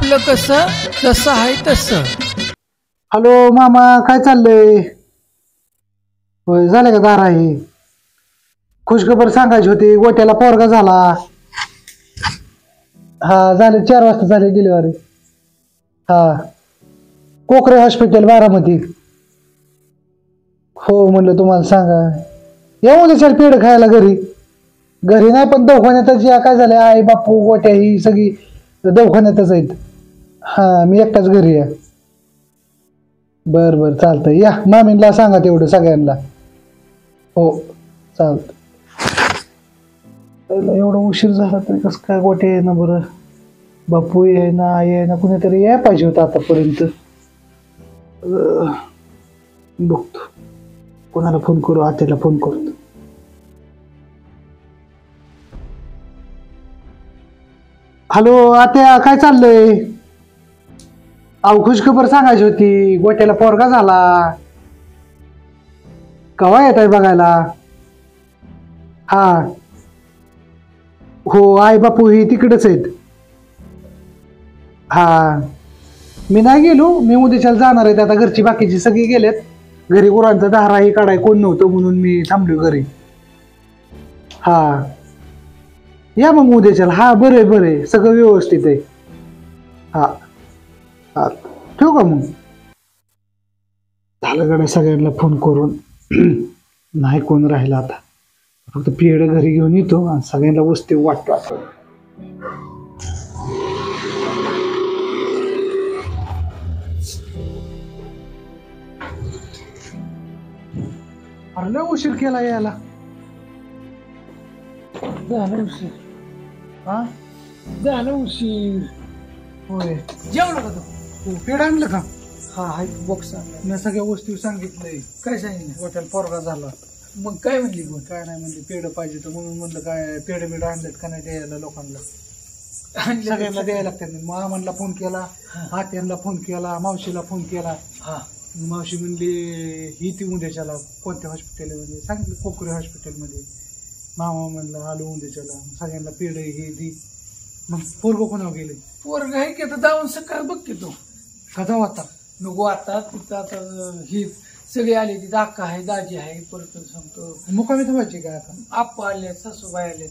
आपलं कसं जसं आहे तसं. हॅलो मामा, काय चाललंय? होय, झालं का दारा? ही खुशखबर सांगायची होती. गोट्याला पोरगा झाला. हा, झाले 4 वाजता झाले डिलिव्हरी. हा, कोकरे हॉस्पिटल बारामती. हो म्हणलं तुम्हाला सांगा. येऊ दे सर पेढ खायला घरी. घरी नाही पण दवाखान्यातच या. काय झालं, आई बापू गोट्या ही सगळी दवाखान्यातच आहेत. हा, मी एकटाच घरी आहे. बर बर चालतंय, या मामींना सांगा तेवढं सगळ्यांना. हो चालतं. एवढा उशीर झाला तरी कसं काय गोटे आहे ना. बरं, बापू आहे ना, आई आहे ना, कुणीतरी याय पाहिजे होतं आतापर्यंत. बघतो कोणाला फोन करू. आत्याला फोन करतो. हॅलो आत्या, काय चाललंय? अहो, खुशखबर सांगायची होती. गोट्याला पोरगा झाला. केव्हा येत आहे बघायला? हा, हो, आई बापू ही तिकडेच आहेत. हा, मी नाही गेलो. मी उद्याच्याला जाणार आहेत. आता घरची बाकीची सगळी गेलेत. घरी गुरांचा धारा ही काढाय कोण नव्हतं म्हणून मी थांबलो घरी. हा, या मग उद्याच्याला. हा, बरे बरे, सगळं व्यवस्थित आहे. हा हा, ठेवू का मग? झालं गड्या सगळ्यांना फोन करून. नाही कोण राहिला आता. फक्त पेढ घरी घेऊन येतो आणि सगळ्यांना वस्ती वाटतो. अरे लय उशीर केला यायला. झालं उशीर. हा, झालं उशीर. होय. जेवलं का तू? हो, पेढ आणलं का? हा, हाय बॉक्स आणला. मी सगळ्या वस्तू सांगितलंय. काय सांगितलं? गोट्याला पोरगा झाला. मग काय म्हणली कोण? काय नाही म्हणजे पेढ पाहिजे तर म्हणून म्हणलं काय पेढ बिड आणलेत का नाही द्यायला लोकांना. सगळ्यांना द्यायला लागतात. मामांना फोन केला, आत्यांना फोन केला, मावशीला फोन केला. हा, मावशी म्हणली ही ती उद्याच्याला कोणत्या हॉस्पिटलमध्ये? सांगितलं कोकरे हॉस्पिटलमध्ये. मामा म्हणलं आलो उद्याच्याला. सगळ्यांना पेढ हे दी. मग पोरगं कोणावर गेले? पोरग आहे की आता जाऊन सकाळ बघ की तू. का जाऊ आता? नको आता. तिथं आता ही सगळे आले. तिथं अक्का आहे, दाजी आहे, परत सांगतो मुकामी थांबायची काय आता? आप्पा आलेत, सासूबाई आलेत.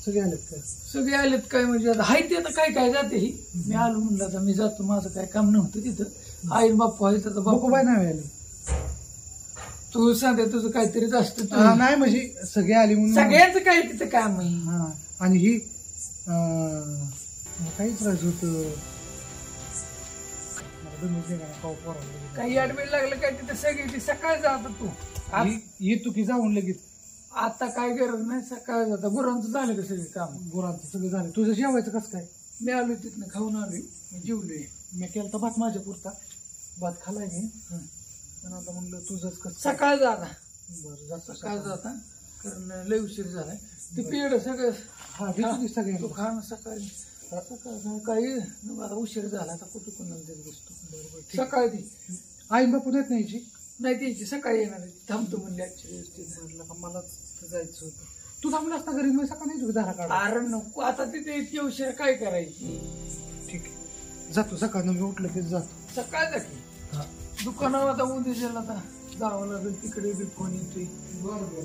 सगळे आलेत काय? सगळे आलेत काय म्हणजे आता हाय ते आता काय काय जाते ही. मी आलो म्हणलं आता मी जातो, माझं काय काम नव्हतं तिथं. आई बाप्पा आहे तर बाप्पा बाय नाही आले. तू सांगते तुझं काहीतरीच असतं. नाही म्हणजे सगळे आली म्हणून. सगळ्यांचं काय तिथं काम आहे. हा, आणि ही काहीच राहायचं होतं. काही ऍडमिट लागलं काय तिथे सगळी ती सकाळी जात तू. येतो की जाऊन लगेच? आता काय गरज नाही, सकाळी जाता. गुरांचं झालं का सगळे काम? गुरांचं सगळं झालं. तुझं जेवायचं कसं काय? मी आलो तिथनं खाऊन आलोय, मी जेवलोय. मी केलं तर भात माझ्या पुरता. भात खालाय मी. पण आता म्हणलं तुझंच कसं? सकाळ जाता. बरं, जात सकाळ जाता कारण लय उशीर झालाय. ते पेढ सगळं हा देतो सगळे. तू खा ना सकाळी. सकाळी आता उशीर झाला. आता कुठे कोणाला देत बसतो. सकाळी ती आई बापू देत नाही? नाही द्यायची. सकाळी येणार आहे. थांबतो म्हणले ऍक्च्युली. म्हटलं का मला जायचं होतं. तू थांबला असता घरी. मी सकाळी नाही धारा काढ. अरे नको आता तिथे इतकी उशीर काय करायची. ठीक आहे, जातो सकाळनं. मी उठलं की जातो. सकाळ जा की. दुकानावर आता उद्याच्याला आता जावं लागेल. तिकडे बी फोन येतोय. बरोबर.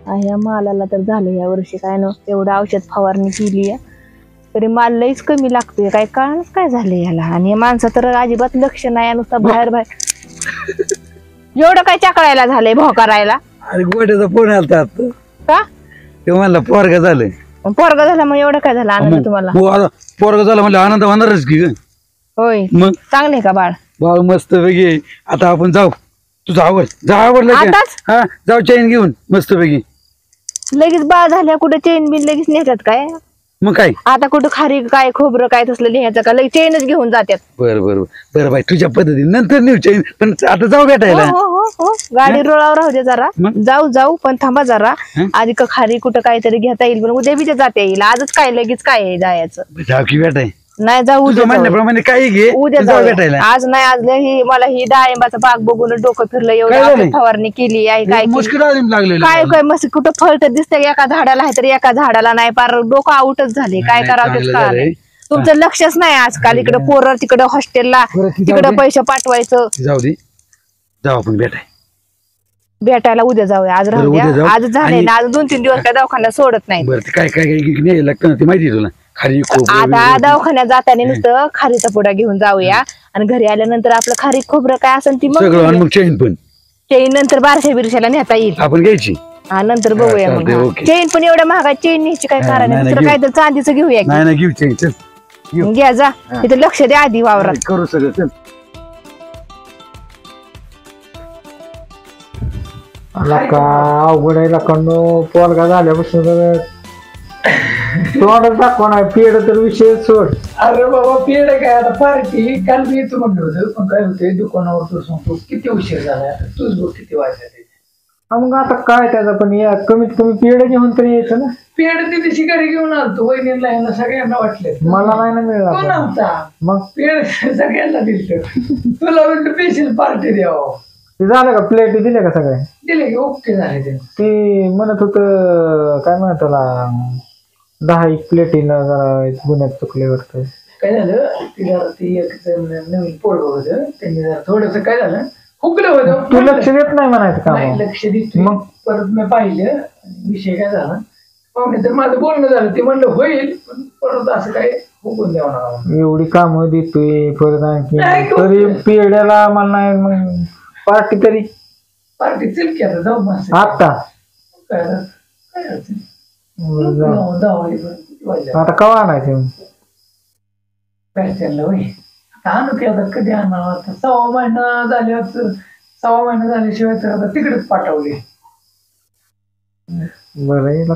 ह्या मालाला तर झालं या वर्षी काय नसतं. एवढं औषध फवारणी केली आहे तरी माल लईच कमी लागतोय. काय कळणच काय झालं याला. आणि या माणसा तर अजिबात लक्ष नाही. नुसतं बाहेर एवढं काय चाकळायला झालंय भाव करायला. अरे गोट्याचा फोन आलता आता. का ते म्हणला पोरगा झालंय. पोरगा झाला मग एवढं काय झालं आनंद तुम्हाला? पोरगा झाला म्हणजे आनंद होणारच की. होय, मग चांगले का बाळ? बाळ मस्त पैकी. आता आपण जाऊ. तुझं आवड जा. आवडलं आताच? हा, जाऊ चैन घेऊन मस्त पैकी. लगेच बाळ झाल्या कुठे चेन बिन लगेच नेतात काय? मग काय आता कुठं खारी काय खोबरं काय तसलं लिहायचं का? लगेच चेनच घेऊन जातात. बरं बरं बरं बाई, तुझ्या पद्धतीने नंतर नेऊ चैन. पण आता जाऊ भेटायला. हो हो हो, गाडी रोळावर राहू दे जरा. जाऊ जाऊ पण थांबा जरा. आधी का खारी कुठं काहीतरी घेता येईल. पण उद्या बी जाता येईल. आजच काय लगेच काय जायचं? जाऊ की भेटाय. नाही जाऊ तुझं उद्या म्हणण्याप्रमाणे काही घे उद्या जाऊ जाऊ भेटायला आज नाही आज लय ही मला ही डाळिंबाचा बाग बघून डोकं फिरलं एवढं काय झालंय? औषध फवारणी केली आहे काय केली. मुश्किल लागलेलं काय काय मस्त कुठं फळ तर दिसतंय एका झाडाला आहे तर एका झाडाला नाही पार डोकं आउटच झाले काय नाही, करावं तेच चांगलं कळालं झालंय. तुमचं लक्षच नाही आजकाल इकडे पोरं तिकडे हॉस्टेलला बरं, ती तिकडे जाऊ दे. पैसे पाठवायचं जाऊ दे जाऊ आपण भेटाय भेटायला उद्या जाऊया आज राहू उद्या द्या जाऊ. आज झाले आणि- ना आज 2-3 दिवस काय दवाखान्यात सोडत नाही बरं ते काय काय काय न्यायला लागतं ना ते माहिती आहे तुला खाली खोबरं आता वगैरे. दवाखान्यात जाताना नुसतं खारीचा पुडा घेऊन जाऊया आणि घरी आल्यानंतर आपलं खारी खोबरं काय असेल ती सगळं आणि मग मग चेन पण ते नंतर बारशा बिरशाला नेता येईल आपण घ्यायची हा नंतर बघूया हा, मग चालतंय, हा. ओके. चेन पण एवढ्या महागा चेन न्यायची काय हा, कारण नाही, आहे नाही, दुसरं काय घेऊ. तर चांदीचं घेऊया की. नाही घेऊ चेन चल घेऊ. घ्या जा तिथे लक्ष द्या आधी वावरात करू सगळं चल का अवघड आहे लकांनो पोरगा झाल्यापासून तर तोंडच दाखवा नाही पेड तर विषय सोड. अरे बाबा पेड काय आता पार्टी काल मी येतो म्हणलं होतं पण काय होतंय दुकानावर तू सांगतो किती उशीर झाला आता तूच बघ किती वाजले ते. मग आता काय त्याचा पण या कमीत कमी पेड घेऊन तरी यायचं ना. पेड ती दिवशी घरी घेऊन आलतो वहिनीला ह्यांना सगळ्यांना वाटले मला नाही ना कोण मिळाला नव्हता मग पेड सगळ्यांना दिलं तुला म्हणलं स्पेशल पार्टी द्यावं ते झालं का प्लेट दिल्या का सगळ्या. दिले की ओके झाले ते ती म्हणत होत काय म्हणत त्याला 10 प्लेटीनं जरा गुन्ह्यात चुकले वाटतं. काय झालं ती जरा ती एक जण नवीन पोरग होतं त्यांनी जरा थोडस काय झालं हुकलं होतं तू लक्ष देत नाही म्हणायचं नाही का लक्ष देत मग? परत मी पाहिलं आणि विषय काय झाला पाहुणे तर माझं बोलणं झालं ते म्हणलं होईल पण परत असं काय हुकून द्यावं ना एवढी कामं देतोय परत आणखी नाही, तरी पेड्याला मला नाही मग पार्टी तरी पार्टी चल की आता जाऊ मस्त आता काय आता, काय अडचण बरं जाऊ. जाऊ, जाऊ, किती वाजले? आता कवा आणायचं काय चाललं होय आता आणू की आता कधी आणावं आता 6 महिना झाल्यावर 6 महिना झाल्याशिवाय तर आता तिकडेच पाठवले बरं याला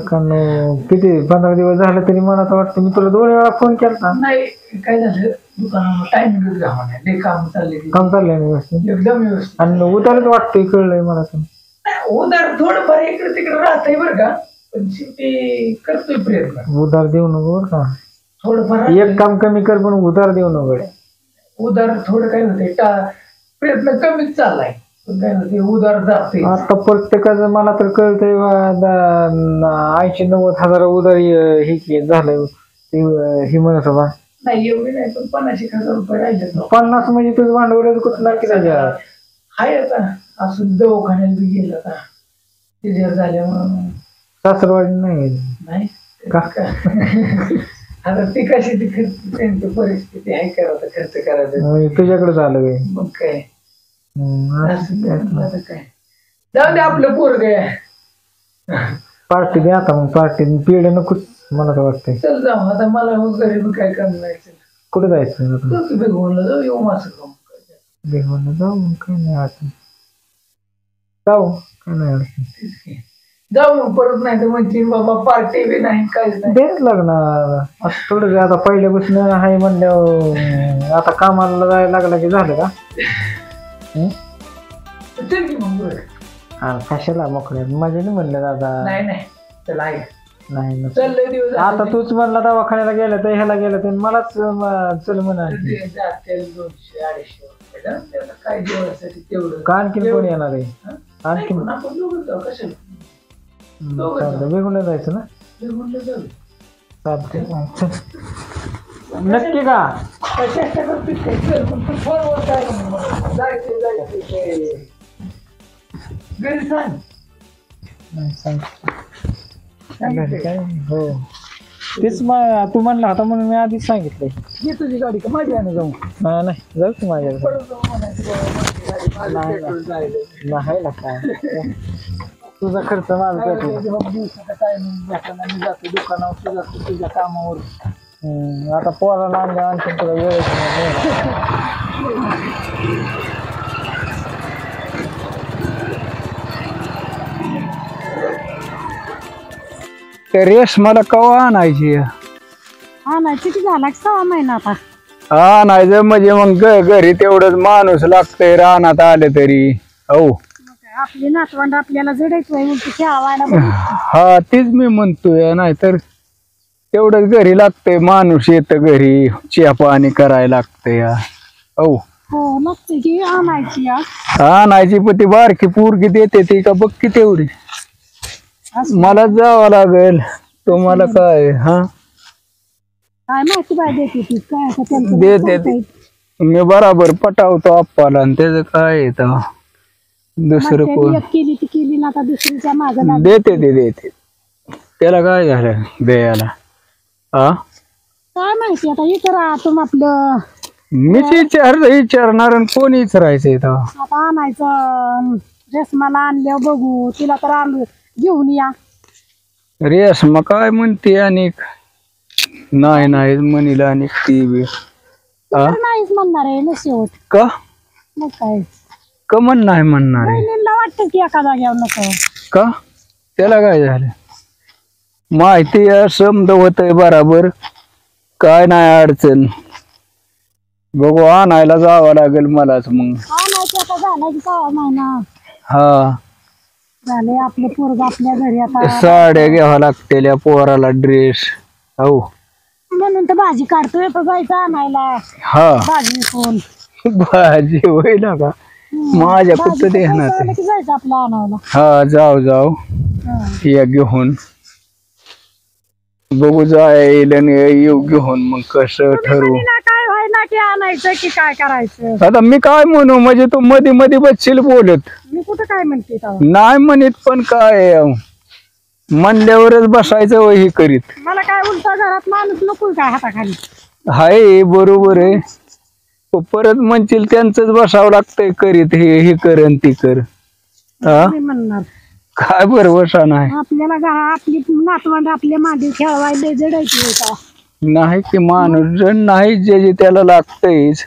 किती 15 दिवस झाले तरी मला तर वाटतं मी तुला 2 वेळा फोन केला. नाही काय झालं दुकानावर टाइम घ्या म्हणे लय काम चालले काम चाललंय ना व्यवस्थित एकदम व्यवस्थित आणि उतारच वाटतंय कळलंय मला तर. उदार थोडंफार इकडे तिकडे राहतंय बरं का पण शेवटी करतोय प्रयत्न उधार देऊ नको बरं का. थोडंफार एक काम कमी कर पण उधार देऊ नको. उदार थोडं काय होतंय प्रयत्न कमीच चाललाय पण काय होते उदार जाते आता प्रत्येकाचं मला तर कळतंय 80-90 हजार उधार हे झालंय ते ही म्हणत होता. नाही एवढी नाही पण 50,000 रुपये राहिले 50 म्हणजे तुझं भांडवल कुठं नाही की त्याच्यात. हाय आता असून दवाखान्यात बी गेलं आता सिरियर झाल्यामुळं सासरवाडी नाही नाही का? आता ती कशी ती खर्च त्यांची परिस्थिती आहे का आता खर्च करायचं म्हणजे तुझ्याकडे झालं काय. मग काय असं काय. आता काय जाऊ दे आपलं पोरग पार्टी दे आता मग पार्टी पिढ नकोच मला तर वाटतंय. चल जाऊ आता मला घरी बी काय काम नाही चल कुठे जायचं आता. जाऊ की बेगोनला जाऊ येऊ मासं खाऊ बेगवानला जाऊ मग काय नाही अडचण. जाऊ काय नाही अडचण. तेच की. जाऊ मग परत नाही तर म्हणतील बाबा पार्टी बी नाही काहीच नाही तेच लागणार असं थोडं आता पहिल्यापासून आहे म्हणल्यावर आता कामाला जायला लागला की झालं का. चल की मग बरं. हा कशाला मोकळ्या माझ्या नाही म्हणलं दादा. नाही नाही चल ऐक नाही नको. चल लय दिवस आता तूच म्हणला दवाखान्याला गेलं तर ह्याला गेलं तर मलाच चल म्हणा. जातील 200-250 रुपये ना. त्याला काय जेवणासाठी तेवढं का आणखीन कोण येणार आहे. नाही आणखीन पण आपण दोघं जाऊ कशाला चालतं बेगुंडला जायचं ना. बेगोनला जाऊ चालते नक्की का. काय चेष्टा करतोय काय? चल पण तू फोनवर काय म्हणून मला. जायचंय काय. घरी सांग नाही सांग सांगितलंय. काय हो तेच तू म्हणला होता म्हणून मी आधीच सांगितलंय. घे तुझी गाडी का माझी आहे जाऊ नाही जाऊ की माझ्याकडे. परत जाऊ म्हणायचं बाबा, माझी गाडी, माझं पेट्रोल जायलंय. नाही ना काय तुझा खर्च माझा काय पेट्रोल. करायचं बाबा, दिवसाचा टायमिंग भेटला मी जातो दुकानावर तू जातो तुझ्या कामावर आता पोराला आणलं आणखी तुला वेळच नाही. रेस मला कवा आणायची हा ना किती झाला 6 महिना आता. आणायचं म्हणजे मग घरी तेवढंच माणूस लागतंय रानात आले तरी. हो आपली नातवंड आपल्याला जडायचंय म्हणते खेळावायला. हा तीच मी म्हणतोय नाहीतर तेवढंच घरी लागतंय, माणूस येतं घरी, चहा पाणी करायला लागतंय या. हो हो लागते की आणायची आज. आणायची, पण ती बारकी पोरगी देते ती का बघ की तेवढी. मला जावं लागेल, तुम्हाला काय हा काय माहिती बाय देते ती काय आता त्यांचं देते सांगता येत. मी बराबर पटावतो आप्पाला, आणि त्याचं काय येतं दुसरं मागच्या कोण एक केली ती केली ना आता दुसरीच्या मागं देते ते देते. त्याला काय झालं द्यायला हा? काय माहिती आता हे करा तुम आपलं मीच विचारणार आणि कोण विचारायचं इथं. आता आणायचं रेशमाला आणल्यावर बघू, तिला तर आणू घेऊन या. रेशमा काय म्हणते आणि नाही म्हणीला आणि ती बी तर नाहीच म्हणणार आहे ना शेवट. का मग काय कमन नाही म्हणणार आहे बहिणीला वाटतं की एका जाग्यावर नको. का? त्याला काय झालं? माहिती समज होतंय बराबर, काय नाही अडचण. बघू आणायला जावं लागेल मलाच मग. आणायची आता झाला की 6 महिना हा झाले, आपलं पोरग आपल्या घरी आता. साड्या घ्याव्या लागतील या पोराला, ड्रेस. हो म्हणून तर भाजी काढतोय, तर जायचं आणायला हा भाजी कोण भाजी होईल का माझ्या फक्त देणार की जायचं आपलं आणायला. हा जाऊ या घेऊन बघू जाईल आणि येऊ घेऊन मग कसं ठरवू. ना काय व्हायला की आणायचं की काय करायचं. आता मी काय म्हणू, म्हणजे तू मध्ये मध्ये बसशील बोलत. मी कुठं काय म्हणते तेव्हा. नाही म्हणत पण काय म्हणल्यावरच बसायचं व हे करीत. मला काय उलटा घरात माणूस नको काय हाताखाली. हाय बरोबर आहे, परत म्हणशील त्यांचंच बसावं लागतंय करीत, हे कर आणि ती कर. हा मी म्हणणार काय भरवसा नाही. आपल्याला आपली नातवंड आपल्या मागे खेळवायला जडायची होता. नाही की माणूस जण नाही, जे त्याला लागतंयच.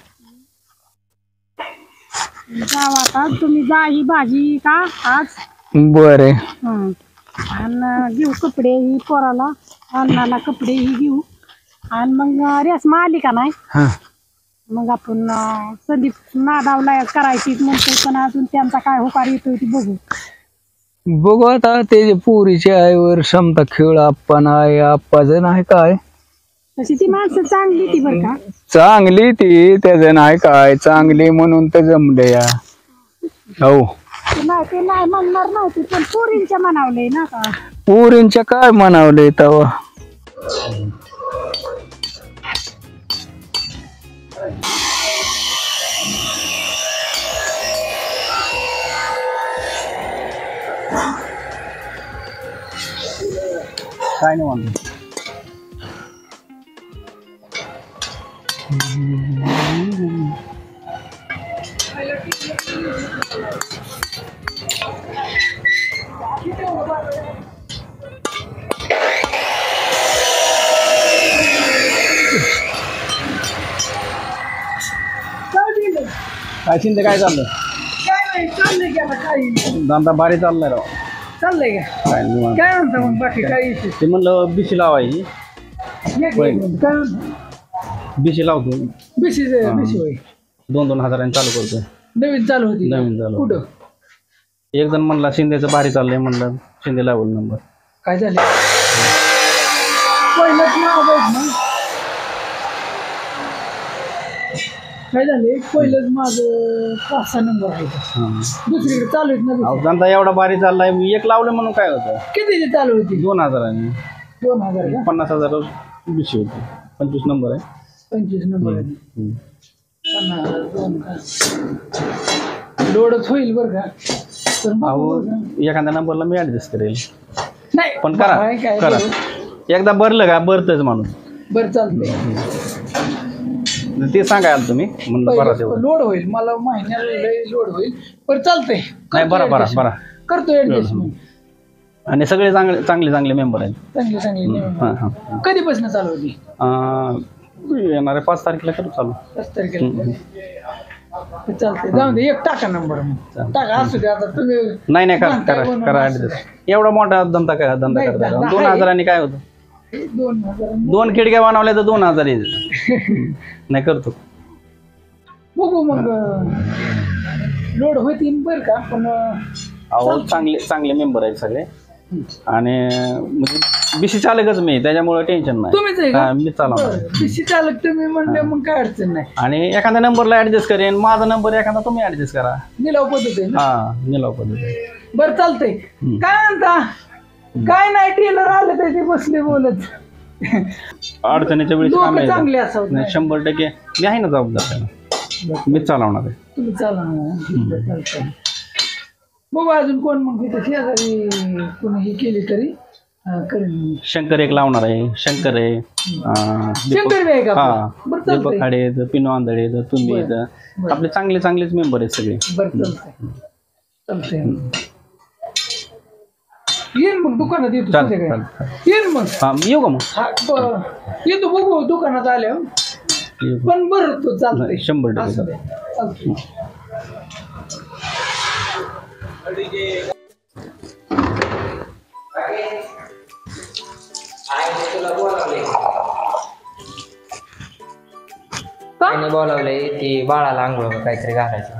जावा आता तुम्ही जा ही भाजी का आज. बरे आणि घेऊ कपडे ही पोराला, अण्णाला कपडे ही घेऊ. आणि मग रेशमा आली का नाही हा मग आपण संदीप नादावला करायची म्हणतो, पण अजून त्यांचा काय होकार येतोय ती बघू. बघू आता ते पुरीच्या आईवर समता खेळ. आप्पा नाही, आप्पाचं नाही काय. तशी ती माणसं चांगली ती बरं का. चांगली ती, त्याचं नाही काय, चांगली म्हणून तर जमले या. हो ते नाही म्हणणार नव्हती, पण पोरींच्या म्हणावलंय ना का. पुरींच्या काय म्हणावलंय तवा. काय नाही म्हणतो. काय चिंता काय चाललं? काय नाही चाललंय की आता काही धंदा भारी चाललाय राव. चाललंय का काय निवांत. काय म्हणतो मग बाकी काही इशू ते म्हणलं बिशी लावायची. काय म्हणतो बिशी लावतो. बिशी होय 2-2 हजारांनी चालू करतोय. नवीन चालू होती नवीन चालू. कुठं एक जण म्हणला शिंदेचं भारी चाललंय, म्हणलं शिंदे लावल नंबर. काय झालं पहिलंच नाव बघ ना. काय झाले पहिलंच माझं 5-6 नंबर आहे. दुसरीकडे चालू आहेत ना दुसरी. धंदा एवढा भारी चाललाय, मी एक लावलं म्हणून काय होतं. किती चालू होती 2 हजारांनी. 2000 का 50,000 बिशी होती. 25 नंबर आहे. 25 नंबर आहे. 50,000 2 का लोडच होईल बरं का. तर बघू अहो बरं का. एखाद्या नंबरला मी ऍडजस्ट करेल, नाही पण करा काय करा. एकदा भरलं का भरतच माणूस. बरं चालतंय. ते सांगायला तुम्ही म्हणलं बरा तेवढं. लोड होईल मला महिन्याला लय लोड होईल पण चालतंय. नाही बरा करतो ऍडजस्टमेंट. आणि सगळे चांगले मेंबर आहेत. चांगली कधीपासून चालू होती. येणाऱ्या 5 तारखेला करू चालू. 5 तारखेला चालतंय. जाऊ दे एक टाका नंबर मग टाका असू दे. आता तुम्ही नाही करा ऍडजस्ट. एवढा मोठा धंदा करता 2 हजारांनी काय होतं. 2000 2 खिडक्या बनवल्या तर 2000 नाही करतो. बघू मग लोड होतील बरं का. पण अहो चांगले मेंबर आहेत सगळे. आणि म्हणजे बीसी चालकच मी, त्याच्यामुळे टेन्शन नाही. तुम्हीच आहे का? हा, मी चालवणार. पिशी चालक तुम्ही म्हणले मग काय अडचण नाही. आणि एखाद्या नंबरला ऍडजस्ट करेन, माझा नंबर एखादा तुम्ही ऍडजस्ट करा. निलाव पद्धती. हा, निलाव पद्धती. बरं चालतंय. काय म्हणता? काय नाही, टेलर आले त्याचे बसले बोलत. अडचणीच्या वेळी लोक काम आहे. चांगले असावं. नाही, 100% मी आहे ना जबाबदार त्याला. मीच चालवणार आहे. तुम्ही चला. चालतंय. बघू अजून कोण मग तिथे शेजारी कोणी हे केली तरी करेन. शंकर एक लावणार आहे. शंकर आहे. शंकर बी आहे का? हा, बरं चालतंय. दीपक खाडे आहेत, पिनो आंधळे आहेत, तुम्ही आहेत. आपले चांगलेच मेंबर आहेत सगळे. बरं चालतंय. चालतंय. येईन मग दुकानात येतो. येईन मग. हा, येऊ का मग? येतो बघू दुकानात आल्यावर. पण बरं तो चालतंय. 100% चालतंय. बोलावलंय ती बाळाला आंघोळ काहीतरी घालायचं.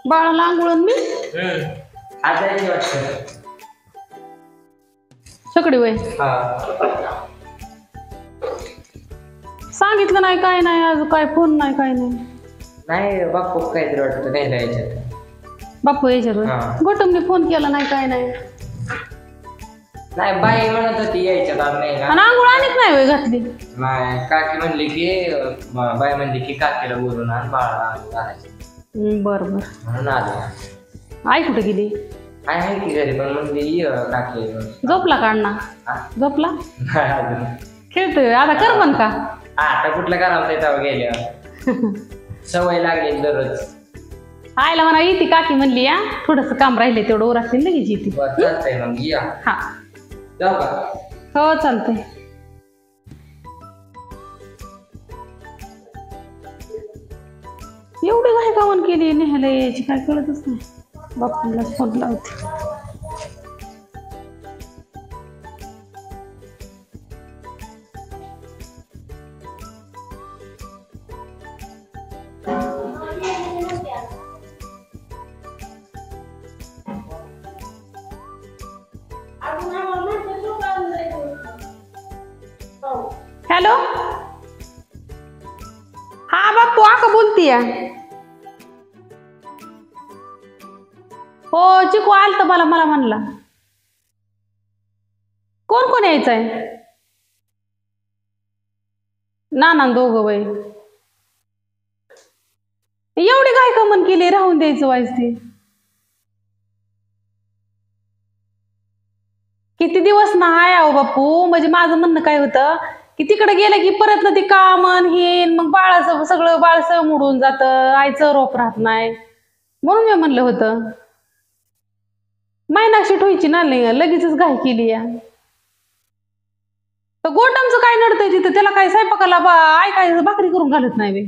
बाळाला आंघोळ मी आज वाटत सगळी वय सांगितलं नाही, काय नाही, आज काय फोन नाही, काय नाही. नाही बापू काहीतरी वाटतं न्यायला यायच्यात. बापू यायच्यात गोटमने फोन केला नाही, काय नाही. नाही बाई म्हणत होती यायच्यात आज नाही ना. आणि आंघोळ आणत नाही वय घातली. नाही काकी म्हणली की बाई म्हणली की काकीला बोलून आण बाळाला आंघोळ घालायचं. बर बर. म्हणून आलो. आई कुठे गेली? आहे की घरी, पण म्हणली काकी. झोपला का अण्णा? झोपला? नाही अजून. खेळतोय आता. कर म्हण का? आता कुठलं करावं तेव्हा गेल्यावर सवय लागली दररोज. आयला म्हणा येते काकी म्हणली या थोडस काम राहिले तेवढं उरात लगेच येते. चालतंय मग या. हा जाऊ का? हो चालतंय. एवढी घाई कामन केली नेहायला यायची काय कळतच नाही. बापांना फोन लावते. हॅलो. हा बापू आका बोलतीय. हो चिकू आलत मला म्हणला. कोण कोण यायचंय? ना दोघं बाई. एवढी काय कमन केली, राहून द्यायचं वाईस ते. किती दिवस ना हाय अहो बापू. म्हणजे माझं म्हणणं काय होतं की तिकडे गेलं की परत ना ती कामन हे मग बाळाचं सगळं बाळसं मुडून जातं, आईचं रोप राहत नाही. म्हणून मी म्हणलं होतं महिनाक्षी ठोयची ना लगेचच घाई केली या. तर गोटमचं काय नडतंय तिथं? त्याला काय स्वयंपाकाला आई काय भाकरी करून घालत नाही बे.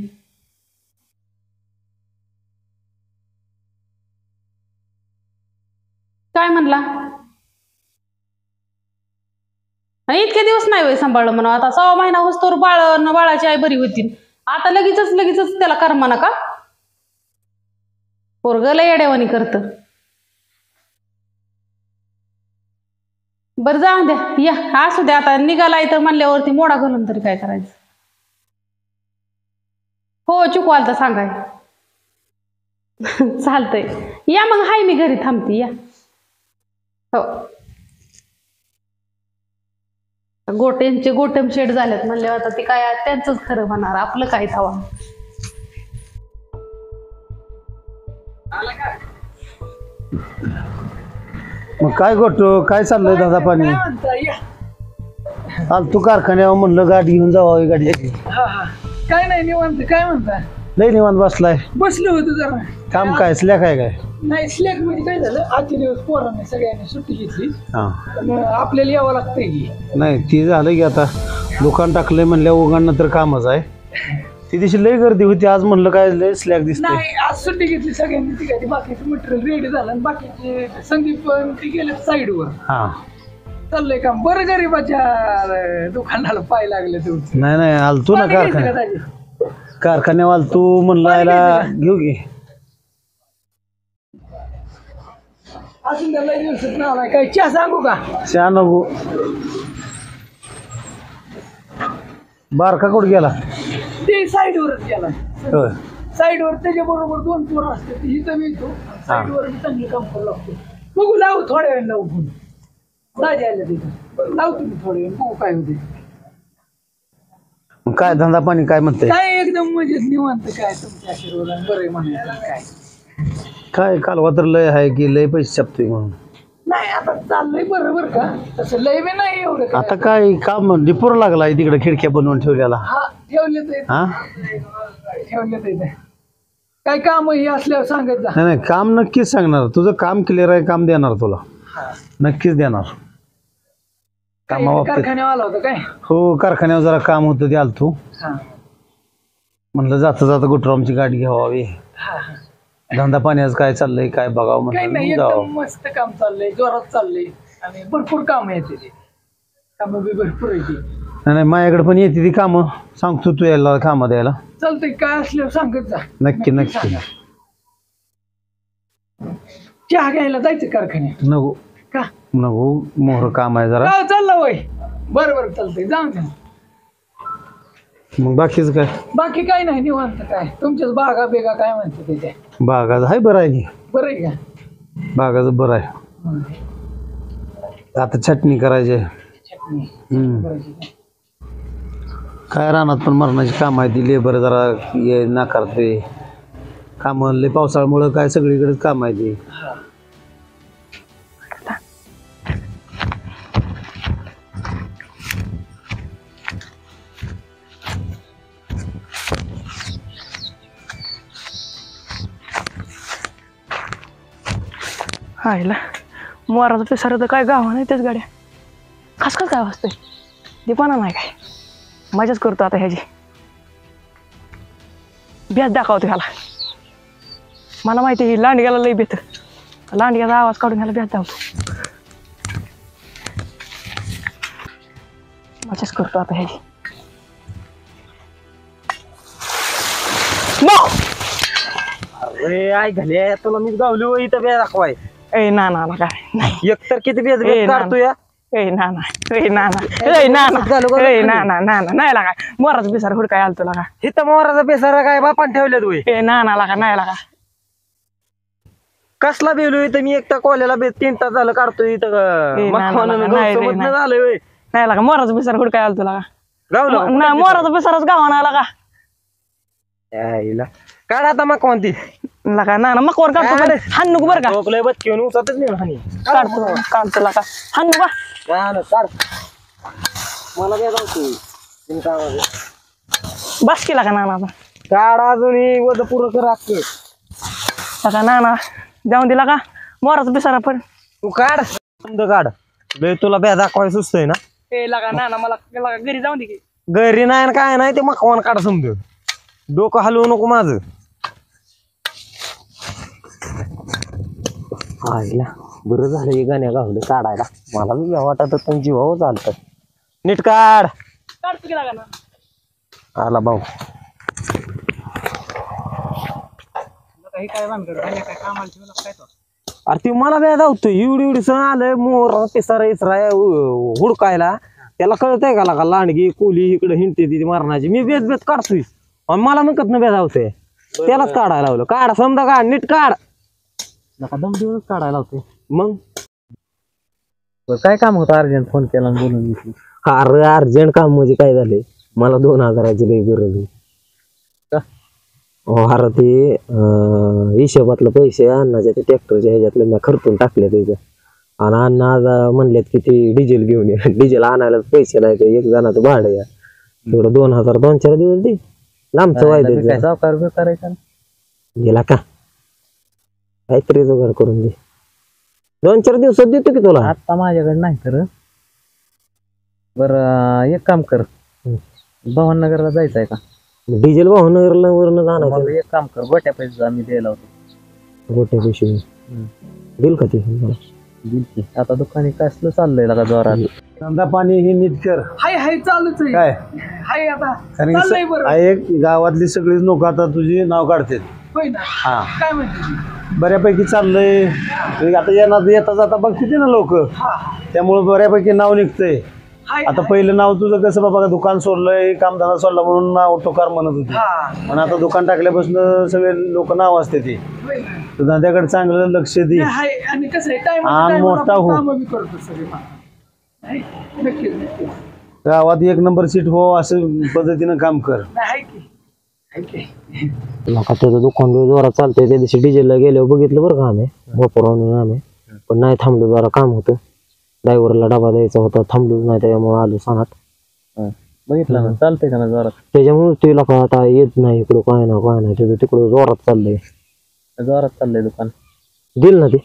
काय म्हणला? इतके दिवस नाही वय सांभाळलं म्हणा. आता 6 महिना होस्तोर बाळाची आई बरी होती. आता लगेचच त्याला कर्मा नका. पोरगं लय येड्यावानी करत. बरं जाऊ द्या, या असू द्या. आता निघालाय तर म्हणल्यावरती मोडा घालून तरी काय करायचं. हो चुकू आलता सांगाय. चालतंय या मग. हाय मी घरी थांबते या. हो गोटेम शेड झाल्यात म्हणल्यावर आता ते काय त्यांचंच खरं होणार, आपलं काय थावा. मग काय करतो? काय चाललंय दादा पाणी? तू कारखान्यावर म्हणलं गाडी घेऊन जावा. गाडी काय नाही निवांत. काय म्हणता? लय निवांत बसलाय. बसलो होतो जरा. काम काय स्लॅक आहे काय? नाही स्लॅक म्हणजे काय झालं, आजचे दिवस पोरांनी सगळ्यांनी सुट्टी घेतली. हा आपल्याला यावं लागतंय की. नाही ती झालं की आता दुकान टाकलंय म्हणल्या उघडणं तर कामच आहे. ती दिवशी लय गर्दी होती. आज म्हणलं काय लय स्लॅक दिसतंय. नाही आज सुट्टी घेतली सगळ्यांनी. ती काय बाकीचं मटेरियल रेडी झालं आणि बाकीचे संदीप पण ते गेले साईडवर. हा चाललंय काम. बरं गरीबाच्या दुकानाला पाय लागले तुमचे. नाही आलतो ना कारखान्यावर आलतो म्हणलं याला घेऊ घे. अजून त्याला दिवसात ना आलाय काय चहा सांगू का? चहा नको. बारका कुठं गेला? ते साईडवरच गेला. होय. साईडवर त्याच्या बरोबर 2 पोरं असते ती इथं मी येतो साईडवर मी चांगलं काम करू लागतो. बघू लावू थोड्या वेळ लावू फोन दाजी आल्या तिथं लावू तुम्ही थोड्या वेळ बघू काय होते. काय धंदा पाणी काय म्हणते? काय एकदम मजेत निवांत काय तुमच्या आशीर्वादाने बरं आहे म्हणायचं काय. काय कालवा तर लय आहे की लय पैसे छापतोय म्हणून. नाही आता चाललंय बरोबर का तसं लय बी नाही एवढं काय. आता काय काम डिपोर लागलाय तिकडे खिडक्या बनवून ठेवलेला. हा ठेवले हा ठेवले काय काम हे असल्यावर सांगत जा. नाही काम नक्कीच सांगणार. तुझं काम क्लिअर आहे, काम देणार तुला नक्कीच देणार. कामाबाबतीत कारखान्यावर आला होता काय? हो कारखान्यावर जरा काम होतं ते आलतो. म्हणलं जाता जाता गुटरामची गाडी घ्यावी. धंदा पाण्याचं काय चाललंय काय बघावं काही नाही म्हणलं एकदम मस्त काम चाललंय जोरात चाललंय आणि भरपूर काम येते ते काम बी भरपूर येते. नाही माझ्याकडे पण येते ती कामं. सांगतो तू यायला कामं द्यायला. चालतंय काय असल्यावर सांगत जा. नक्की नक्की. चहा घ्यायला जायचं कारखान्यात नको का? नको मोहर काम आहे जरा. चाललं वय बरोबर चालतंय जाऊ द्या. मग बाकीच काय? बाकी काय नाही निवांत काय तुमच्याच बागा बेगा काय म्हणते त्याच्या बागाचं आहे बरं आहे की. बरं आहे का? बागाचं बरं आहे. आता चटणी करायची. काय रानात पण मरणाची काम आहे ती. लेबर जरा ये नाकारते काम लय पावसाळ्यामुळं काय सगळीकडेच काम आहे ती. हायला मोराचं पिसार तर काय गावा नाही त्याच गाड्या खास काय वाजतंय दीपाना नाही काय मजाच करतो आता ह्याची बेत दाखवतो ह्याला. मला माहिती आहे लांडग्याला लई बेत लांडग्याचा आवाज काढून ह्याला बेत दाखवतो. मजाच करतो आता ह्याची. अरे आई घाले तुला मी गावलो इथं बे दाखवाय. ए ना ना काय नाही एकतर किती बेज काढतो या. ए ना ना ए ना ना ए ना ना ए ना ना ना ना नाही लागा मोराचं पिसार हुडकाय आलतो लागा. इथं मोराचा बेसारा काय बापान ठेवले तू. ए ना ना लागा नाही लागा कसला बेलो इथं मी एकटा कॉलेला बे 3 तास झालं काढतोय इथं. झालंय नाही लागा मोराचं पिसार हुडकाय आलतो लागा. गावलो ना मोराचं पिसारच गावा नाही लागा. काढ आता मग कोणती लगा ना मग वर काढतो बरं हान नको बरं का. ठोकलंय बघ घेऊन उचतच नाही हानी. काढतो काढतो लगा हान नको काढ मला काय जाऊ बस केला का नाना आता काढ अजून वज पुरं कर अख्खं. लगा नाना जाऊन दिला का मोराचं पिसारा पण तू काढ समज काढ. लय तुला बे दाखवाय सुचतंय ना. ए लगा नाना मला लगा घरी जाऊन दे की. घरी नाही ना काय नाही ते मकवान काढ समज. डोकं हलवू नको माझं. आईला बरं झालं हे गाण्या गावलं काढायला. मला बी वाटत पण जीवावर चालतं. नीट काढ. काढतो की लगा ना आला भाऊ. अरे ते मला बी धावतो एवढी सण आलंय मोर पिसारा इसरा हुडकायला. त्याला कळतंय का लागा लांडगी कोली इकडे हिंडते ती मारण्याची. मी बेत बेत काढतोय आणि मला म्हणत ना बेधावतोय. त्यालाच काढायला लावलं. काढ समजा काढ नीट काढ. नका दम देऊनच काढायला लावतोय. मग काय काम होतं अर्जंट फोन केला बोलून घेतली. अरे अर्जंट काम म्हणजे काय झालंय मला 2000ची लई गरज आहे. अरे ते हिशोबातलं पैसे अण्णाच्या ते ट्रॅक्टरच्या ह्याच्यातलं मी खर्चून टाकले त्याचं. आणि अण्णा आज म्हणलेत की ते डिझेल घेऊन ये. डिझेल आणायला पैसे नाही ते एक जणाचं भाडं या तेवढं 2000 2-4 दिवस दे. लांबचं वायदे गेला का काहीतरी जुगाड करून दे. 2-4 दिवसात देतो की तुला. आता माझ्याकडे नाही तर बरं एक काम कर भवाननगरला जायचंय का. डिझेल भावनगरला वरनं जाणार. एक काम कर गोट्या पैसे आम्ही द्यायला होतो. गोट्या पैसे दिल का ते दिल की. आता दुकानी कसलं चाललंय का जोरात. धंदा पाणी हे नीट कर. हाय चालूच आहे काय हाय आता कारण चाललंय बरं. एक गावातली सगळीच लोक आता तुझी नाव काढतात. होय ना हा काय म्हणते बऱ्यापैकी चाललंय. आता येणार येता जाता बघते ना लोक, त्यामुळे बऱ्यापैकी नाव निघतंय. आता पहिलं नाव तुझं कसं बाबा दुकान सोडलंय कामधंदा सोडला म्हणून नाव टोकार म्हणत होते, पण आता दुकान टाकल्यापासून सगळे लोक नाव असते ते. तू धंद्याकडे चांगलं लक्ष दे आणि कसं आहे आणि मोठा हो. काम मी करतो सगळे नाही, नक्कीच नक्कीच. गावात एक नंबर सीट हो असं पद्धतीनं काम कर. नका त्याचं दुकान जोरात चालतंय. त्या दिवशी डिझेलला गेल्यावर बघितलं बरं का आम्ही वापरून आम्ही, पण नाही थांबलो, जरा काम होतं. ड्रायव्हरला डबा द्यायचा होता, थांबलोच नाही, त्याच्यामुळे आलो सणात. बघितलं ना चालतंय का ना जोरात. त्याच्यामुळे तुला का आता येत नाही इकडं, काय नाही त्याचं तिकडं जोरात चाललंय. जोरात चाललंय दुकान. दिल ना ते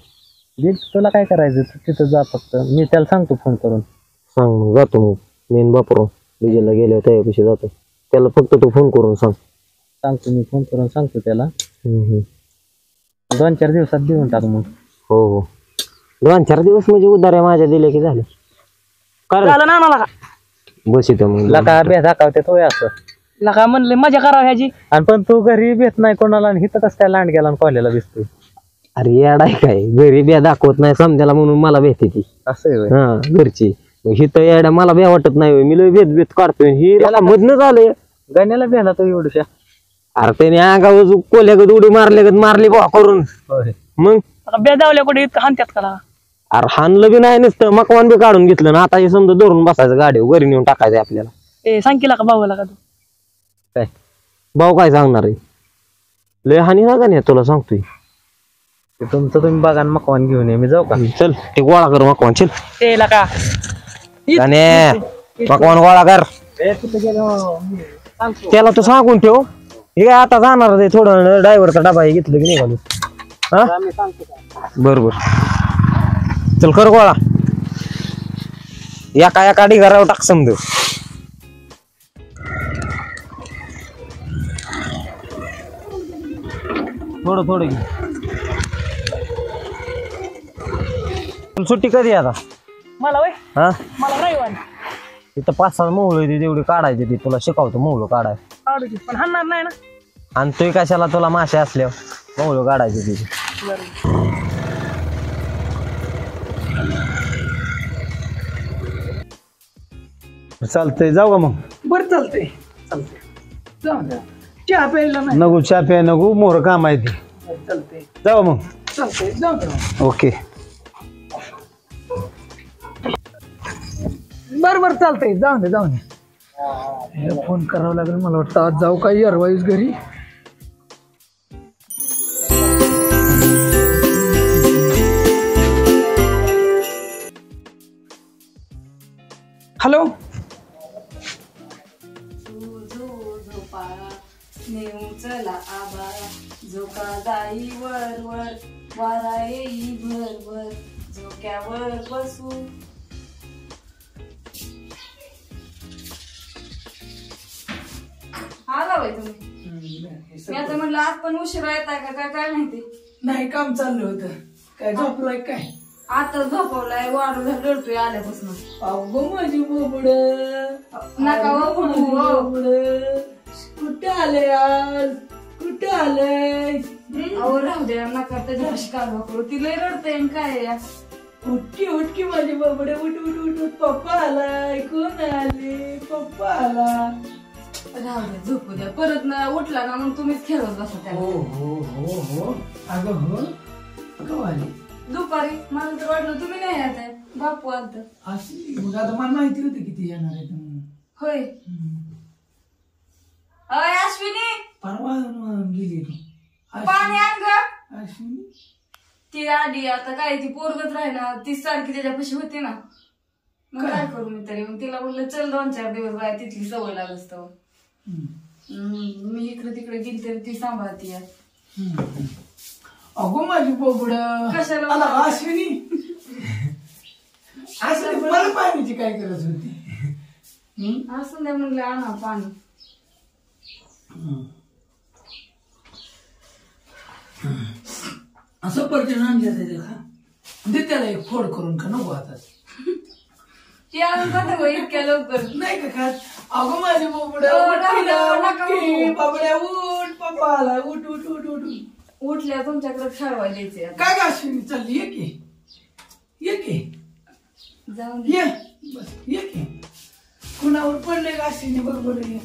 दिल. तुला काय करायचं तिथं जा फक्त, मी त्याला सांगतो फोन करून. सांग मग, जातो मग मेन बापरो डिझेलला गेल्यावर त्याच्यापाशी जातो. त्याला फक्त तू फोन करून सांगतो मी फोन करून सांगतो त्याला. 2-4 दिवसात देऊन टाक मग. हो हो 2-4 दिवस म्हणजे उधाऱ्या माझ्या दिल्या की झालं. झालं ना मला बस इथं मग लका भेट दाखवते तो असं लका म्हणले मजा करावं ह्याची. आणि पण तू घरी भेट नाही कोणाला, आणि इथं कसं काय लांड गेला कॉलेजला दिसतोय. अरे येडाय काय, घरी ब्या दाखवत नाही समजायला म्हणून मला भेटते ती. असं आहे हा घरची. हिथं येड्या मला ब्या वाटत नाही, मी लय भेद काढतोय. ही त्याला मधनं झालंय गाण्याला भेला तो एवढ्या. अरे त्याने अंगावर कोल्यागत उडी मारली बा करून. मग बेदावल्या कुठे इतकं हानत्यात का? अरे हाणलं बी नाही नुसतं मकवान बी काढून घेतलं ना. आता हे समजा धरून बसायचं गाडी घरी नेऊन टाकायचं आपल्याला. ए सांग केला का भाऊला का तू? काय भाऊ काय सांगणार आहे, लय हानी ना गाणी तुला सांगतोय. तुमचं तुम्ही बघा मकवान घेऊन ये, मी जाऊ का? चल ते गोळा कर मकवान. चल ए लका गाणे मकवान गोळा कर. त्याला तर सांगून ठेव. हे काय आता जाणार आहे थोडं, ड्रायव्हरचा डबा हे घेतलं की निघालो. हा बरोबर चल कर गोळा. एका ढिगारावर टाक समज. थोडं घे. सुट्टी कधी आता? मला वय हा मला रविवार. तिथं 5-6 मौळ येते तेवढी काढायची, ती तुला शिकवतो मौळ काढाय. आवडते पण हाणणार नाही ना. आणि तू कशाला, तुला मासे असल्यावर मौळ काढायची तिथे. चालतंय जाऊ का मग? बरं चालतंय जाऊ द्या. चहा प्यायला नाही नको चहा प्या नको, मोर काम आहे ते. चालतंय जाऊ मग. चालतंय जाऊ द्या. ओके बरं चालतंय जाऊ द्या. फोन करावं लागेल मला वाटतं. आज जाऊ का अरवाईस घरी. हॅलो चला आबाळा झोका जाई वर वर वारा येई भर भर झोक्यावर बसू. आला बाई तुम्ही. मी आता म्हटलं आज पण उशिरा येताय का काय माहिती. नाही काम चाललं होतं. काय झोपलाय काय? आता झोपवलाय, वाढू रडतोय आल्यापासून. अगो माझी बोबड नका कुठे आले आज, कुठे आलंय? अहो राहू द्या, नका त्याच्या कालवा करू. ती लय रडते काय. उठकी माझी बोबड, उठ पप्पा आलाय. कोण आले? पप्पा आला. राहू द्या, झोपू द्या. परत ना उठला ना मग तुम्हीच खेळत बसा त्याला. हो अगं हो कवा आली? दुपारी. मला तर वाटलं तुम्ही नाही येत आहे, बापू आलत. मग आता मला माहिती होती किती येणार आहे म्हणून. होय. अय अश्विनी परवा गेली तू. पाणी आण ग. अश्विनी ती आधी आता काय ती पोरगत राहिना, ती सारखी त्याच्यापाशी होती ना. मग काय करू मी तरी. मग तिला बोललं चल 2-4 दिवस बाय, तिथली सवय लागत. मी इकडे तिकडे गेली तरी ती सांभाळती. अगो माझी बोबड कशाला अश्विनी मला पाण्याची काय गरज होती? असं नाही म्हणलं आणा पाणी. असं पर्यटन आणलं खा दे त्याला एक फोड करून का नको आता. ती अजून कसं इतक्या लवकर नाही का खात. अगो माझी बोबड बाबड्या उठ पप्पा आला उठ उठ उठ उठ उठ. उठल्या तुमच्याकडे खेळवायला द्यायचे आता. काय का अश्विनी चालली ये की जाऊन ये बस ये की कुणावर पडले का अश्विनी बरोबर ये.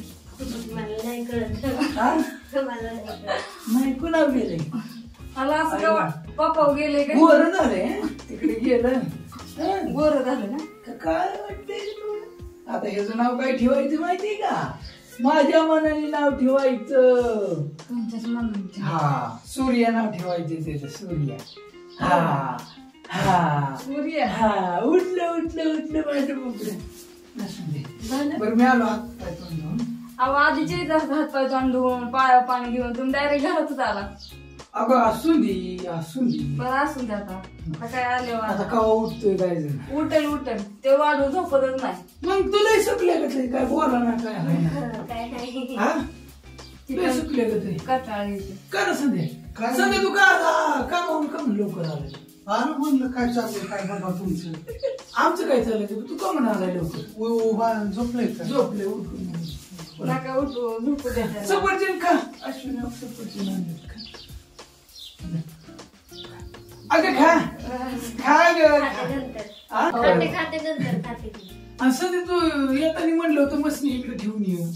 मला नाही कळत. हा? मला नाही कळत. नाही कुणावर गेले मला असं का पप्पा गेले का गोर झाले तिकडे गेलं गोर झालं ना. काय वाटतंय आता ह्याचं नाव काय ठेवायचं माहितीये का. माझ्या मनाने नाव ठेवायचं. तुमच्याच मनाने. हा सूर्य नाव ठेवायचं त्याचं सूर्य. हा हा सूर्य. हा उठलं माझं बोकडं. झालं. बरं मी आलो हात पाय तोंड धुवून. अहो आधीचे हात पाय तोंड धुवून पाया पाणी घेऊन तुम्ही डायरेक्ट घरातच आला. अगं असून दे बरं असून द्या आता. आता काय आले आता कवा उठतोय काय जण उठल ते वाढू झोपतच नाही. मग तुला सुकले का ते काय बोला ना काय आहे ना. काय नाही. हा तुला सुकले का ते कटाळ येते. कर संध्या तू का म्हणून लवकर आले. अरे म्हणलं काय चाललंय काय बाबा तुमचं. आमचं काय चाललंय तू का म्हणून आलाय लवकर. झोपलंय का. झोपले उठून नका उठू झोपू द्या. सफरचंद खा अश्विनी सफरचंद आणलेत खा. अगं खा असं ते तू येताना म्हणलं होतं मसनी इकडे ठेवून ये.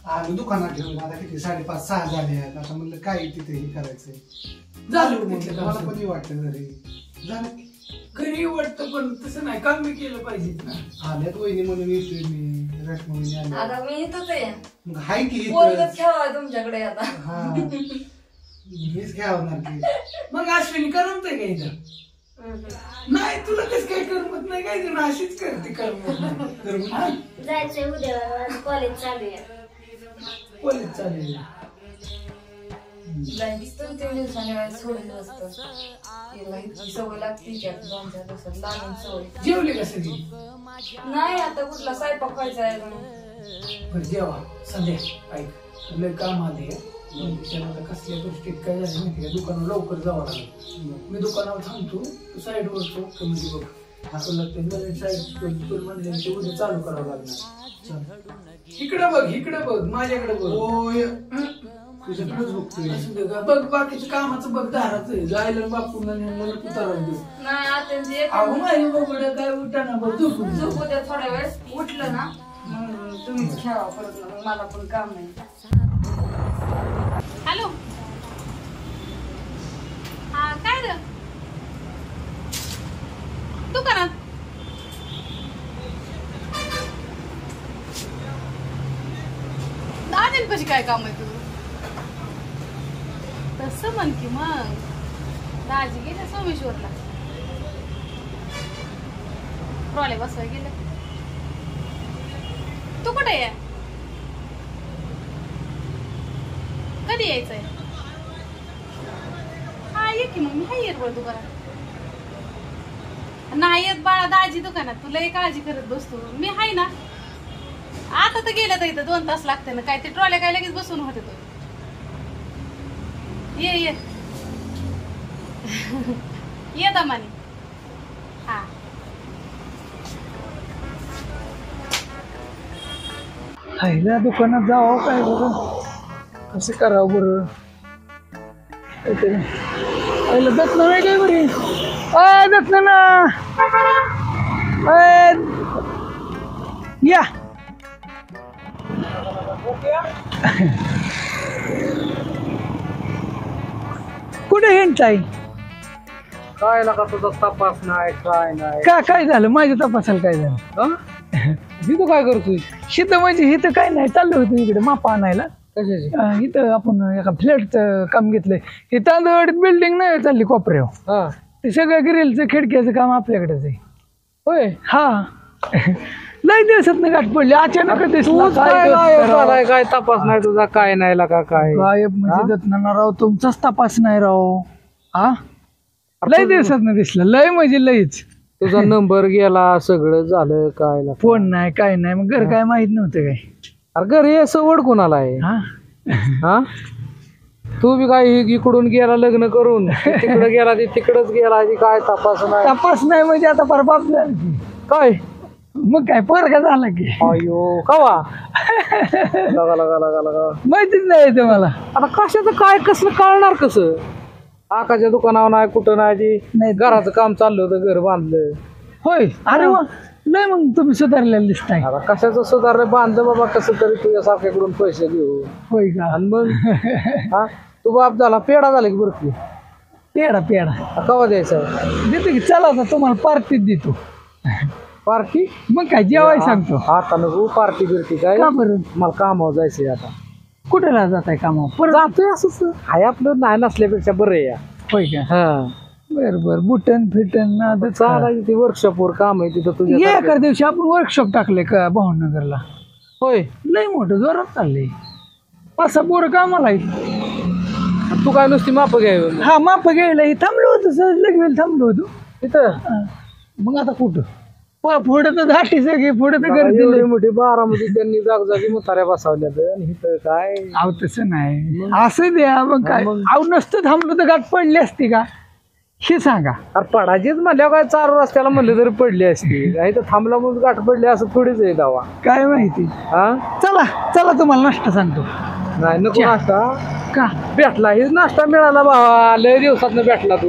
आम्ही दुकानात ठेवून आता किती 5:30-6 झाले आहेत. आता म्हणलं काय तिथे हे करायचंय. झालं मला पण वाटतं घरी झालं घरी वाटतं पण तसं नाही काम मी केलं पाहिजे ना. आल्यात वहिनी म्हणून येतोय मी रश्मी आले. आता मी इथंच आहे. मग हाय की पोरगच ठेवाय तुमच्याकडे आता. हा मीच घ्यावणार की. मग अश्विनी करमतंय का इथं. नाही तुला कसं काय करमत नाही काय जण अशीच करते करमत. जायचंय उद्या कॉलेज चालू आहे. कॉलेज चालेल. 2-3 दिवसांनी सोडून असतं. सवय लागते की 2-4 दिवसात लागून सवय. जेवले का सगळी. नाही आता कुठला स्वयंपाक व्हायचा आहे. बरं जेवा संध्या ऐक लय काम आले. त्याला कसल्या गोष्टीत काय झालं माहिती का दुकानावर लवकर जावं लागलं. मी दुकानावर थांबतो तू साईडवर तो म्हणजे बघ असं लागतं साईड म्हणले ते उद्या चालू करावं लागणार. इकडे बघ माझ्याकडे बघ. तुझ्याकडेच बघतोय. बघ बाकीचं कामाचं बघ दाराचं जायला बापूंना नेमलं उतारा देऊ. नाही आता अहो माझी बघ काय उठाना बघ झोपू द्या थोड्या वेळ. उठलं ना मग तुम्हीच खेळा परत ना मला पण काम नाही. हॅलो हा काय रे दुकानात. दाजींपाशी काय काम आहे तुझं. तसं म्हण की मग दाजी गेले सोमेश्वरला. ट्रॉले बसवाय गेले. तू कुठे आहे. कधी यायचंय. हा ये की मग मी हाय येत बळ दुकानात. नाही येत बाळा दाजी दुकानात. तुला एक काळजी करत बसतो मी हाय ना. आता तर गेलं तर इथं 2 तास लागते ना. काय ते ट्रॉल्या काय लगेच बसून होते तो. ये ये दमाने. हा पहिल्या दुकानात जावं काय बरं कसं करावं बरं. पहिलं दत्त नाही काय बरी. दत्त ना या कुठे हिंडताय. काय लागा तुझा तपास नाही काय नाही. काय झालं माझ्या तपासाला काय झालं. तू काय करतोय. हिथं म्हणजे हिथं काय नाही चाललं होतं इकडे मापा आणायला. कशाची. इथं आपण एका फ्लॅटचं काम घेतलंय. हे तांदूळवाडीत बिल्डिंग नाही चालली कोपऱ्यावर. ते सगळं ग्रिलचं खिडक्याचं काम आपल्याकडेच आहे. होय हा लय दिवसात गाठ पडली अचानक काय तपास नाही तुझा काय नाही लागा काय. गायब म्हणजे दत्तनाना राव तुमचाच तपास नाही राव. हा लय दिवसात दिसलं. लय म्हणजे लयच. तुझा नंबर गेला सगळं झालं काय. फोन नाही काय नाही मग घर काय माहित नव्हतं काय. अरे घरी असं ओढ कोणाला आहे. हा तू बी काय इकडून गेला लग्न करून तिकडे गेला ते तिकडच गेला. काय तपास नाही. तपास नाही म्हणजे आता परत काय मग काय पोरगा झाला की अयो कवा लगा लगा लगा लगा माहितीच नाही तुम्हाला. आता कशाचं काय कसं कळणार कसं आकाच्या दुकानावर नाही कुठं नाही घराचं काम चाललं होतं घर बांधलं. होय अरे वा नाही मग तुम्ही सुधारलेलं दिसताय. आता कशाचं सुधारलं बांधलं बाबा कसं तरी तुझ्यासारख्याकडून पैसे घेऊ. होय का आणि मग हा तू बाप झाला पेढा झाला की बरं पेढा कवा द्यायचा देतो की चला आता तुम्हाला पार्टीत देतो. पार्टी मग काय जेवाय सांगतो. आता नको पार्टी बिर्टी काय का बरं मला कामावर जायचंय आता. कुठे जात आहे कामावर जातोय असंच आहे आपलं नाही नसल्यापेक्षा बरं आहे. होय का हा बर बुटन फिटन चालायची ती वर्कशॉपवर काम आहे तिथं तुझ्या एका दिवशी आपण वर्कशॉप टाकले का भावनगरला. होय लय मोठं जोरात चाललंय 5-6 पोरं कामाला आहेत. तू काय नुसती माप घ्यावी. हा माप घ्यायला थांबलो होतो सहज लगेच थांबलो होतो तिथं. मग आता कुठं पुढे तर धाटी सगळी पुढे तर गर्दी मोठी बारामध्ये त्यांनी जागोजागी मुताऱ्या बसवल्या आणि इथं काय अहो तसं नाही असं द्या. मग काय अहो नसतं थांबलो तर गाठ पडली असती का हे सांगा. अरे पडायचीच म्हणल्यावर काय 4 रस्त्याला म्हणलं तरी पडली असती. काही तर थांबला म्हणून गाठ पडली असं थोडीच आहे दावा. काय माहिती. हा चला तुम्हाला नाश्ता सांगतो. नाही नको नाश्ता का भेटला हेच नाश्ता मिळाला बाबा लय दिवसातनं भेटला तू.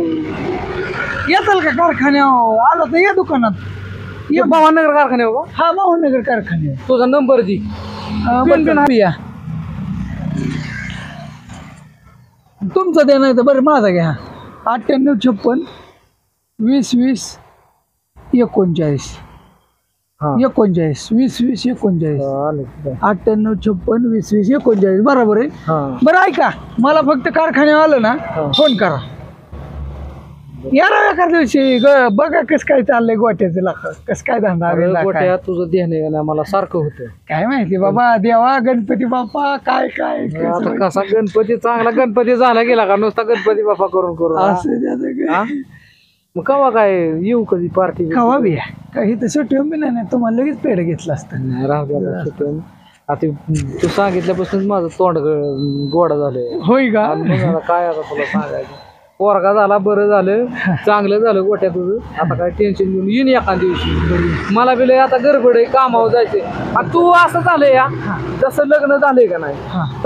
येताल का कारखान्यावर आला तर या दुकानात ये भावनगर कारखान्यावर का. हा भावनगर कारखान्यावर तुझा नंबर दे. या तुमचा द्या नाही तर बरं माझा घ्या 9856 20 20 39 39 20 20 39 9856 20 20 39 बरोबर आहे. बरं ऐका मला फक्त कारखान्यावर आलं ना फोन करा. या एका दिवशी बघा कसं काय चाललंय गोट्याचं कसं काय धंदा गोट्या तुझं देणं ना मला सारखं होतं. काय माहिती बाबा देवा गणपती बाप्पा काय काय आता कसा गणपती चांगला गणपती झाला गेला का नुसता गणपती बाप्पा करून असं मग कवा काय येऊ कधी पार्टी कवा बी काही तसं ठेवून बी नाही तुम्हाला लगेच पेढ घेतलं असतं. राहू आता तू सांगितल्यापासून माझं तोंड गोडा झालंय. होय का काय आता तुला सांगायचं पोरगा झाला बरं झालं चांगलं झालं गोट्या तुझं. आता काय टेन्शन घेऊन येईन एका दिवशी. मला बी आता गडबड आहे कामावर जायचे. तू असं झालंय या जसं लग्न झालंय का नाही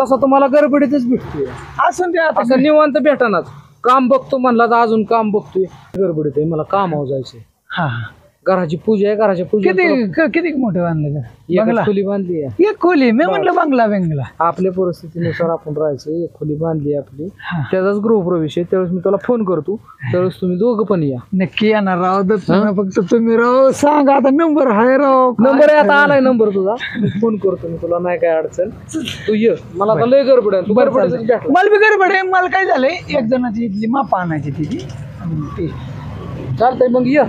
तसं तुम्हाला गडबडीतच भेटतोय. असं निवांत भेटनाच काम बघतो म्हणला तर अजून काम बघतोय गडबडीत आहे मला कामावर जायचंय. घराची पूजा आहे घराच्या पूजा किती मोठे बांधले एक खोली बांधली आहे. एक खोली मी म्हटलं बंगला आपल्या परिस्थितीनुसार आपण राहायचं. एक खोली बांधली आपली त्याचाच गृहप्रवेश आहे. त्यावेळेस मी तुला फोन करतो त्यावेळेस तुम्ही दोघं पण या. नक्की येणार राव फक्त तुम्ही राव सांगा आता नंबर आहे राव. नंबर आहे आता आलाय नंबर तुझा फोन करतो मी तुला नाही काय अडचण तू ये. मला आता लय गडबड आहे. मला बी गडबड आहे. मला काय झालंय एक जणाची इथली मापा आणायची तिची चालतंय मग ये.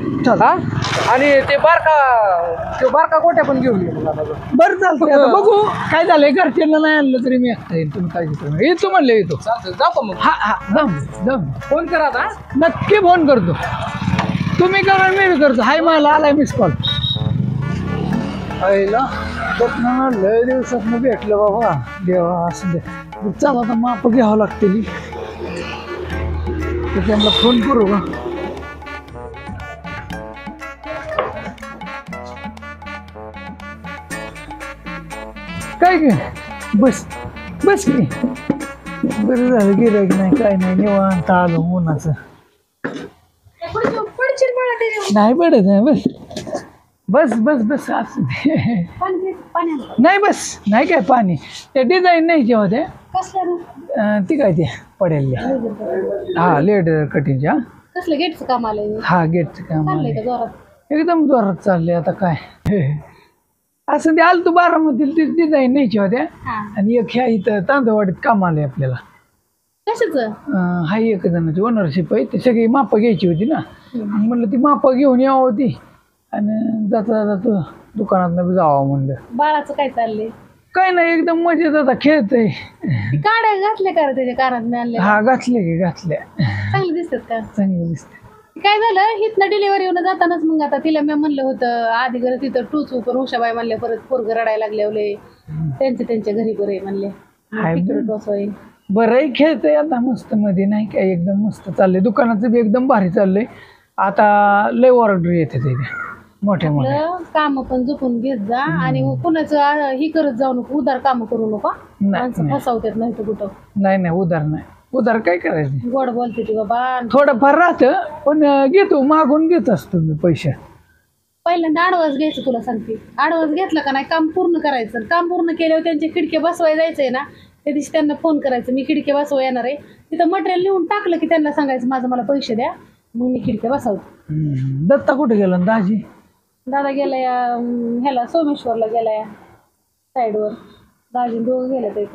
आणि ते बारका गोट्या पण घेऊन ये. बरं चालतंय बघू काय झालंय घरच्यांना नाही आणलं तरी मी एकटा येईल. तुम्ही काय घेतो येतो म्हणलं येतो. चालतंय जाऊ का मग. जाऊ फोन करा आता. नक्की फोन करतो. तुम्ही करा मी बी करतो. हाय मला आलाय मिस कॉल. लय दिवसात मग भेटलं बाबा देवा असं दे. चला आता माप घ्यावं लागते त्यांना फोन करू का. काय गे बस की बरं झालं गेलं की नाही काय नाही निवांत आलो उन्हाचं नाही पडत नाही. बस असं नाही बस नाही काय पाणी ते डिझाईन नाही जेव्हा ते ती काय ते पडेल हा लेट कटिंगच्या गेटचं काम आलंय. हा गेटचं काम एकदम जोरात चालले. आता काय असं ते आलं तू बारामतीला डिझाईन न्यायची होत्या आणि एक ह्या इथं तांदवाडीत काम आलंय आपल्याला. हा एक जणांची ओनरशिप आहे. ती सगळी मापं घ्यायची होती ना म्हणलं ती मापं घेऊन यावं होती आणि जाता दुकानात जावं म्हणलं. बाळाचं काय चाललंय. काय नाही एकदम मजेत आता खेळतय. गाड्या घातल्या का त्याच्या कानात. हा घातले चांगले दिसतात का. चांगले दिसते. काय झालं हिथनं डिलिव्हरी येऊन जातानाच मग आता तिला मी म्हणलं होतं आधी घर तिथं टूच उपर उषाबाई म्हणले परत पोरग रडायला लागले त्यांच्या घरी बरे म्हणले बरंही खेळतंय आता मस्त मध्ये नाही काय एकदम मस्त चाललंय. दुकानाचं बी एकदम भारी चाललंय. आता लय ऑर्डर येते त्याच्या मोठे मोठे आपलं काम पण जपून घेत जा आणि कुणाचं ही करत जाऊ नको, उधार काम करू नका. माणसं फसवतात नाही तर कुठं. नाही उधार नाही, उधार काय करायचं, गोड बोलते ती बाबा. थोडंफार राहतं पण घेतो, मागून घेत असतो मी पैसे. पहिल्यांदा आडवास घ्यायचं, तुला सांगते. आडवास घेतला का नाही, काम पूर्ण करायचं. काम पूर्ण केल्यावर त्यांचे खिडके बसवाय जायचंय ना, त्या दिवशी त्यांना फोन करायचं, मी खिडके बसवा येणार आहे. तिथं मटेरियल लिहून टाकलं की त्यांना सांगायचं माझं मला पैसे द्या, मग मी खिडके बसवतो. दत्ता कुठे गेला दाजी? दादा गेलाय ह्याला सोमेश्वरला गेलाय साईडवर. दाजी दोघं गेले ते.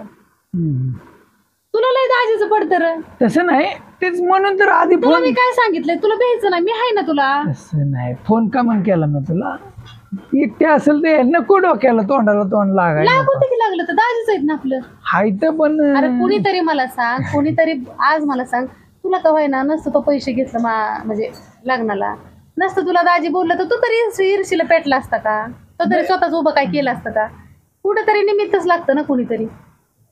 तुला लय दाजीचं पडतं र. तसं नाही, तेच म्हणून तर आधी तुला फोन. मी काय सांगितलंय, तुला भ्यायचं नाही, मी आहे ना तुला. तसं नाही, फोन का म्हणून केला मी तुला. एकटे असेल ते नको डोक्याला तोंडाला तोंड लागायला. लागू ते की लागलं तर दाजीच आहेत ना आपलं. हाय तर पण अरे कुणीतरी मला सांग, कुणीतरी आज मला सांग, तुला का व्हायना नसतं तो पैसे घेतलं म्हणजे लग्नाला नसतं तुला दाजी बोललं तर तू तरी ईर्षीला पेटला असता का? तो तरी स्वतःच उभं काय केलं असतं का? कुठेतरी निमित्तच लागतं ना कुणीतरी.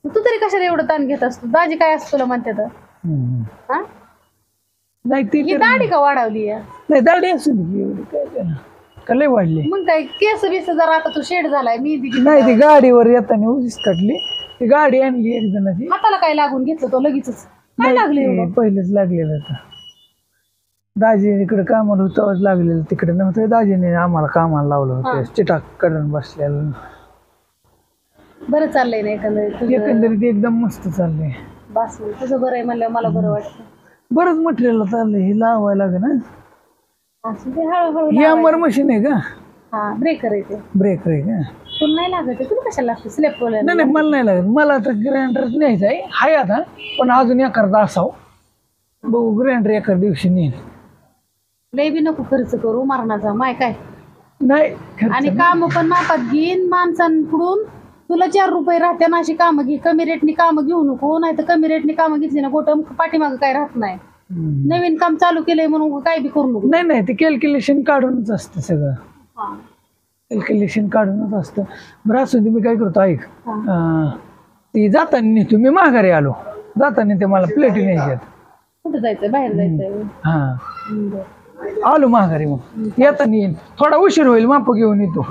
तू तरी कशाला एवढं ताण घेत असतो? दाजी काय असतं तुला म्हणते तर? हा नाही ती दाढी का वाढवली? नाही दाढी असून एवढी काय त्याला कले वाढली. मग काय केस बिस जरा आता तू शेड झालाय. मी नाही ती गाडीवर येताना उशीच काढली, ती गाडी आणली एक जणाची. हाताला काय लागून घेतलं तो लगेच? काय लागले एवढं? पहिलेच लागलेलं होतं. दाजी इकडे कामाला होतं लागलेलं, तिकडे नव्हतं. दाजीने आम्हाला कामाला लावलं होतं, चिटाक कडून बसलेलं. बरं चाललंय ना एकंदरीत? एकंदरीत एकदम मस्त चाललंय. बस तुझं बरं आहे म्हणलं मला बरं वाटतं. बरंच मटेरियल चाललंय, हे लावायला लागेल ना. असं ते हळूहळू. ही अमर मशीन आहे का? हा ब्रेकर आहे ते. ब्रेकर आहे का? तुला नाही लागत? तुला कशाला लागतं स्लेप? नाही मला नाही लागत. मला तर ग्राइंडर न्यायचं आहे, हाय आता, पण अजून एखादा असावं. बघू ग्राइंडर एका दिवशी नेईल. लय बी नको खर्च करू मरणाचा माय काय नाही. आणि काम पण मापात घेईन माणसांकडून. तुला 4 रुपये राहते ना अशी कामं घे. कमी रेटनी कामं घेऊ नको, नाही तर कमी रेटनी कामं घेतली ना कुठं पाठीमागं काय राहत नाही. नवीन काम चालू केलंय म्हणून काय बी करू नको. नाही ते कॅल्क्युलेशन काढूनच असतं सगळं. कॅल्क्युलेशन काढूनच असतं. बरं असं तुम्ही काय करतो ऐक, ती जाताना तुम्ही माघारी आलो, जाताना ते मला प्लेटी न्यायच्यात. कुठं जायचंय? बाहेर जायचंय? हा आलो माघारी, मग येताना येईन. थोडा उशीर होईल, माप घेऊन येतो.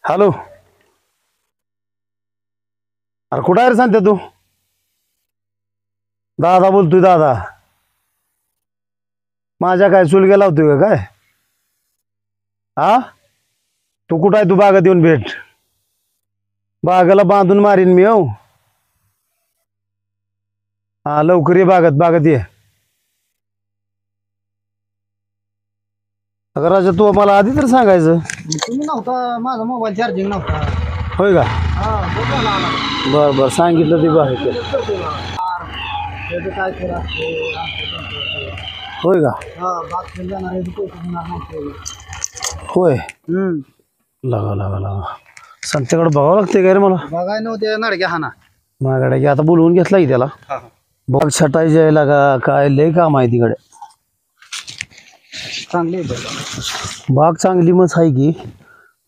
हॅलो, अरे कुठं आहे रे सांगते तू? दादा बोलतोय. दादा माझ्या काय सुलग्या लावतोय का काय? हा तू कुठं आहे? तू बागात येऊन भेट. बागाला बांधून मारीन मी. हो हा लवकर ये, बागात ये. अगं राजा, तू मला आधी तर सांगायचं. तुम्ही नव्हता, माझा मोबाईल चार्जिंग नव्हता. होय का? बर सांगितलं ते बाहेर. काय करा होय का? होय. लागा संत्याकडे बघावं लागते काय रे मला? बघाय नव्हते नडक्या हाना माझ्याकडे आता बोलवून घेतला की त्याला. बघ छटायचे लागा, काय लय काम आहे तिकडे. चांगली बाग चांगली मस्त आहे की,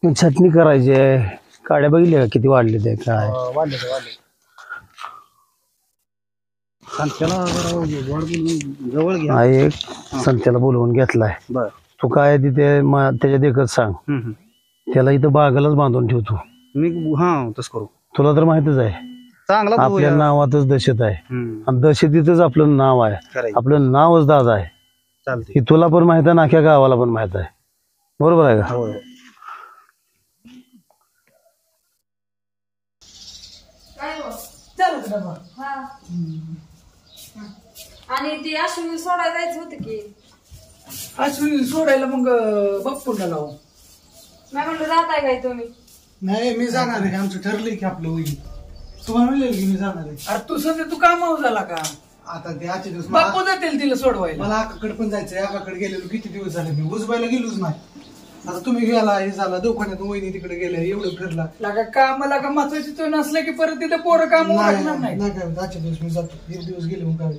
पण छटणी करायची आहे. काड्या बघितल्या का किती वाढले ते? काय वाढले जवळ घ्या. एक संत्याला बोलवून घेतलाय. तू काय तिथे त्याच्या देखत सांग, त्याला इथं बागालाच बांधून ठेवतो मी. हा तस करू. तुला तर माहितच आहे, चांगला आपल्या नावातच दहशत आहे आणि दहशतीतच आपलं नाव आहे. आपलं नावच दादा आहे. चालते. ही तुला पण माहित आहे ना, अख्ख्या गावाला पण माहित आहे. बरोबर आहे का? झालं का डबा? हा. आणि ती अश्विनी सोडायला जायचं होतं की अश्विनी सोडायला मग बाप्पूला लावू. मी म्हणलं जाताय काय तुम्ही? नाही मी जाणार आहे, आमचं ठरलंय की आपलं होईल. तुम्हाला म्हणलं की मी जाणार आहे. अरे तू सध्या तू कामावर झाला का? आता ते आजचे दिवस बाप्पू जातील तिला सोडवायला. मला आकाकडे पण जायचंय. आकाकडे गेलेलो किती दिवस झाले, मी उजबायला गेलोच नाही. आता तुम्ही गेला, हे झाला, दवाखान्यात वहिनी तिकडे गेल्या, एवढं फिरला. लागा कामाला का महत्वाची तो नसलं की परत तिथे पोरं काम ओळखणार नाही. नाही काय आजचे दिवस मी जातो. एक दिवस गेले मग काय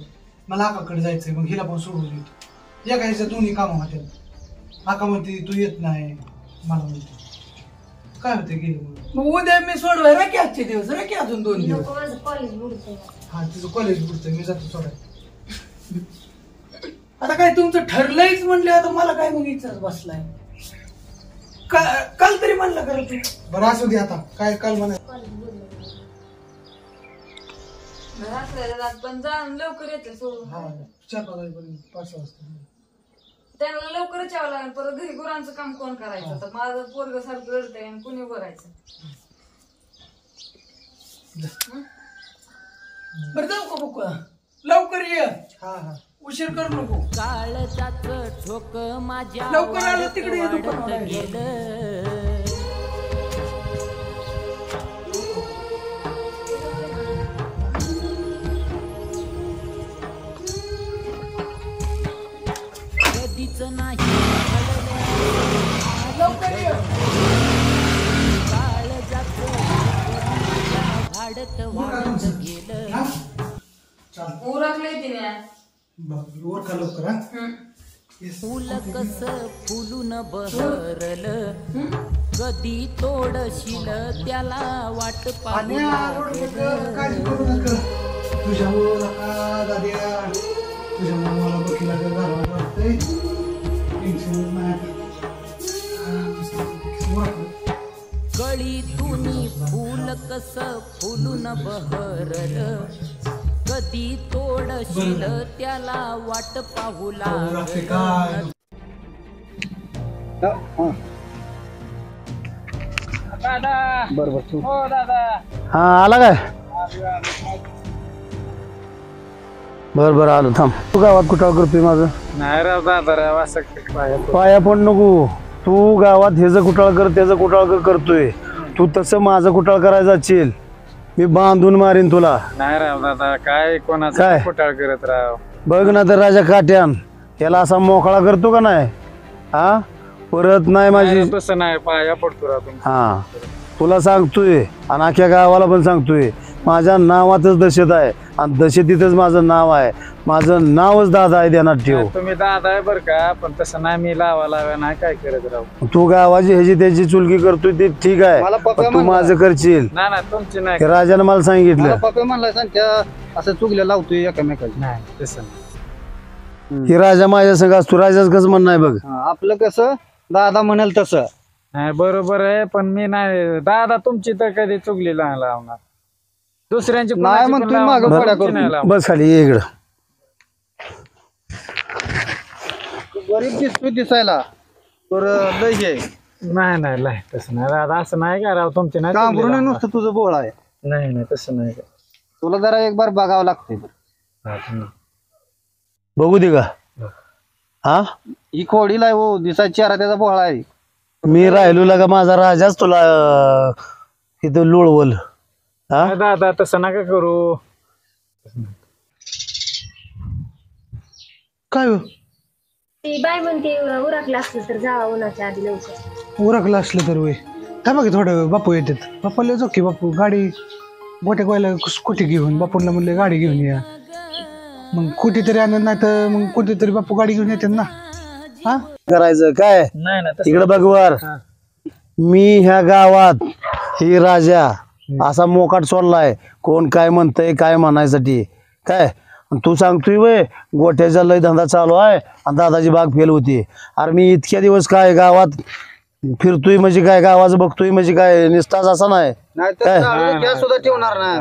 मला आकाकडे जायचंय, मग हिला पण सोडून येतो. या काय दोन्ही कामं होते. आका म्हणते तू येत नाही, मला म्हणते काय होते गेले. मग उद्या मी सोडवाय की आजचे दिवस रे की अजून 2 दिवस. कॉलेज बुडतंय. हा तिचं कॉलेज बुडतंय, मी जातो सोडायला. आता काय तुमचं ठरलंयच म्हणले, आता मला काय मग इच्छाच बसलाय. काल तरी म्हणलं करा तू. बरं असू दे आता काय काल म्हणा. पण जा लवकर येते सोडून. 4-5 वाजता त्यांना लवकरच यावं लागेल. परत घरी गुरांचं काम कोण करायचं? तर माझं पोरग सारखं रडतंय आणि कुणी बघायचं. बरं जाऊ का बघू, लवकर ये. उशीर करू नको. लवकर आलं तिकडे ये दुकानावर. लवकर ये. उरकलंय तिने. ओळखा लवकर. फुल कस फुलून बहरल कधी तोडशील त्याला वाट पाहू तुझ्यामुळं दाद्या, तुझ्यामुळे मला बघीला घालवायला वाटतंय. टेन्शन नाही. कळी तुनी फुल कस फुलून बहरल कधी तोडशील त्याला वाट पाहू लागल. बरोबर. हो दादा. हा आला काय? बर बर आलो, थांब. तू गावात कुठं करतोय माझं? नाही राव दादा राव, असं पाया पण नको. तू गावात हेच कुटाळ कर त्याचं कुटाळ कर करतोय. तू तसं माझं कुटाळ करायचं असेल मी बांधून मारीन तुला. नाही राव दादा, काय कोणाचं काय? कुटाळ करत राव. बघ ना तर राजा काट्यान त्याला असा मोकळा करतो का नाही? हा परत नाही माझी. तसं नाही, पाया पडतो राव तुम्ही. हा तुला सांगतोय आणि अख्ख्या गावाला पण सांगतोय, माझ्या नावातच दशेत आहे आणि दशेतीतच माझं नाव आहे. माझं नावच दादा आहे, ध्यानात ठेव. तुम्ही दादा आहे बर का, पण तसं नाही मी लावा नाही काय करत राव. तू गावाची ह्याची त्याची चुलकी करतोय ते ठीक आहे, पण तू माझं करशील. नाही तुमची नाही. हे राजाने मला सांगितलं. पप्पा म्हणला सांगत्या असं चुगल्या लावतोय एकामेकाची. नाही तसं नाही. ही राजा माझ्या संग असतो. राजाच कसं म्हणणं आहे बघ. आपलं कसं दादा म्हणाल तसं. नाही बरोबर आहे, पण मी नाही दादा तुमची तर कधी चुगली लावणार. दुसऱ्यांची नाही म्हणतोय मागं पड्या करतो. बस खाली ये इकडं. गरीब दिसतोय दिसायला तर लय घे. नाही लय तसं नाही दादा, असं नाही का राव तुमची नाही चुगली कांबरून लावणार. नुसतं तुझं बोळ आहे. नाही तसं नाही का. तुला जरा एक बार बघावं लागते. बघू दे का? हा ही खोडीला आहे हो, दिसायची चेहरा त्याचा बोळा आहे. मी राहिलो का माझा राजाच तुला इथं लोळवल. नाही दादा तसं नका करू. काय हो? ती बाय म्हणते उरकलं असलं तर जावा उन्हाच्या आधी लवकर. उरकलं असलं तर वय काय बघ थोडं बापू येतात. बाप्पाला जाऊ की बापू गाडी गोट्या गोयला स्कूटी घेऊन. बापूला म्हणले गाडी घेऊन या, मग कुठेतरी आणत नाही तर मग कुठेतरी बापू गाडी घेऊन येतात ना. हा करायचं काय? नाही तिकडे बघ वर. मी ह्या गावात ही राजा असा मोकाट सोडलाय. कोण काय म्हणतंय काय म्हणायसाठी काय? तू सांगतोय वय गोठ्याचा लय धंदा चालू आहे आणि दादाची बाग फेल होती. अरे मी इतक्या दिवस काय गावात फिरतोय म्हणजे काय, गावाचं बघतोय म्हणजे काय, निस्ताच असा नाही त्या सुद्धा ठेवणार नाही.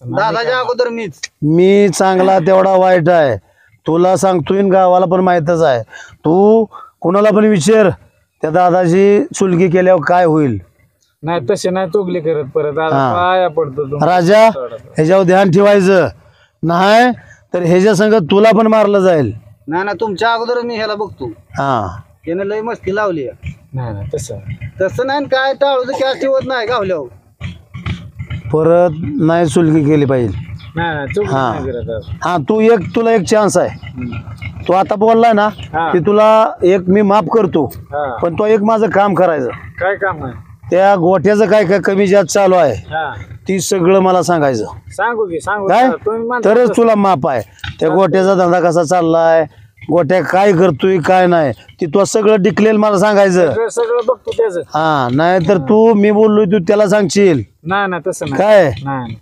दादाच्या अगोदर मीच. मी चांगला तेवढा वाईट आहे तुला सांगतोय, गावाला पण माहितच आहे. तू कोणाला पण विचार त्या दादाची चुलकी केल्यावर काय होईल. नाही तसे नाही चुगली करत परत आता हा. पाया पडतो तुम्ही. राजा ह्याच्यावर ध्यान ठेवायचं नाही तर ह्याच्या संग तुला पण मारलं जाईल. नाही ना तुमच्या अगोदर मी ह्याला बघतो. हा त्यानं लय मस्ती लावली आहे. नाही नाही तसं तसं नाही न काय टाळूचं कॅश ठेवत नाही गावल्यावर. परत नाही चुलकी केली पाहिजे. नाही नाही चुगली हा. नाही करत आता. हा तुला एक चान्स आहे. तू आता बोललाय ना हा. की तुला एक मी माफ करतो हा. पण तो एक माझं काम करायचं. काय काम आहे? त्या गोठ्याचं काय काय कमी जास्त चालू आहे हा ती सगळं मला सांगायचं. सांगू की सांगू काय तुम्ही म्हणता तरच तसं. तुला माप आहे. त्या गोठ्याचा धंदा कसा चाललाय गोठ्या काय करतोय काय नाही ती तू सगळं डिक्लेअर मला सांगायचं. सगळं सगळं बघतो त्याचं. हा नाही तर तू मी बोललोय तू त्याला सांगशील नाही नाही तसं नाही. काय नाही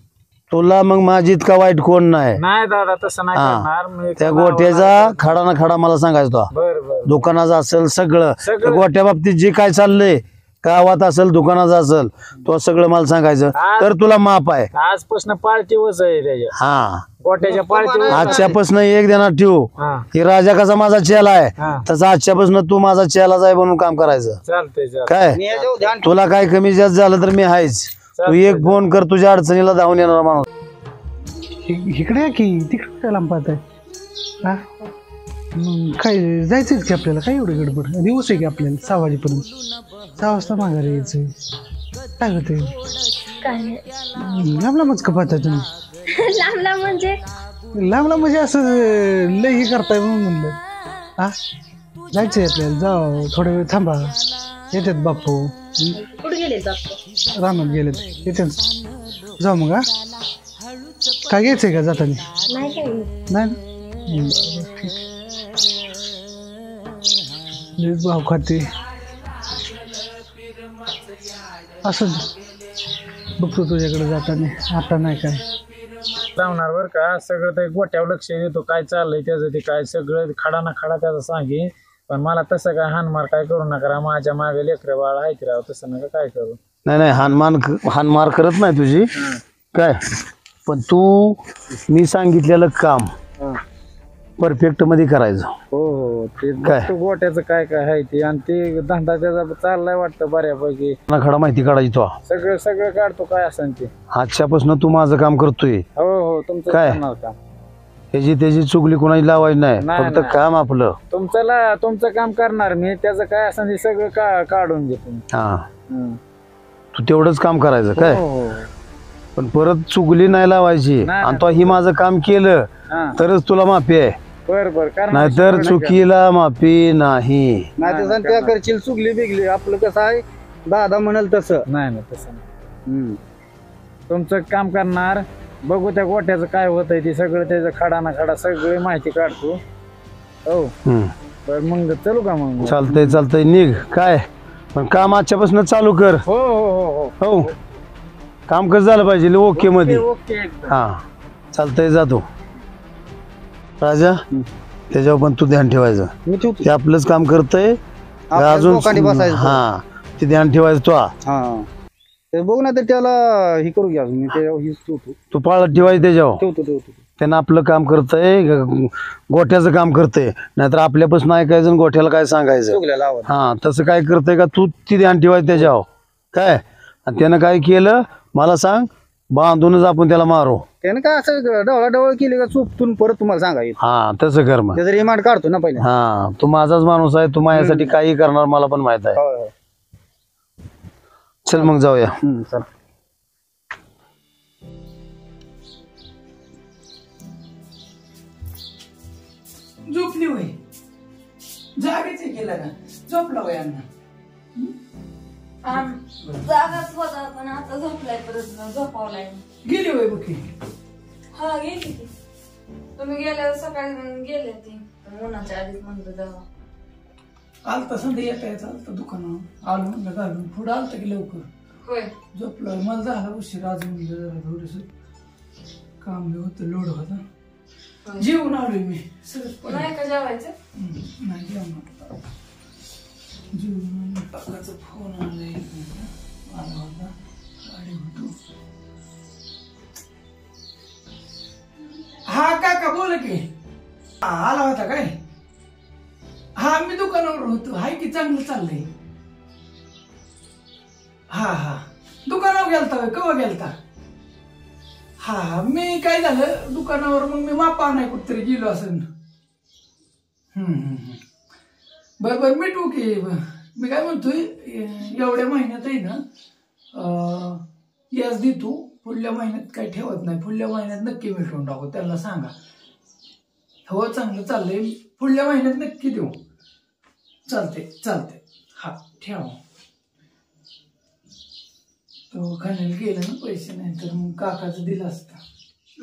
तुला मग माझी इतका वाईट कोण नाही. नाही दादा तसं नाही हा. करणार मी. त्या गोठ्याचा खडा ना खडा मला सांगायचा तो. बर बर दुकानाचं असेल सगळं सगळं. त्या गोठ्या बाबतीत जे काय चाललंय गावात असेल दुकानाचं असेल तो सगळं मला सांगायचं तर तुला माप आहे. आजपासून पार्टीवच आहे त्याच्या हा गोट्याच्या पार्टीवर. आजच्यापासून एक देणार ठेवू हा ही राजा कसा माझा चेला आहे हा. तसा आजच्यापासून तू माझा चेलाच आहे म्हणून काम करायचं. चालतंय काय मी ह्याच्यावर ध्यान तुला काय कमी जास्त झालं तर मी आहेच. तू एक फोन कर तुझ्या अडचणीला धावून येणार माणूस. इकडे या की तिकडे काय लांब पाहत आहे. हा मग काय जायचंच की आपल्याला काय एवढं गडबड दिवस आहे की आपल्याला 6 वाजेपर्यंत 6 वाजता माघारी यायचं. काय होते लांब लांबच का पाहताय तुम्ही? लांब लांब म्हणजे लांब लांब म्हणजे असं लय हे करताय म्हणून म्हणलं. हा जायचंय आपल्याला जाऊ थोडा वेळ थांबा येतात बापू. कुठे गेले बापू? रानात गेलेत येतात जाऊ मग. हा काय घ्यायचंय का जाताना? नाही काय नाही ना? लयच भाव खाते असं बघतो तुझ्याकडे जाताना आता नाही काय लावणार बरं का. सगळं ते गोट्यावर लक्ष देतो काय चाललंय त्याचं ते काय सगळं खडा ना खडा त्याचं सांगे. पण मला तसं काय हानमार काय करू नका. माझ्या मागे लेकरं बाळ आहेत राव तसं नका काय करू. नाही नाही हानमार करत नाही तुझी काय पण तू मी सांगितलेलं काम परफेक्ट मध्ये करायचं. हो हो ते काय? बघतो गोट्याचं काय काय आहे ते आणि ते धंदा त्याचा चाललाय वाटतं बऱ्यापैकी. ना खडा माहिती काढायची तो. सगळं सगळं काढतो काय असेल ते. आजच्यापासून तू माझं काम करतोय हो हो तुमचं काय? करणार काम. त्याची चुगली कोणाची लावायची नाही नाही, फक्त नाही. काम आपलं. तुमचं काम करणार मी त्याचं काय असेल ते सगळं काढून घेतो. हा तू तेवढंच काम करायचं काय हो पण परत चुगली नाही लावायची. नाही, आणि तो ही माझं काम केलं हा तरच तुला माफी आहे बर बर करणार. नाहीतर चुकीला माफी नाही. नाही तर त्या करशील चुगली बिगली. आपलं कसं आहे दादा म्हणल तसं. नाही नाही तसं नाही. तुमचं काम करणार बघू त्या गोट्याचं काय होतंय ते सगळं त्याचं खडा ना खडा सगळी माहिती काढतो. हो बर मग चलू का मग? चालतंय निघ काय पण काम आजच्यापासून चालू कर. हो हो हो हो काम कसं झालं पाहिजे ओके मध्ये. ओके हा चालतंय जातो राजा. त्याच्यावर पण तू ध्यान ठेवायचं. मी ठेवतो. ते आपलंच काम करतंय आपल्या अजून लोकांनी बसायचं. हा ते ध्यान ठेवायचं तो. हा ते बघू ना तर त्याला हे करू घ्या. मी त्याच्यावर हे ठेवतो तू पाळत ठेवायचं त्याच्यावर. ठेवतो. त्यानं आपलं काम करतंय गोठ्याचं काम करतंय नाहीतर आपल्यापासून ऐकायचं आणि गोठ्याला काय सांगायचं. चुगल्या लावा. हा तसं काय करतंय का तू ती ध्यान ठेवायचं त्याच्यावर काय. आणि त्यानं काय केलं मला सांग बांधूनच आपण त्याला मारू. त्यानं काय असं डवळा केली का चुपतून परत तुम्हाला सांगायचं. हा तसं कर मग. त्याचा रिमांड काढतो ना पहिले. हा तू माझाच माणूस आहे तू माझ्यासाठी काही करणार मला पण माहित आहे. होय, होय. चल मग जाऊया. चल. झोपली होय जागेच केला का झोपला होय अण्णा. जागाच होता पण आता झोपलाय परत झोपावलाय. गेली होय बघी. हा गेली की. तुम्ही गेल्यावर सकाळी गेले ती उन्हाच्या आधीच म्हणतो जावा. आलता संध्या येता येत आलता दुकानावर आलो म्हणलं घालून पुढं आलता की लवकर. होय झोपलोय मला झाला उशीर अजून म्हणलं जरा थोडस काम बी होतं लोड होता. जेवून आलोय मी सरस नाही का जेवायचं? नाही जेवण जेवून काकाचा फोन आला होता गाडी होतो. हा काका बोल की. आला होता काय? हा मी दुकानावर होतो. हाय की चांगलं चाललंय. हा हा दुकानावर गेलता होय? केव्हा गेलता? हा मी काय झालं दुकानावर मग मी मापा नाही कुठतरी गेलो असेल. बर बर मिटू की. मी काय म्हणतोय एवढ्या महिन्यात आहे ना याच दे तू, पुढल्या महिन्यात काही ठेवत नाही, पुढल्या महिन्यात नक्की मिटवून टाकू. त्याला सांगा हो चांगलं चाललंय, पुढल्या महिन्यात नक्की देऊ. चालते चालते. हा ठेवा. तो खाण्याला गेला ना पैसे, नाही तर मग काकाचं दिलं असतं.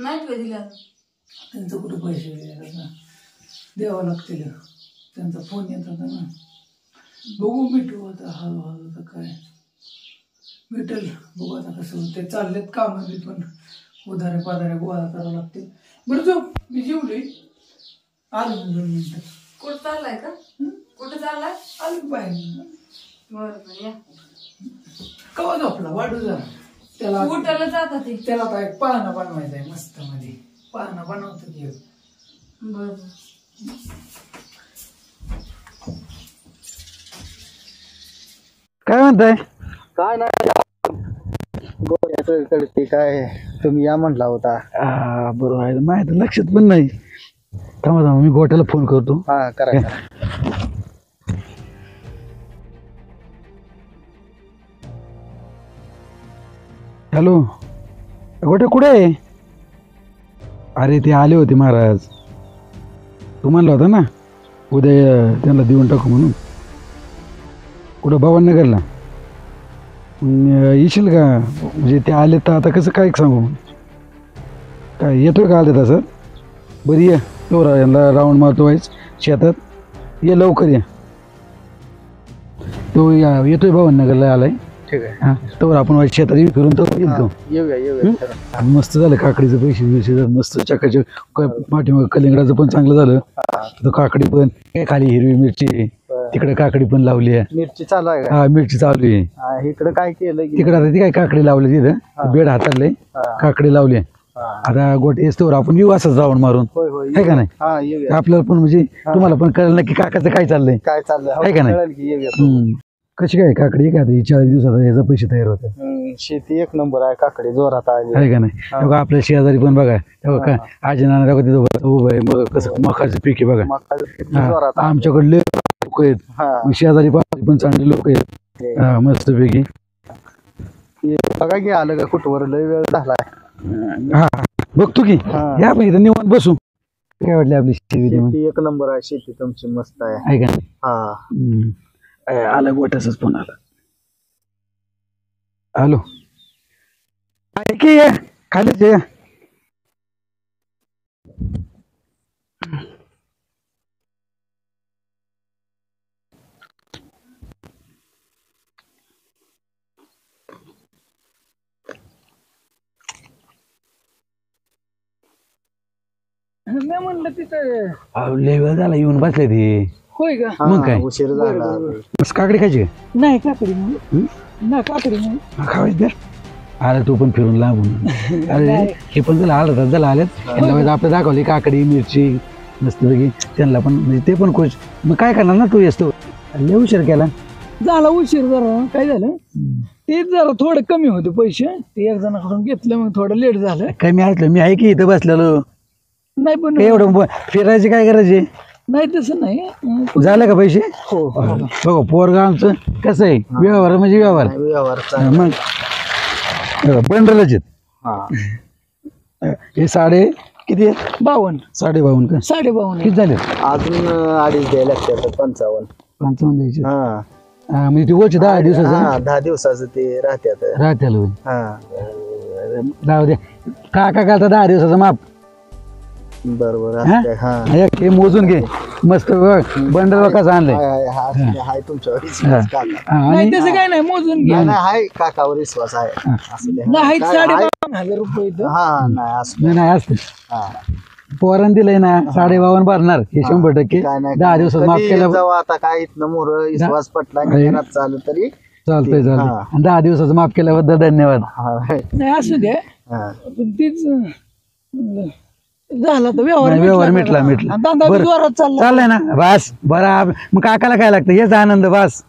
नाही तुला दिला त्यांचं कुठं पैसे ना द्यावं लागतील. त्यांचा फोन येत होता ना. बघू मिटू आता हळूहळू. तर काय भेटेल बघू आता कसं होतं. चाललेत कामं बी पण उधाऱ्या पाधाऱ्या गोळा करावं लागतील. बरं जाऊ मी जेवलोय आलो 2 मिनिटं. कुठं चाललाय का? कुठं चाललाय? आलो बाहेर. बरं या. कवा झोपला वाढू जा त्याला. उठायला जाता ते. त्याला आता एक पाळणा बनवायचा आहे मस्त मध्ये. पाळणा बनवतो की. बरं काय म्हणताय? काय नाही गोळ्याचं कळते काय तुम्ही या म्हणला होता. बरोबर आहे, माहिती लक्षात पण नाही. थांबा थांबा मी गोट्याला फोन करतो. हा करा. हॅलो गोट्या कुठे आहे? अरे ते आले होते महाराज, तू म्हणला होता ना उद्या त्यांना देऊन टाकू म्हणून. कुठं भवाननगरला येशील का? म्हणजे ते आले तर आता कसं काय सांगू, काय येतोय का आले तसं? बरं ये तो यांना राऊंड मारतो व्हायच शेतात. ये लवकर ये. तो येतोय भवाननगरला आलाय. ठीक आहे. हा तर आपण व्हायच शेतात येऊ फिरून तो येईल तो. येऊया. मस्त झालं काकडीचं पैसे मस्त चकाचक. पाठीमाग कलिंगडाचं पण चांगलं झालं. तो काकडी पण खाली हिरवी मिरची, तिकडे काकडी पण लावली आहे. मिरची चालू आहे का? हा मिरची चालू आहे. इकडे काय केलं? तिकडे आता ती काय काकडी लावली तिथं बेड हाताळले काकडी लावली. आता गोटे येस्तोवर आपण येऊ असंच जाऊन मारून आहे का नाही? आपल्याला पण म्हणजे तुम्हाला पण कळलं ना की काकाचं काय चाललंय काय चाललंय आहे का नाही? कशी काय काकडी काय 40 दिवसात याचा पैसे तयार होते. शेती एक नंबर आहे. काकडी जोरात आली आहे का नाही? तेव्हा आपल्या शेजारी पण बघा तेव्हा आजी नाना तिथं उभं आहे. मग कसं मकाचं पीक आहे बघा. आमच्याकडले लोक आहेत शेजारी पण चांगले लोक आहेत मस्त पैकी. बघा की आलं का कुठवर लय वेळ झालाय. हा बघतो की या पण इथं निवांत बसू. काय वाटली आपली शेती? एक नंबर आहे शेती तुमची मस्त आहे. आहे का नाही? आला गोट्याचाच फोन आला. हॅलो खालीच या. मी म्हणलं तिथं लय वेळ झाला येऊन बसले ते. होय का? मग काय उशीर झाला. बस काकडी खायची नाही काकडी म्हणून ना काकडी म्हणून खावायच द्या. आला तू पण फिरून लांबून. अरे हे पण तुला आलं झालं आलेत आपलं दाखवली काकडी मिरची मस्तपैकी. त्यांना पण म्हणजे ते पण खुश. मग काय करणार ना तू येतो लय उशीर केला. झाला उशीर जरा. काय झालं तेच जरा थोडं कमी होते पैसे. ते एक जणाकडून घेतलं मग थोडं लेट झालं. कमी ऐकलं मी आहे की इथं बसलेलो. नाही पण एवढं फिरायचे काय करायचे नाही तसं नाही. झालं का पैसे? हो बघा पोरगा आमचं कसं आहे व्यवहार म्हणजे व्यवहार. मग बंडलच आहेत. हे साडे किती आहे? 52. 52 का? 52 किती झाले? अजून 2.5 द्यायला लागतात. 55 द्यायचे. म्हणजे ती गोष्ट 10 दिवसाचं 10 दिवसाचं ते राहत्यात. जाऊ द्या काका करता 10 दिवसाचं माप. बरोबर हे मोजून घे मस्त बंडल कसं आणलंय. हाय तुमच्यावर विश्वास काका. नाही तसं काय नाही मोजून घे. हाय काकावर विश्वास आहे. नाही 52,000 रुपये. नाही असते पोरान दिलंय ना 52,000 भरणार हे 100%. 10 दिवसात माफ केलं आता काय इथनं मोर विश्वास पटला चालू तरी चालतंय. 10 दिवसाचं माफ केल्याबद्दल धन्यवाद. नाही असू दे तीच झाला तर व्यवहार मिटला चाललाय ना बस. बरं मग काकाला काय लागतं हेच आनंद बस.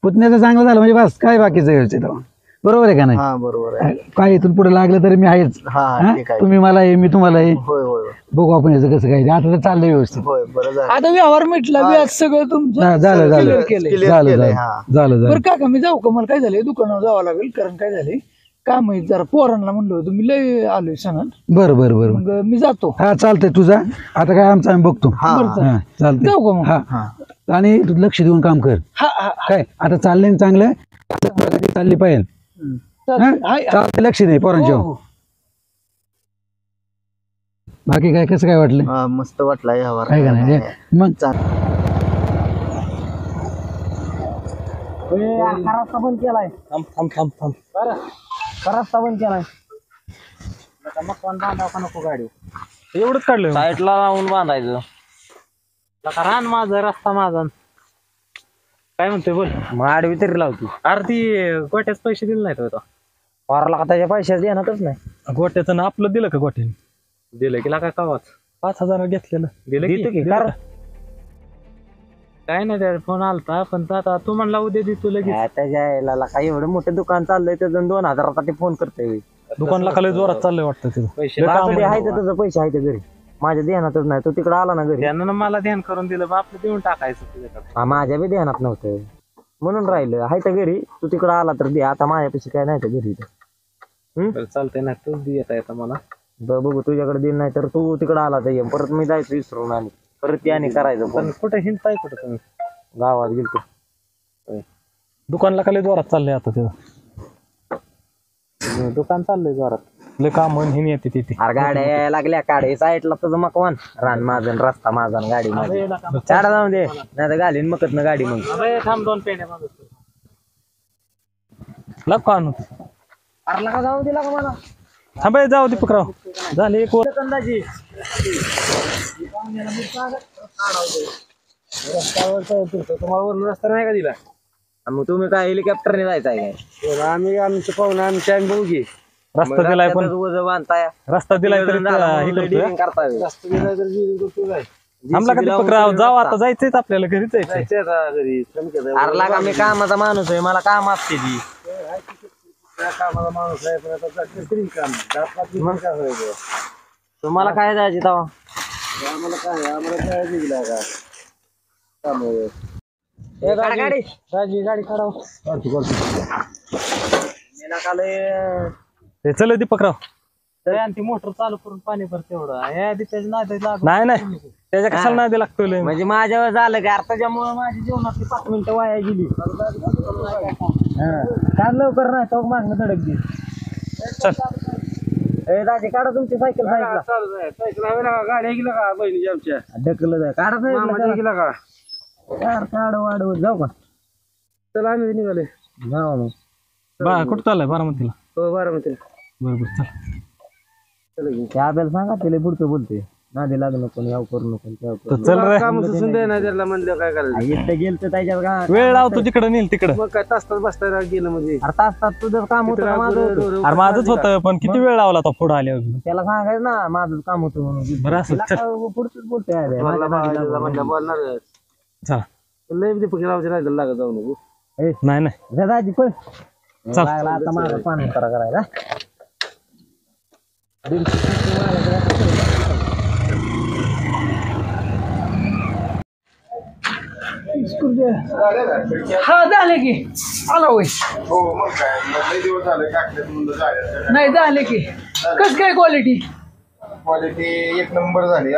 पुतण्याचं चांगलं झालं म्हणजे बस काय बाकीचं घ्यायचं. बरोबर आहे का नाही? हा बरोबर आहे. काय इथून पुढे लागलं तरी मी आहेच. हा ठीक आहे. तुम्ही मला आहे, मी तुम्हाला आहे. होय होय बघू आपण याचं कसं काय ते. आता तर चाललंय व्यवस्थित. होय बरं झालं. आता व्यवहार मिटला व्याज सगळं तुमचं झालं झालं clear केलंय. झालं केलंय, झालं झालं बरं झालं. काका मी जाऊ का? मला काय झालंय दुकानावर जावं लागेल, कारण काय झालंय काम आहे जरा पोरांना म्हणलं होतं मी लय आलोय सणात. बरं बरं बरं मग मी जातो. हा चालतंय तुझा. आता काय आमचं आम्ही बघतो. बरं, चालतंय. हा चालतंय. जाऊ का मग? हा आणि तू लक्ष देऊन काम कर. हा हा काय आता चाललंय ना चांगलं, आता प्रगती चालली पाहिजे. चालतंय, लक्ष दे पोरांच्या. बाकी काय कसं काय वाटलं? हा, मस्त वाटला यावर काय का नाही मग रस्ता बंद केलाय. थांब रस्ता बंद केलाय. मकान बांधाव का नको गाडी? एवढंच काढलं साईडला लावून बांधायचं. रान माझं, रस्ता माझा. काय म्हणतोय बोल. मग आडवी तरी लावती. अरे ती गोट्याच पैसे दिले नाहीत होता. वारला का त्याच्या पैशाच येणारच नाही. गोट्याचं ना आपलं दिलं का गोट्याने? दिलं की काय कावाच 5,000 घेतलेलं दिलं की कारण काय नाही त्या फोन आलता पण आता तू म्हणला उद्या देतो लगेच. त्याच्या यायला काय एवढं मोठं दुकान चाललंय त्याचं 2,000 फोन करतोय. दुकानला खाली जोरात चाललंय वाटतं तिथं. पैसे आहे घरी माझ्या ध्यानातच नाही. तो तिकडे आला ना घरी. त्यानं मला ध्यान करून दिलं आपलं देऊन टाकायचं तुझ्याकडे. माझ्या बी ध्यानात नव्हतं म्हणून राहिलं. आहे तर घरी, तू तिकडे आला तर दे. आता माझ्यापेक्षा काय नाही तर घरी. चालतंय ना तू देता येतं मला. बघू तुझ्याकडे दिल नाही तर तू तिकडे आला तर ये. परत मी जायचं विसरून आणि परत ते आणि करायचं. पण कुठे हिंडताय कुठं तुम्ही? गावात गेलतो. दुकानला खाली जोरात चाललंय आता तिथं. दुकान चाललंय जोरात. लय काम हिन येते तिथे. अरे गाड्या यायला लागल्या. काढे साईडला तुझं मकवान. रान माझं, रस्ता माझा, गाडी माझी. चाडा जाऊन दे नाही तर घालीन मकत ना गाडी. मग थांब 2 पेंड्या मागतो. लग का आणू? अरे लका जाऊ दिला का मला? थांब जाऊ दीपकराव. झाले एक अंदाजी तुम्हाला वरून रस्ता नाही का दिला? मग तुम्ही काय हेलिकॉप्टरने जायचं आहे काय? आम्ही आमचं पाहुणं आमच्या आम्ही बघू की. रस्ता दिलाय पण बांधताय. रस्ता दिलाय तरी करताय. रस्ता दिला तर जीवन करतो काय? थांबला का दीपकराव? जाऊ आता जायचंय आपल्याला घरी जायचंय. घरी अरे लागा मी कामाचा माणूस आहे. मला काम असते ती. कामाला माणूस आहे पण आता काम तुम्हाला काय जायची तेव्हा? आम्हाला काय दिला का काम गाडी राजी गाडी काढाव. चल दीपकराव. ती मोटर चालू करून पाणी भर तेवढं. नाही नाही त्याच्या कशाला नाही लागतोय. म्हणजे माझ्यावर झालं का? त्याच्यामुळे माझ्या जीवनातली 5 मिनिटं वाया गेली. काढ लवकर नाही तो मागणं धडक दे. दाजी काढा तुमची सायकल. गाडी गेला का बहिणीच्या आमच्या ढकल काढा गेला का? काढ वाढव जाऊ का? चला आम्ही निघाले. जाऊ मग. बा कुठं चाललाय? बारामतीला. हो बारामतीला. बरोबर चल. त्या आपल्याला सांगा तिला पुढचं बोलते. नादी लागू नको, याव करू नको. चल रे. काम सुचून दे ना त्याला म्हणलं काय करायचं. गेल तर त्याच्यात वेळ लावतो तिकडं नेल तिकडं. मग काय तास बसता गेलं म्हणजे. तास तुझं काम होतं. अरे माझंच होतं पण किती वेळ लावला होता पुढं आल्यावर. त्याला सांगायचं ना माझंच काम होतं म्हणून. बरं असं पुढचंच बोलतोय. बोलणार चला. लय दीपकरावच्या राहायला लागत जाऊ नको. नाही नाही दाजी पण चल. आता माझं पाणी करायला. हा झाले की आला होय. नाही झाले की. कस काय क्वालिटी? क्वालिटी एक नंबर झाली.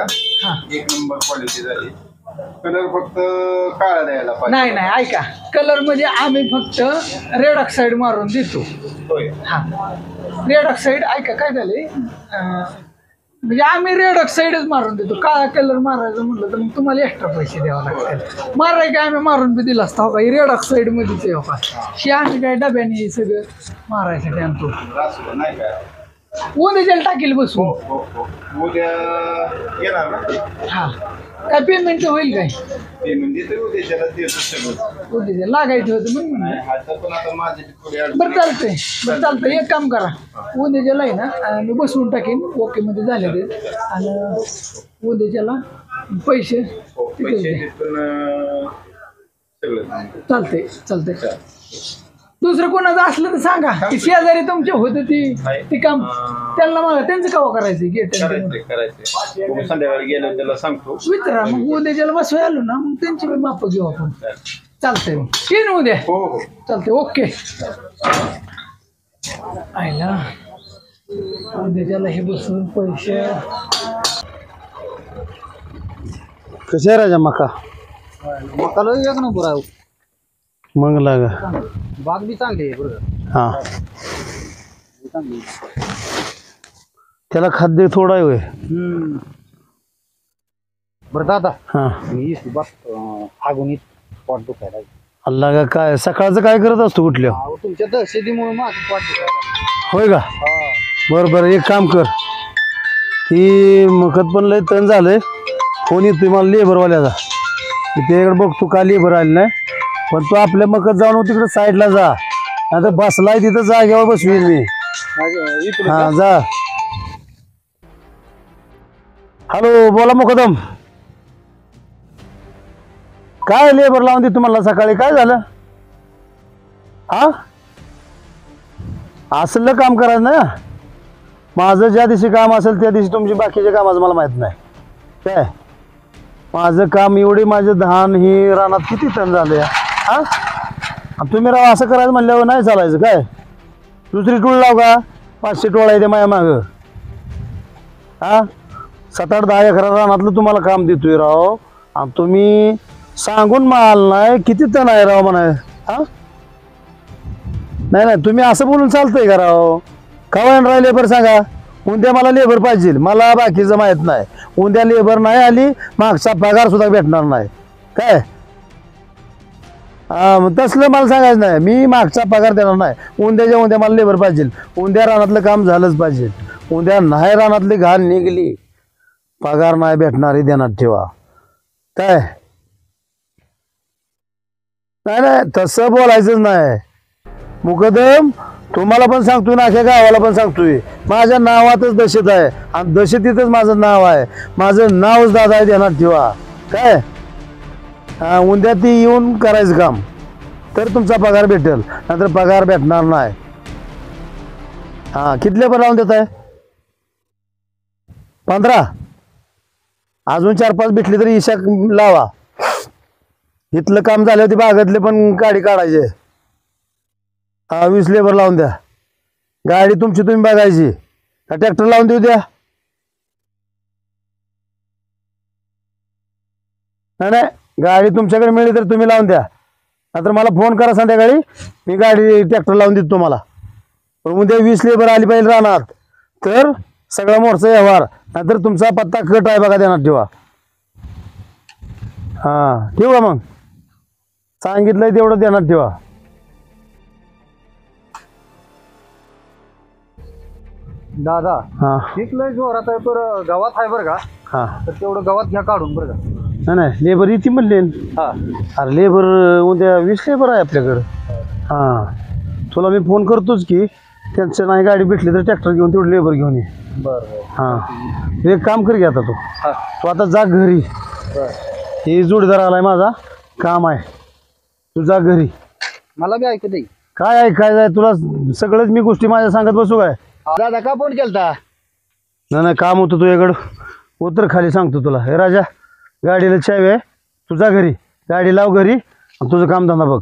एक नंबर क्वालिटी झाली. कलर फक्त काळा द्यायला पाहिजे. नाही नाही ऐका, कलर मध्ये आम्ही फक्त रेड ऑक्साईड मारून देतो. हा रेड ऑक्साईड ऐका काय झाले म्हणजे आम्ही रेड ऑक्साईडच मारून देतो. काळा कलर मारायचं म्हटलं तर मग तुम्हाला एक्स्ट्रा पैसे द्यावे लागतील. माराय काय आम्ही मारून बी दिला असता. हो का रेड ऑक्साईड मध्येच आहे. हो का हे आम्ही काय डब्याने सगळं मारायसाठी आणतो. उद्याच्याला टाकील बसून. उद्या येणार ना? हा काय पेमेंट होईल काय? पेमेंट देतो उद्याच्याला देतो सगळं. उद्या लागायचं होतं म्हणून बरं चालतंय. बरं चालतंय एक काम करा उद्याच्याला आहे ना मी बसवून टाकेन. ओके मध्ये झाले ते. आणि उद्याच्याला पैसे चालतंय चालतंय. दुसरं कोणाचं असलं तर सांगा ती शेजारी तुमचे होते ती काम त्यांना मला त्यांचं कावा करायचं गेट करायचं संध्याकाळी गेलो त्याला सांगतो विचारा मग उद्याच्याला बसवाय आलो ना मग त्यांची पण माप घेऊ आपण चालतंय मग येईन उद्या हो चालतंय ओके आयला उद्याच्याला हे बसून पैसे कसे आहे राजा मका मकाला एक नंबर आहे मग लागा बाग बी चांगली आहे बरं हा चांगली त्याला खाद्य थोडं आहे होय बरं दादा हा मी फागुनी पोट दुखायला अल्ला का काय सकाळचं काय करत असतो कुठल्या तुमच्या दहशतीमुळे माझं पोट दुखायला होय का बरं बरं एक काम कर ती मखत पण लय तण झालंय फोन येतोय मला लेबरवाल्याचा त्याच्याकडे बघ तू का लेबर आली नाही पण तू आपल्या मखत जाऊन तिकडे साईडला जा नाही तर बसलाय तिथं जागेवर बसवीन मी हा जा हॅलो बोला मुकदम काय लेबर लावून दे तुम्हाला सकाळी काय झालं हा असलं काम करायचं ना माझं ज्या दिवशी काम असेल त्या दिवशी तुमची बाकीचे कामाचं मला माहित नाही काय माझं काम एवढे माझे धान ही रानात किती टन झाले हा तुम्ही राव असं करायचं म्हणल्यावर नाही चालायचं काय दुसरी टोळ लाव का 500 टोळा आहे ते माझ्या मागं हा 7-8-10 एकरा रानातलं तुम्हाला काम देतोय राव आणि तुम्ही सांगून माल नाही किती टन आहे राव म्हणा हा नाही नाही तुम्ही असं बोलून चालतंय का राव कवा राव लेबर सांगा उद्या मला लेबर पाहिजे मला बाकीचं माहित नाही उद्या लेबर नाही आली मागचा पगार सुद्धा भेटणार नाही काय हा मग तसलं मला सांगायचं नाही मी मागचा पगार देणार नाही उद्याच्या उद्या मला लेबर पाहिजे उद्या रानातलं काम झालंच पाहिजे उद्या नाही रानातली घाण निघली पगार नाही भेटणारी देण्यात ठेवा काय नाही नाही तसं बोलायचंच नाही मुकदम तुम्हाला पण सांगतोय ना अख्या गावाला पण सांगतोय माझ्या नावातच दशेत आहे आणि दशेतीतच माझं नाव आहे माझं नावच दादा आहे देण्यात ठेवा काय हा उद्या ती येऊन करायचं काम तर तुमचा पगार भेटेल नाहीतर पगार भेटणार नाही हा कितले पण लावून देत आहे 15 अजून 4-5 भेटली तरी इशा लावा इथलं काम झालं होती बागातले पण गाडी काढायचे हा 20 लेबर लावून द्या गाडी तुमची तुम्ही बघायची का ट्रॅक्टर लावून देऊ द्या नाही नाही गाडी तुमच्याकडे मिळली तर तुम्ही लावून द्या नाहीतर मला फोन करा संध्याकाळी मी गाडी ट्रॅक्टर लावून देतो तुम्हाला पण उद्या 20 लेबर आली पाहिजे राहणार तर सगळा मोठचा व्यवहार नाहीतर तुमचा पत्ता कट आहे बघा देणार ठेवा हा ठेवू का मग सांगितलंय तेवढं देणार ठेवा दादा हा ठीक लय जोरात आहे पर गावात आहे बरं का हा तर तेवढं गावात घ्या काढून बरं का नाही नाही लेबर येते म्हणले हा अरे लेबर उद्या 20 लेबर आहे आपल्याकडं हा तुला मी फोन करतोच की त्यांचं नाही गाडी भेटली तर ट्रॅक्टर घेऊन तेवढं लेबर घेऊन ये बरं हा एक काम कर घे आता तू आता जा घरी बरं हे जोडीदार आलाय माझा काम आहे तू जा घरी मला बी ऐकू दे काय ऐकायचं आहे तुला सगळंच मी गोष्टी माझ्या सांगत बसू काय दादा का फोन केलता नाही नाही काम होतं तुझ्याकडं उतर खाली सांगतो तुला हे राजा गाडीला चावी आहे तुझा घरी गाडी लाव घरी आणि तुझं काम धंदा बघ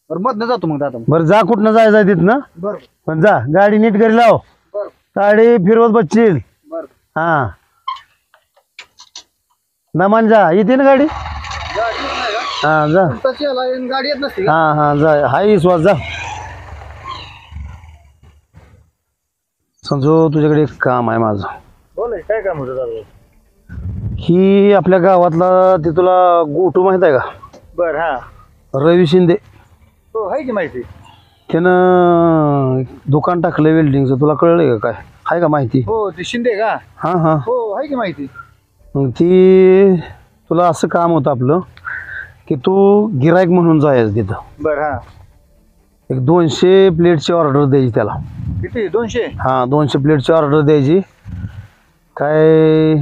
बरं मधनं जातो मग दादा बरं जा कुठनं जायचं आहे तिथनं बरं पण जा गाडी नीट घरी लाव बरं गाडी फिरवत बसशील बरं हा नमान जा येते ना गाडी हा जा तशी आला गाडी येत नसते हा हा जा हाय विश्वास जा समजो तुझ्याकडे एक काम आहे माझं बोल काय काम होतं दादा ही आपल्या गावातला ते तुला गोटू माहित आहे का बर हा रवी शिंदे हो आहे की माहिती त्यानं दुकान टाकलं वेल्डिंगचं तुला कळलंय का काय आहे का माहिती हो ते शिंदे का हा हा हो आहे की माहिती मग ती तुला असं काम होतं आपलं की तू गिरायक म्हणून जायचं तिथं बर हा एक 200 प्लेटची ऑर्डर द्यायची त्याला किती 200 हा 200 प्लेटची ऑर्डर द्यायची काय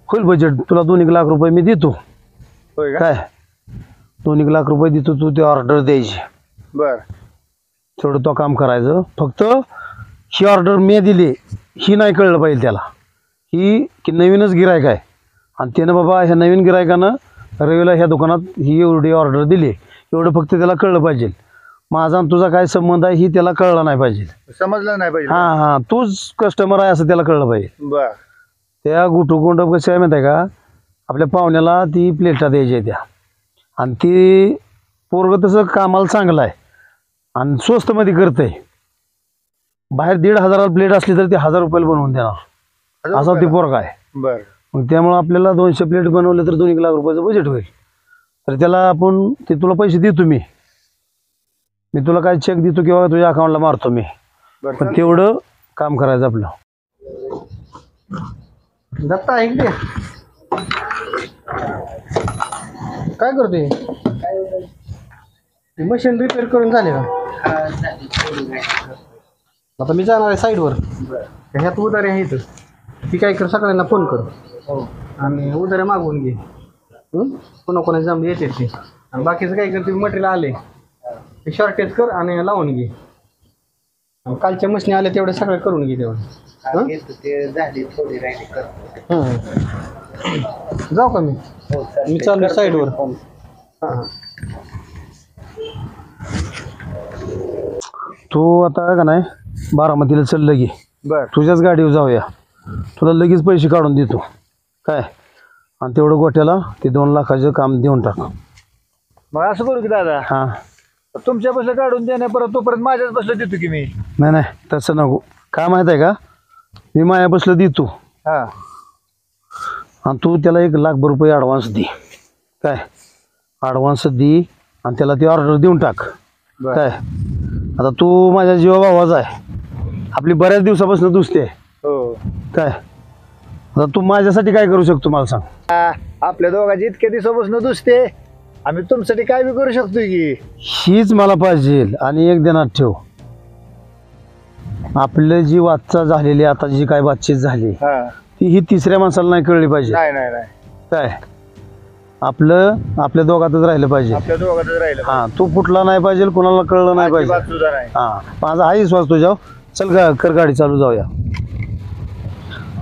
फुल बजेट तुला 2 लाख रुपये मी देतो होय का काय 2 लाख रुपये देतो तू ती ऑर्डर द्यायची बर तेवढं तो काम करायचं. फक्त ही ऑर्डर मी दिली ही नाही कळलं पाहिजे त्याला की नवीनच गिरायक आहे आणि त्यानं बाबा ह्या नवीन गिरायकानं रवीला ह्या दुकानात ही एवढी ऑर्डर दिली एवढं फक्त त्याला कळलं पाहिजे. माझा आणि तुझा काय संबंध आहे ही त्याला कळलं नाही पाहिजे. समजलं नाही पाहिजे. हां तूच कस्टमर आहे असं त्याला कळलं पाहिजे. बर. त्या गुटुकोंड कसं आहे माहिती आहे का, आपल्या पाहुण्याला ती प्लेटा द्यायच्या त्या आणि ती पोरगं तसं कामाला चांगलं आहे आणि स्वस्तमध्ये करतंय. बाहेर 1,500 प्लेट असली तर ती 1000 रुपयाला बनवून देणार असा ती पोरगा आहे. बर. मग त्यामुळे आपल्याला 200 प्लेट बनवले तर 2 लाख रुपयाचं बजेट होईल. तर त्याला आपण ते तुला पैसे देतो मी तुला काय चेक देतो किंवा तुझ्या अकाउंटला मारतो मी, पण तेवढं काम करायचं आपलं. दत्ता ऐकते काय करतोय? मशीन रिपेअर करून झाले का? आता मी जाणार आहे साईडवर. ह्यात उधारे आहे इथं ती काय कर, सगळ्यांना फोन कर आणि उधारे मागवून घे. पुन्हा कोणा जांब येते ते आणि बाकीचं काय कर, ते मटेरियल आले ते शॉर्टेज कर आणि लावून घे. कालच्या मशीनी आल्या तेवढे सगळं करून घे तेवढं. ते झाली थोडी राहिली कर. जाऊ का मी चालू साईडवर. तू आता का नाही बारामतीला चल लगे. बर. तुझ्याच गाडीवर जाऊया, तुला लगेच पैसे काढून देतो काय, आणि तेवढं गोट्याला ते 2 लाखाचं काम देऊन टाक. मग असं करू की दादा, हां तुमच्या बसलं काढून देण्या परत तोपर्यंत माझ्याच बसलं देतो की मी. नाही तसं नको. काय माहित आहे का, मी माया बसलं देतो हां आणि तू त्याला 1 लाख रुपये ॲडव्हान्स दे काय, ॲडव्हान्स दे आणि त्याला ती ऑर्डर देऊन टाक काय. आता तू माझ्या जीवा भावाचा आहे, आपली बऱ्याच दिवसापासून दुसते हो काय. आता तू माझ्यासाठी काय करू शकतो मला सांग. आपल्या दोघांची इतक्या दिवसापासून दुसते, आम्ही तुमच्यासाठी काय बी करू शकतो की. हीच मला पाहिजे. आणि एक ध्यानात ठेव, आपलं जी वाचा झालेली आता जी काय बातचीत झाली ती ही तिसऱ्या माणसाला नाही कळली पाहिजे. नाही काय आपलं आपल्या दोघातच राहिलं पाहिजे. आपल्या दोघातच राहिलं. हा तू फुटला नाही पाहिजे, कोणाला कळलं नाही पाहिजे. हा माझा हाही विश्वास तुझ्यावर. चल कर गाडी चालू, जाऊया.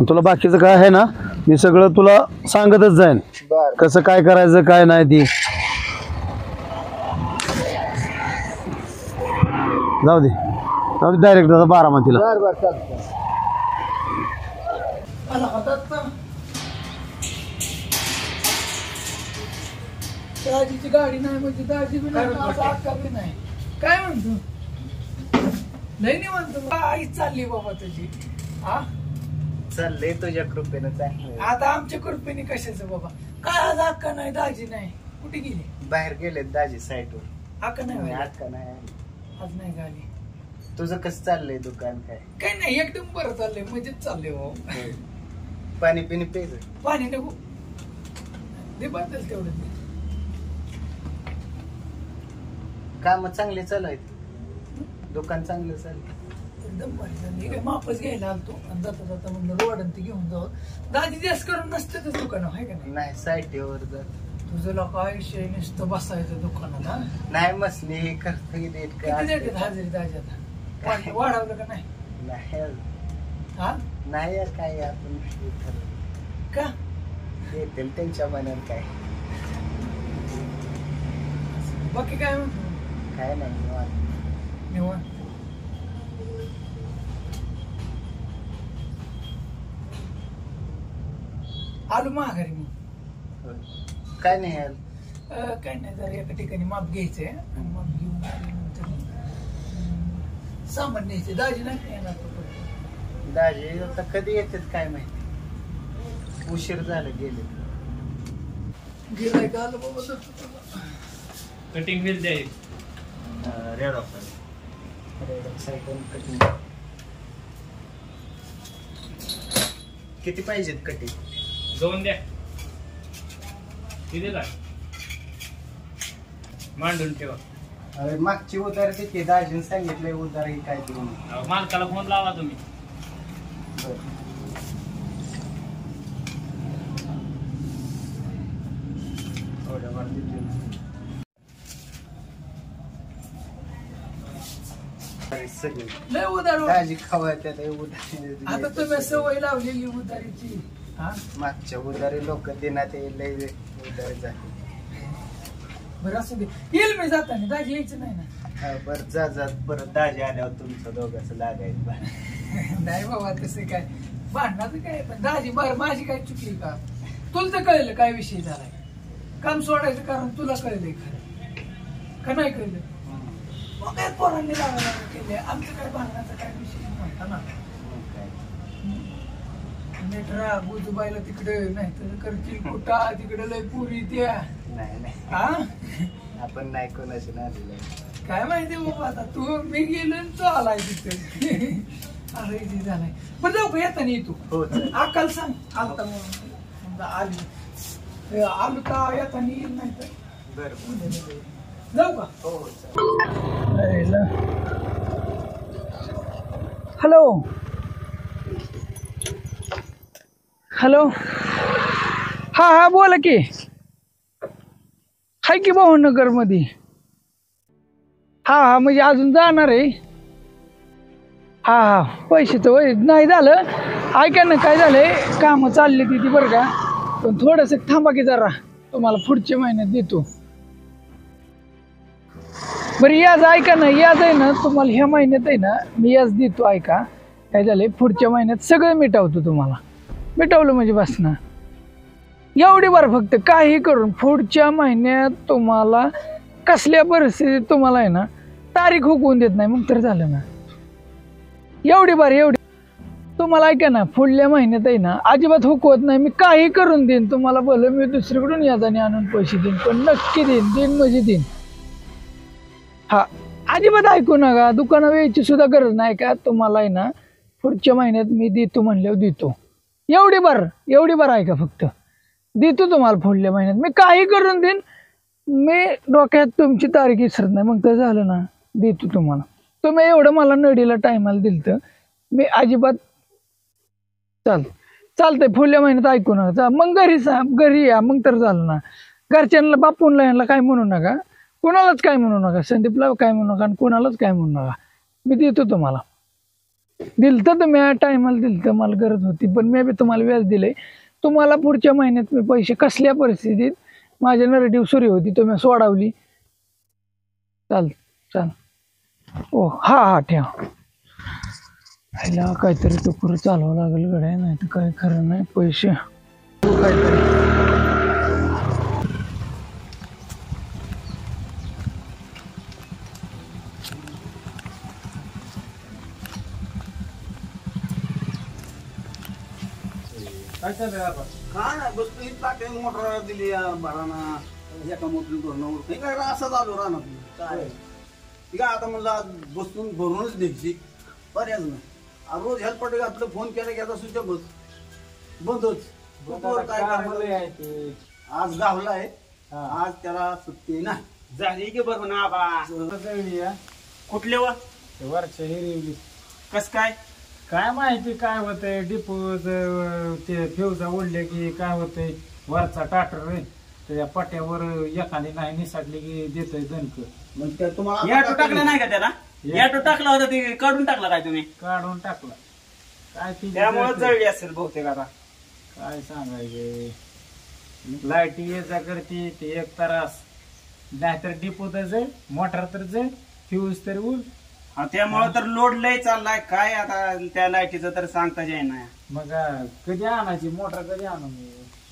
तुला बाकीचं काय आहे ना मी सगळं तुला सांगतच जाईन कसं काय करायचं काय नाही ती. जाऊ दे डायरेक्ट आता बारामतीला. दाजीची गाडी नाही म्हणजे दाजी बी नाही, माझा अक्का बी नाही. काय म्हणतो नाही म्हणतो आई चालली बाबा तुझी. हा चाललंय तुझ्या कृपेनं चांगलं. आता आमच्या कृपेने कशाचं बाबा, काय आज अक्का नाही दाजी नाही, कुठे गेली? बाहेर गेलेत दाजी साईटवर. अक्का नाही अक्का नाही आज नाही गाली. तुझं कसं चाललंय दुकान? काय नाही एकदम बरं चाललंय, मजेत चाललंय हो. पाणी पिणी पेज पाणी नको दे बदल तेवढं. काम चांगले चालू आहेत, दुकान चांगलं चाललं एकदम भारी झाली. काय मापच घ्यायला आलतो आणि जाता जाता म्हणलं रोडन ती घेऊन जाऊ. दाजी जास्त करून नसतं दुकान आहे का नाही साईटीवर जात. तुझं लोक आयुष्य नुसतं बसायचं दुकानात. नाही मसली हे करतो की देत किती देतात हाजरी दाजी आता? वाढवलं का नाही? हा नाही काय आपण का देतील त्यांच्या मनात काय. बाकी काय म्हणतो? काय नाही निवांत. आलो माघारी मग. काय नाही यार काय नाही, जरा एका ठिकाणी माप घ्यायचंय आणि माप घेऊन आल्यानंतर सामान न्यायचे. दाजी नाही येणार दाजी आता कधी येतात काय माहिती, उशीर झाला गेले. गेलाय का आलं बाबा कटिंग व्हील द्या रेड ऑफ कटिंग. किती पाहिजेत कटिंग? 2 द्या. किती द्या मांडून ठेवा. अरे मागची उधार किती दाजीने सांगितलंय उधार ही काय देऊन. मालकाला फोन लावा तुम्ही. आहे सगळी लय उदार हो. दाजी खवा त्यात उधारी आता तुम्ही सवय लावलेली उदारीची. मागच्या उधारी लोक देण्यात लय उधारी झाली. बरं असू दे, येईल मी जाताना. दाजी यायचं नाही ना? बरं जा परत दाजी आल्यावर तुमचं दोघांचं लागायचं. नाही बाबा तसं काय भांडणाचं काय. पण दाजी बरं माझी काय चुकली का? तुला तर कळलं काय विषय झालाय. काम सोडायचं कारण तुला कळलंय खरं का नाही कळलं? मग काय पोरांनी लावायला केले. आमचं काय भांडणाचा काय विषय नव्हता ना. नीट राहा बुजूबाईला तिकडे नाही तर करतील कुठा तिकडे लय पुरी त्या. नाही हा आपण नाही कोणाशी नाही काय माहिती बाबा. आता तू मी गेलो तो आलाय तिथे. अरे इथे झालाय. पण जाऊ का येता नाही तू? हो अक्कल सांग. आलता समजा आली आलू का येता येईल नाही तर बरं जाऊ का? हो हॅलो हॅलो. हा बोला की. हाय की भावनगर मध्ये. हा म्हणजे अजून जाणार आहे. हा पैशाचं वय नाही झालं. ऐका ना काय झालंय कामं चालली ती बरं का. पण थोडंसं थांबा की जरा, तुम्हाला पुढच्या महिन्यात देतो. बरं याज ऐका ना, याज आहे ना तुम्हाला ह्या महिन्यात आहे ना मी याज देतो. ऐका काय झालंय पुढच्या महिन्यात सगळं मिटावतो तुम्हाला. मिटवलं म्हणजे बस ना. एवढी बरं फक्त काही करून पुढच्या महिन्यात तुम्हाला कसल्या परिस्थितीत तुम्हाला आहे ना तारीख हुकवून देत नाही. मग तर झालं ना. एवढी बरं एवढी तुम्हाला ऐका ना पुढल्या महिन्यात आहे ना अजिबात हुकवत नाही. मी काही करून देईन तुम्हाला. भलं मी दुसरीकडून याजाने आणून पैसे देईन पण नक्की देईन म्हणजे देईन. हा अजिबात ऐकू नका. दुकानावर यायची सुद्धा गरज नाही का. तुम्हाला आहे ना पुढच्या महिन्यात मी देतो म्हणल्यावर देतो. एवढी बरं ऐका फक्त. देतो तुम्हाला पुढल्या महिन्यात. मी काही करून देईन. मी डोक्यात तुमची तारीख विसरत नाही. मग तर झालं ना देतो तुम्हाला. तुम्ही एवढं मला नडीला टायमाला दिलं मी अजिबात चालतंय. पुढल्या महिन्यात ऐकू नका. मग घरी या. मग तर झालं ना. घरच्यांना बापूंना यांना काय म्हणू नका. कोणालाच काय म्हणू नका. संदीपला काय म्हणू नका आणि कोणालाच काय म्हणू नका. मी देतो तुम्हाला. दिलतं तर मी टायमाला दिलतं. मला गरज होती पण मी बी तुम्हाला व्याज दिलंय. तुम्हाला पुढच्या महिन्यात मी पैसे कसल्या परिस्थितीत माझ्या नरेटिव्ह सुरू होती तुम्ही सोडवली. चाल ओ हा ठेवा. ह्याला काहीतरी तो पुरं चालवावं लागेल गड्या. नाही तर काय खरं नाही. पैसे काहीतरी काय चाललंय आपण? काय नाही बस ती टाके मोटर दिली बाळांना एका मोटरी भरणं हे काय असं चालू राहणार काय ठीक आहे. आता म्हणलं आज बसून भरूनच द्यायची पर्याय नाही. रोज हेल्पट आपलं फोन केला की आता सुद्धा बंदच. काय आज गावला आहे. आज त्याला सुट्टी नाही झाली की बघ ना बा. कुठले वरच्या हिरवली कस काय माहिती काय होतंय. डिपोज ते फ्यूजा ओढले की काय होतंय. वरचा टाटर रे त्या पट्यावर एखादी नाही निसाटली की देतोय दणक. मग तुम्हाला याटो टाकला नाही का त्याला? याटो टाकला होता ते काढून टाकला काय तुम्ही? काढून टाकला काय त्यामुळे जळली असेल बहुतेक. आता काय सांगायचे. लाईटी ये जा करते ते एक त्रास. नाहीतर डिपो तर जाईल मोटर तर जाईल फ्यूज तर उल. त्यामुळे तर लोड लय चाललाय. काय आता त्या लाईटीचं तर सांगता येईना. मग कधी आणायची मोटर कधी आणू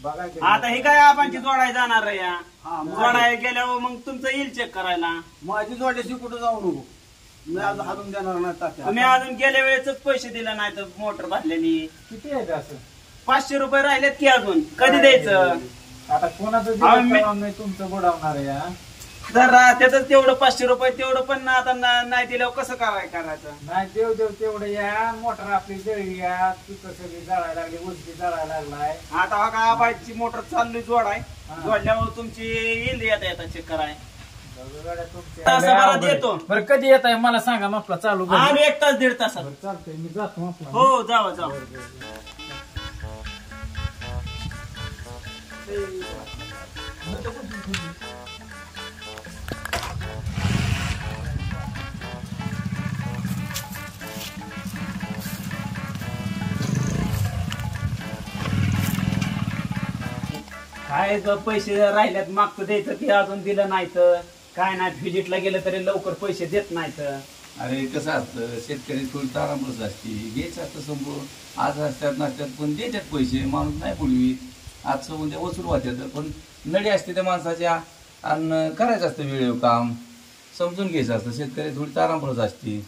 बघायचं. आता हे काय आपणची जोडायला जाणार रे या. जोडायला गेल्यावर मग तुमचं येईल चेक करायला. माझी जोड्याशी कुठं जाऊ नको. मी अजून हालून देणार नाही. तुम्ही अजून गेल्या वेळेच पैसे दिले नाही तर मोटर भरलेली. किती आहे असं? 500 रुपये राहिलेत की अजून कधी द्यायचं? आता कोणाचं तुमचं बुडवणार या. तर त्याच तेवढं 500 रुपये तेवढं पण आता नाही दिल्यावर कसं करायचं? नाही देव तेवढं या. मोटर आपली जळली या. तिथं सगळी जळायला लागली. उलटी जळायला लागलाय. आता हा का बाईची मोटर चालली जोडाय. जोडल्यावर तुमची येईल येता चेक कराय. देतो. बरं कधी येत आहे मला सांगा. आपला चालू आम्ही 1 तास 1.5 तासात. चालतंय मी जातो आपला. हो जावा. काय पैसे राहिल्यात मागचं द्यायचं ते अजून दिलं नाही तर काय नाही व्हिजिटला गेलं तरी लवकर पैसे देत नाहीत. अरे कसं असतं शेतकरी थोडी तारांबरच असते घ्यायचं असतं संपूर्ण आज असतात नसतात पण देतात पैसे माणूस नाही पूर्वी आजचं उद्या वसूल होत्यात पण नडी असते त्या माणसाच्या आणि करायचं असतं वेळेवर काम समजून घ्यायचं असतं शेतकरी थोडी तारांबरच असते.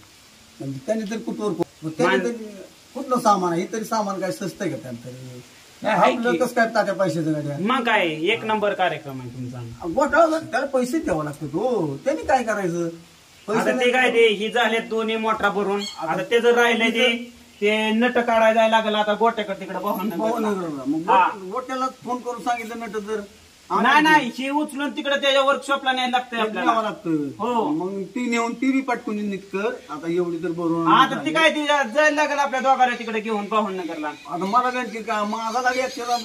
त्याने तर कुठलं सामान आहे हे तरी सामान काय स्वस्त आहे का त्यानंतर कसं काय तात्या पैशाचं गाड्या मग काय एक नंबर कार्यक्रम आहे तुमचा. गोठा त्याला पैसे द्यावा लागतो तो त्यांनी काय करायचं आता ते काय ते ही झाले दोन्ही मोठा भरून आता ते जर राहिले ते नट काढायला जायला लागलं आता गोट्याकडे तिकडे गोट्याला फोन करून सांगितलं नट जर नाही ही उचलून तिकडे त्याच्या वर्कशॉपला न्यायला लागतंय आपल्याला लागतं. हो मग ती नेऊन ती बी पटकून निघकर आता एवढी तर बरोबर आता ती काय ती जायला लागेल आपल्या दोघांना तिकडे घेऊन पाहून नगरला. आता मला काय का माझा लागेल सगळा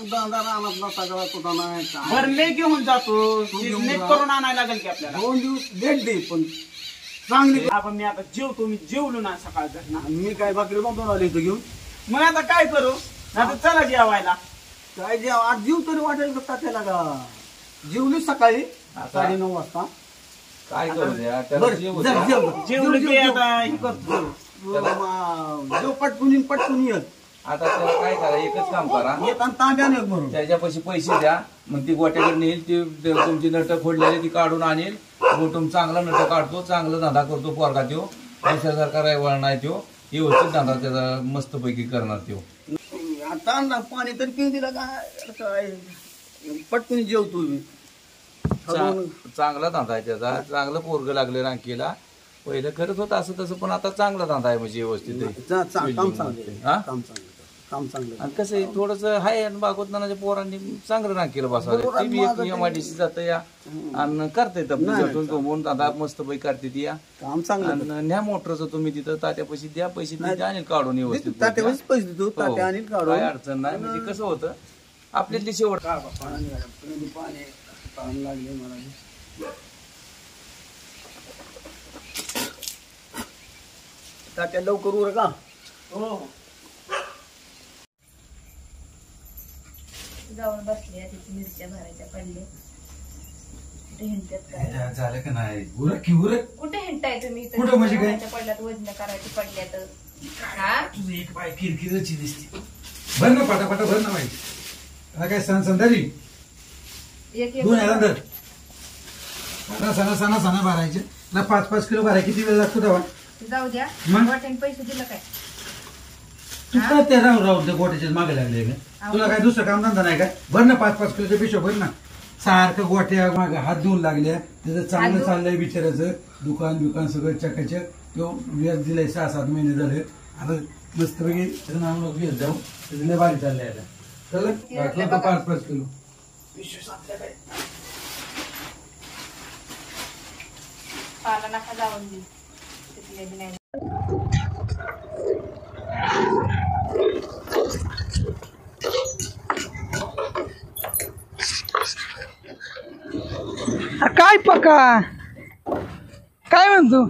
कुठं नाही बरं मी घेऊन जातो नीट करून आणायला लागेल की आपल्याला 2 दिवस डेट दे पण चांगली. आपण मी आता जेवतो मी जेवलो ना सकाळचं ना मी काय बाकी बांधून आले इथं घेऊन मग आता काय करू आता चला जेवायला काय जेव आज जीव तरी वाटेल का त्याला का जेवली सकाळी 9:30 वाजता काय करू द्या जेवलं की आता हे करतो जेव पटकून येत. आता त्याला काय करा एकच काम करा येताना तांब्याने भरून त्याच्यापाशी पैसे द्या मग ती गोट्याकडे नेईल ती तुमची नट फोडलेली ती काढून आणेल गोटून चांगला नट काढतो चांगला धंदा करतो पोरगा त्यो पैशासारखा रायवळ नाही त्यो व्यवस्थित धंदा त्याचा मस्तपैकी करणार त्यो. आता पाणी तरी पिऊन दिला काय पटकन जेवतो मी. चांगला धंदा आहे त्याचा चांगलं पोरग लागले रांकीला पहिलं करत होतं असं तसं पण आता चांगला धंदा आहे म्हणजे व्यवस्थित आणि कसं आहे थोडस हाय आणि बागोतनाच्या पोरांनी चांगलं रांकीला बसवलं ती बी एक MIDC जात या आणि करता येतं आता मस्त पैकी करते ती या न्या मोटरचं तुम्ही तिथं तात्यापाशी द्या पैसे तिथे आणि काढून व्यवस्थित काय अडचण नाही म्हणजे कसं होतं आपल्यातली शेवट तात्या लवकर उर का जाऊन बसले मिरच्या भरायच्या पडले कुठे हिंडतात काय झालं का नाही उरक की उरक कुठे हिंडताय तुम्ही कुठं म्हणजे काय पडल्यात वजन करायची पडल्यात हा तुझं एक पाय किरकिरची दिसते भर ना पाटापाटा भर ना माहिती काय सण संध्यारी दोन धर सणा सणा भरायचे ना 5-5 किलो भराय किती वेळ लागतो तेव्हा जाऊ द्या वाटेन पैसे दिलं काय तू काय ते राहू गोट्याच्या मागे लागले का तुला काय दुसरं काम धंदा नाही काय भर ना 5-5 किलोचे पिशव भर ना सारखं गोट्या मागे हात धुवून लागल्या त्याचं चांगलं चाललंय बिचाराचं दुकान सगळं चकाचक तो व्याज दिलाय 6-7 महिने झाले आता मस्तपैकी त्याचं नाव नको घेत जाऊ त्याचं लय भारी चाललंय आता चल 5-5 किलो पाला नका जाऊन दे काय पका काय म्हणतो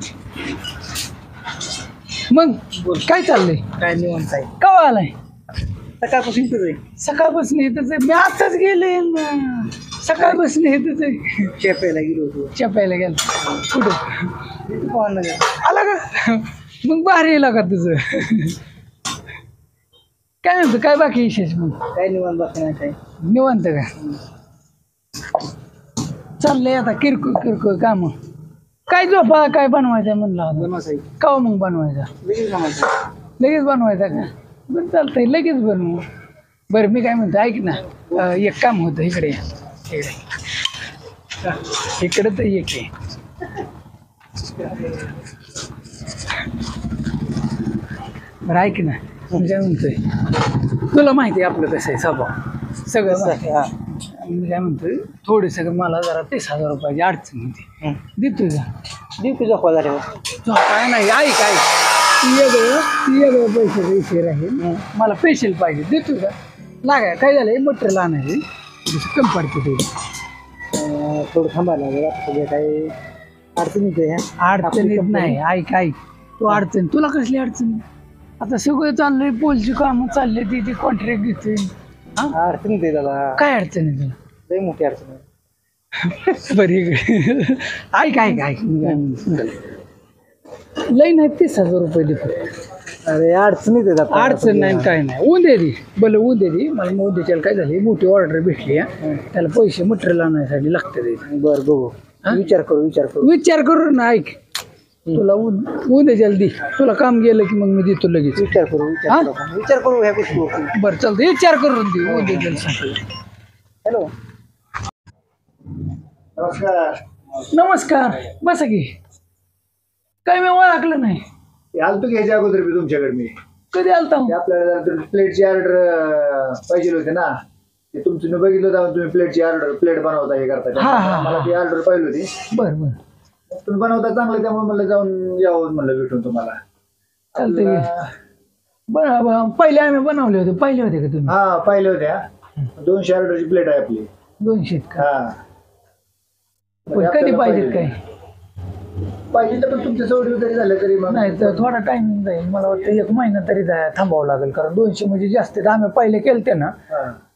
मग काय चाललंय काय निवांत आहे कवा आलाय सकाळपासून इथंच आहे सकाळपासून येतच आहे मी आताच गेले सकाळपासून येतच आहे चेपायला गेलो होतो चपायला गेला कुठं आला का मग भारी येला का तुझं काय म्हणतो काय बाकी विशेष मग काय निवांत बाकी नाही काय निवांत का चाललंय आता किरकोळ काम काय झोपा काय बनवायचं म्हणलं बनवायचं का मग बनवायचा लगेच बनवायचा का बरं चालतंय लगेच बनवू बरं मी काय म्हणतो ऐक ना एक काम होतं इकडे इकडे तर एक आहे बरं ऐक ना मी काय म्हणतोय तुला माहिती आहे आपलं कसं आहे स्वभाव सगळं मी काय म्हणतोय थोडे सगळं मला जरा 30,000 रुपयाची अडचण होती देतो का देतो झोपा झाले काय नाही ऐक वेगळं पैसे विषय राहील मला पेशल पाहिजे देतो का लागाय काय झालं मटेरियल आणायचे कमी पडते थोडी थोडं थांबायला लागेल सगळं काही अडचणीत आहे अडचणीत नाही ऐक तू अडचण तुला कसली अडचण आता सगळं चाललंय पोलची कामं चालले ती कॉन्ट्रॅक्ट घेतोय अडचणीत आहे दादा काय अडचण आहे तुला लय मोठी अडचण आहे. बरी ऐक ऐक ऐक लई नाही 30,000 रुपये दे फक्त. अरे अडचणीत आहेत आता. अडचण नाही काय नाही ऊन दे दी भले ऊन दे दी मला मग उद्याच्याला काय झाली मोठी ऑर्डर भेटली त्याला पैसे मटेरियल आणण्यासाठी लागते. बरं बघू विचार करू विचार करू ना ऐक तुला उद्या जल्दी तुला काम गेलं की मग मी देतो लगेच. विचार करू ह्या गोष्टी. बरं चालतं विचार करून दे उद्या जल सांगतो. हॅलो नमस्कार बसा की काय मी ओळखलं नाही. आलतो घ्यायच्या अगोदर मी तुमच्याकडे मी कधी आलता आपल्याला प्लेटची ऑर्डर पाहिजे होती ना ते तुमचं मी बघितलं होतं तुम्ही प्लेटची ऑर्डर प्लेट बनवता हे करता मला ती ऑर्डर पाहिजे होती. बरं बरं तुम्ही बनवता चांगलं त्यामुळे म्हणलं जाऊन यावं म्हणलं भेटून तुम्हाला. चालतंय बरं पहिले आम्ही बनवले होते पाहिले होते का तुम्ही. हा पाहिले होत्या 200 ऑर्डरची प्लेट आहे आपली. 200 हा कधी पाहिजेत काय पाहिजे तर पण तुमच्या सवडी वगैरे झालं तरी मग नाही तर थोडा टाइम जाईल मला वाटतं 1 महिना तरी थांबावं लागेल कारण 200 म्हणजे जास्त आम्ही पहिले केलते ना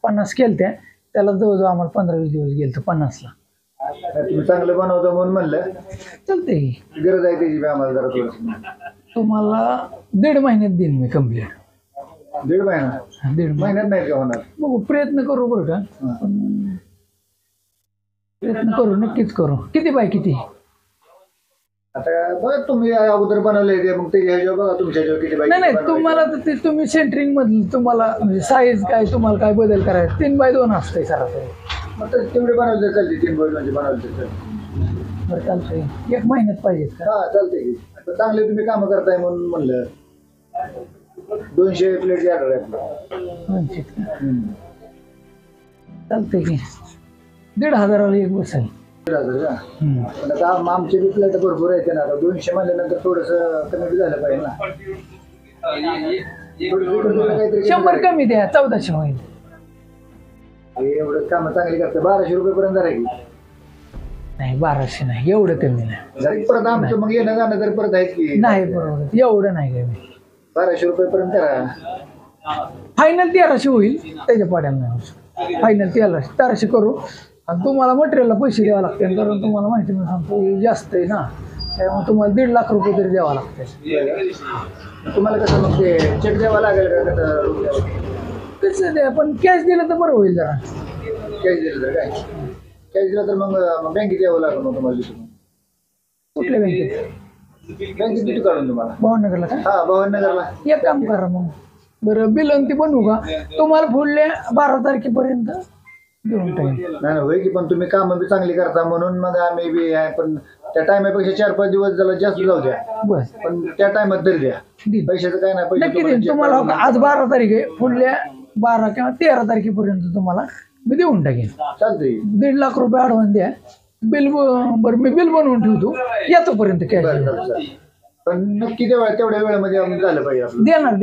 50 केलते त्याला जवळजवळ आम्हाला 15-20 दिवस गेल तर 50ला. तुम्ही चांगलं बनवतो म्हणून म्हणलं चालते गरज आहे त्याची आम्हाला जरा थोडं. तुम्हाला 1.5 महिन्यात देईन मी कम्प्लीट. 1.5 महिना 1.5 महिन्यात नाही का होणार. बघू प्रयत्न करू बरं का पण प्रयत्न करू नक्कीच करू. किती बाय किती आता बघा तुम्ही अगोदर बनवले ते मग ते ह्याच्यावर बघा तुमच्या किती नाही नाही तुम्हाला तर ते तुम्ही सेंटरिंग मधलं तुम्हाला म्हणजे साईज काय तुम्हाला काय बदल करायचं 3x2 असतंय सरासरी. मग तर तेवढे बनवले चालते 3x2 बनवले तर बरं चालतंय 1 महिन्यात पाहिजेत का. हा चालते की चांगले तुम्ही कामं करताय म्हणून म्हणलं 200 प्लेटची ऑर्डर आहे. चालतंय की 1,500ला एक बसेल. 1,500 का आता आमचे बी प्लेट भरपूर येते ना आता 200 म्हणल्यानंतर थोडस कमी झालं पाहिजे ना. 100 कमी द्या 1400 होईल. एवढं काम चांगली करते 1200 रुपये पर्यंत राहील. नाही 1200 नाही एवढं कमी नाही. परत आमचं मग येणं जाणं तर परत आहेत की नाही बरोबर एवढं नाही कमी 1200 रुपये पर्यंत करा. फायनल 1300 होईल त्याच्या पाड्याला नाही फायनल 1300 करू. आणि तुम्हाला मटेरियलला पैसे द्यावे लागते कारण तुम्हाला माहिती मी सांगतो जास्त आहे ना त्यामुळे तुम्हाला 1.5 लाख रुपये तरी द्यावा लागते. तुम्हाला कसं मग ते चेक द्यावा लागेल का कसं द्या पण कॅश दिलं तर बरं होईल जरा. कॅश दिलं तर काय कॅश दिलं तर मग बँकेत यावं लागेल मग तुम्हाला. कुठल्या बँकेत बँकेत किती काढून तुम्हाला भवाननगरला का. हा भवाननगरला. एक काम करा मग बरं बिल ती बनवू का तुम्हाला पुढल्या 12 तारखेपर्यंत देऊन टाकेल. नाही होय की पण तुम्ही कामं बी चांगली करता म्हणून मग आम्ही बी आहे पण त्या टायमापेक्षा 4-5 दिवस जरा जास्त जाऊ द्या बस पण त्या टायमात तरी द्या. पैशाचं काय नाही नक्की देईन तुम्हाला. आज 12 तारीख आहे पुढल्या 12 किंवा 13 तारखेपर्यंत तुम्हाला मी देऊन टाकेन. चालतंय 1.5 लाख रुपये ॲडव्हान्स द्या. बिल बरं मी बिल बनवून ठेवतो येतोपर्यंत कॅश पण नक्की तेवढ्या वेळेमध्ये झालं पाहिजे. देणार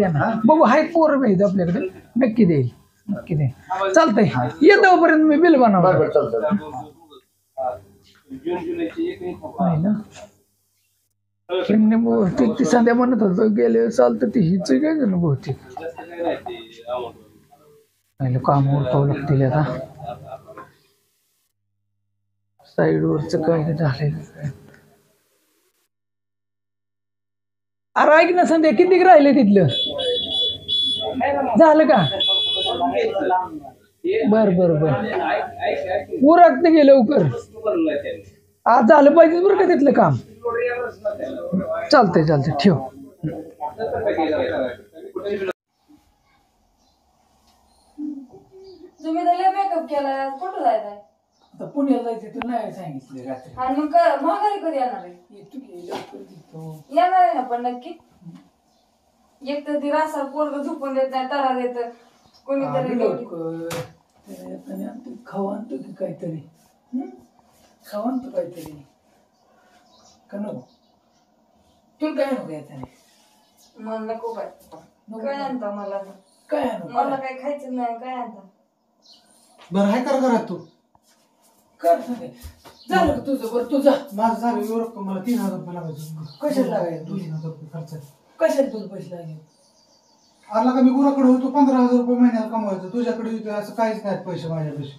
बघू हाय पोरं पाहिजे आपल्याकडे नक्की देईल नक्की देईल. चालतंय येतोपर्यंत मी बिल बनवणार. बहुतेक ती संध्या म्हणत होतो गेले चालतं ती हिच काय झालं बहुतेक काम ओळखावं लागतील आता. साईडवरच काय झालंय अरे ऐक ना संध्या किती राहिले तिथलं झालं का. बर बर बर उरकत गे लवकर आज झालं पाहिजे बरं का तिथलं काम. चालतंय चालतंय ठेव. तुम्ही तर मेकअप केला कुठं जायचंय. पुण्याला जायचं तू नाही सांगितलं रात्री. आणि मग माघारी कधी येणार आहे. येणार आहे ना पण नक्की. एक तर ती रासा पोरग झोपून देत नाही तरा देत कोणीतरी खावा आणतो की काहीतरी खावा आणतो काहीतरी का नको तुला काय नको याच्याने. मला नको काय काय आणता मला काय मला काय खायचं नाही काय आणता. बरं हाय कर घरात तू कर झालं का तुझं बरं तुझा माझं झालं एवढं मला 3,000 रुपये लागायचं. कशाला लागायचं 2,000 रुपये खर्च कशाला तुझं पैसे लागेल. आला का मी गुराकडे होतो 15,000 रुपये महिन्याला कमवायचो तुझ्याकडे असं काहीच नाही पैसे माझ्यापेक्षा.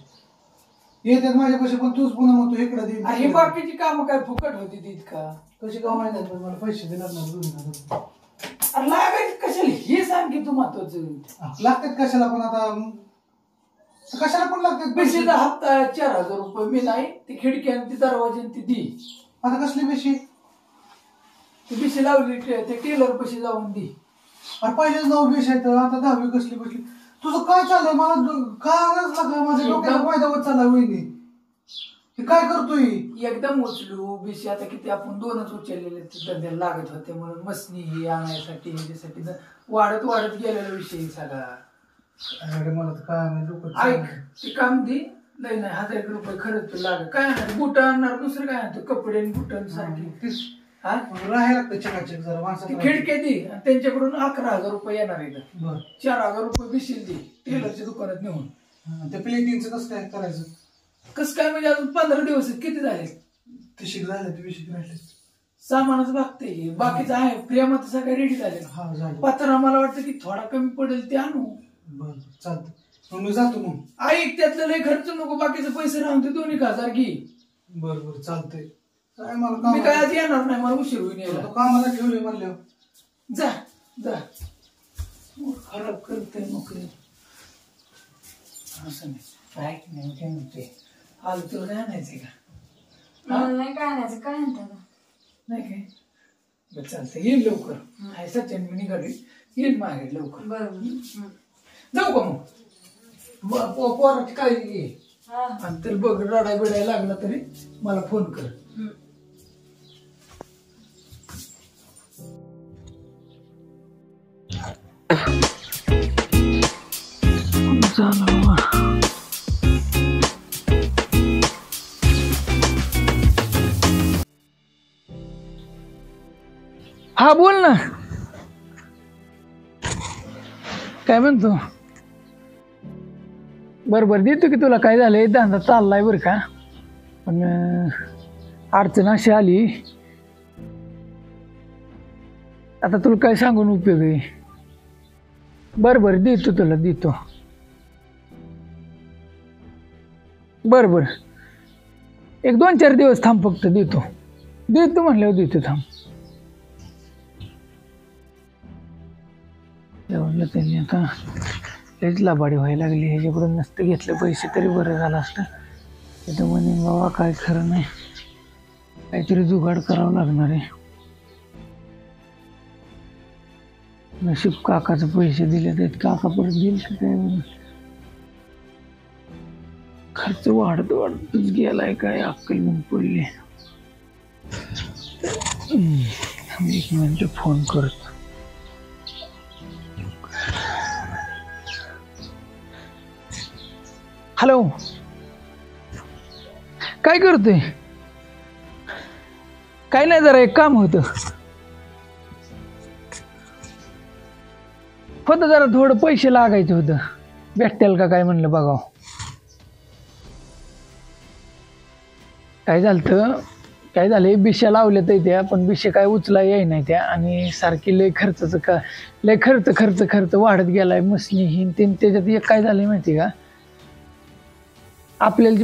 येतात माझ्या पैसे पण तूच पुन्हा मग तू इकडे दे. ही बाकीची कामं काय फुकट होती तीत का? कशी काम माहिती आहे मला पैसे देणार नाही दोन्ही. अरे लागायचं कशाला हे सांग की तू महत्वाचं. लागतात कशाला पण आता कशाला पण लागतात पैसेचा हप्ता 4000 रुपये मी नाही ती खिडकी आणि ती दरवाजे ती दी. आता कसली पैसे ती बिशी लावली ते टेलर पैसे जाऊन दी. अरे पहिले 9 विषय तर आता 10वी कसली बसली. तुझं काय चाललंय मला कळायलाच लागलं. माझ्या डोक्याला फायदा होत चालला वहिनी. हे काय करतोय एकदम उचलू बिशी आता किती आपण 2च उचललेले धंद्याला लागत होते म्हणून मसनी ही आणायसाठी ह्याच्यासाठी वाढत वाढत गेलेला विषय सगळा. मला तर काय नाही डोकं. ऐक ती काम दे नाही नाही 1000 रुपये खरंच तुला लागत. काय आणणार बुट आणणार दुसरं काय आणतो कपडे आणि बुट सारखी राहायला लागतं चकाचक जरा माणसाला. खिडक्या दे आणि त्यांच्याकडून 11,000 रुपये येणार आहे. 4,000 रुपये बिशील दे टेलरच्या दुकानात नेऊन. ते प्लेटिंगचं कसं काय करायचं? कसं काय म्हणजे अजून 15 दिवस किती झाले? तिशीक झाले ते विषय राहिले. सामानच बघते बाकीचं आहे प्रेमाचं सगळं रेडी झाले. पत्र मला वाटतं की थोडा कमी पडेल ते आणू. बरं चालतं मी जातो मग. ऐक त्यातलं लय खर्च नको बाकीचे पैसे राहून ते 2,000 घे. बरं बरं चालतंय. काय मला मी काय आज येणार नाही मला उशीर होईल यायला. कामाला ठेवले म्हणल्यावर जा जा खराब करते नोकरी असं नाही. ऐक नाही काय म्हणते आलं तुला काय आणायचंय का? नाही काय आणायचं काय म्हणतात नाही काय बरं चालतं येईल लवकर. आहे सचिन मी निघाली येईल मागे लवकर. बरोबर जाऊ का मग पोराची काळजी घे आणि तर बघ रडाय बिडायला लागला तरी मला फोन कर. हा बोल ना काय म्हणतो. बरोबर देतो की तुला काय झालंय धंदा चाललाय बरं का पण अडचण अशी आली आता तुला काय सांगून उपयोग आहे. बरं बरं देतो तुला देतो. बरं बरं एक 2-4 दिवस थांब फक्त देतो देतो म्हणल्यावर देतो थांब. जेवढलं त्यांनी आता लईच लाबाडी व्हायला लागली. ह्याच्याकडून नसतं घेतलं पैसे तरी बरं झालं असतं. तिथं म्हणे बाबा काय खरं नाही काहीतरी जुगाड करावं लागणार आहे. नशीब काकाचं पैसे दिले तर काका परत देईल का काय. खर्च वाढत वाढतच गेलाय काय अक्कल मग पडली. 1 मिनिट फोन करतो. हॅलो काय करतोय? काय नाही जरा एक काम होतं जरा थोडं पैसे लागायचं होतं भेटतील का काय म्हणलं बघाव. काय झालंय बिश्या लावल्या तर त्या पण बिश्या काय उचला येई नाही त्या आणि सारखी लय खर्चाचं का लय खर्च वाढत गेलाय. मसनी ही त्याच्यात एक काय झालंय माहिती का आपल्याला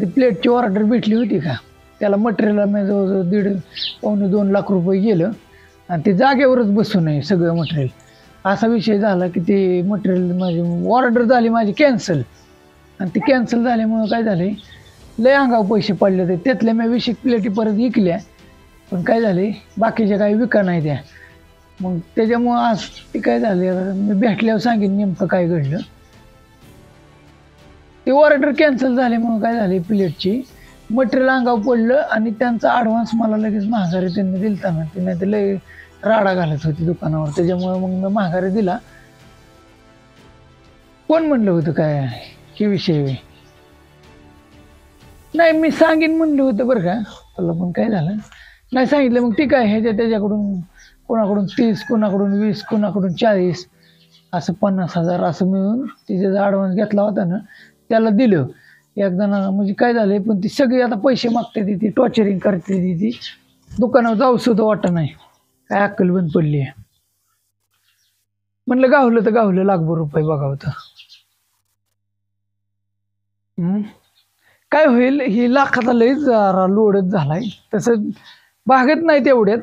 ती प्लेटची ऑर्डर भेटली होती का त्याला मटेरियल मी जवळजवळ 1.5-2 लाख रुपये गेलं आणि ते जागेवरच बसून आहे सगळं मटेरियल. असा विषय झाला की ते मटेरियल माझी ऑर्डर झाली माझी कॅन्सल आणि ती कॅन्सल झाल्यामुळं काय झालं लय अंगावर पैसे पडले ते त्यातल्या मी 20 प्लेटी परत विकल्या पण काय झाले बाकीच्या काही विका नाही त्या. मग त्याच्यामुळं आज ते काय झाले मी भेटल्यावर सांगेन नेमकं काय घडलं. ते ऑर्डर कॅन्सल झाल्यामुळं काय झाले प्लेटची मटेरियल अंगावर पडलं आणि त्यांचा ॲडव्हान्स मला लगेच महागारी त्यांनी दिलता ना ते नाही तर लय राडा घालत होती दुकानावर. त्याच्यामुळं मग मी महागारी दिला. कोण म्हणलं होतं काय हे विषय नाही मी सांगेन म्हणलं होतं बरं का तुला पण काय झालं नाही सांगितलं. मग ठीक आहे त्याच्याकडून कोणाकडून 30 कोणाकडून 20 कोणाकडून 40 असं 50,000 असं मिळून तिचा ॲडव्हान्स घेतला होता ना त्याला दिलं एकदा ना. म्हणजे काय झालं पण ती सगळी आता पैसे मागते ती टॉर्चरिंग करते ती दुकानावर जाऊ सुद्धा वाटत नाही काय अक्कल बंद पडली आहे. म्हणलं गावलं तर गावलं ₹1,00,000 बघावं तर काय होईल, ही लाखाचा लय जरा लोडच झालाय, तसं भागत नाही तेवढ्यात,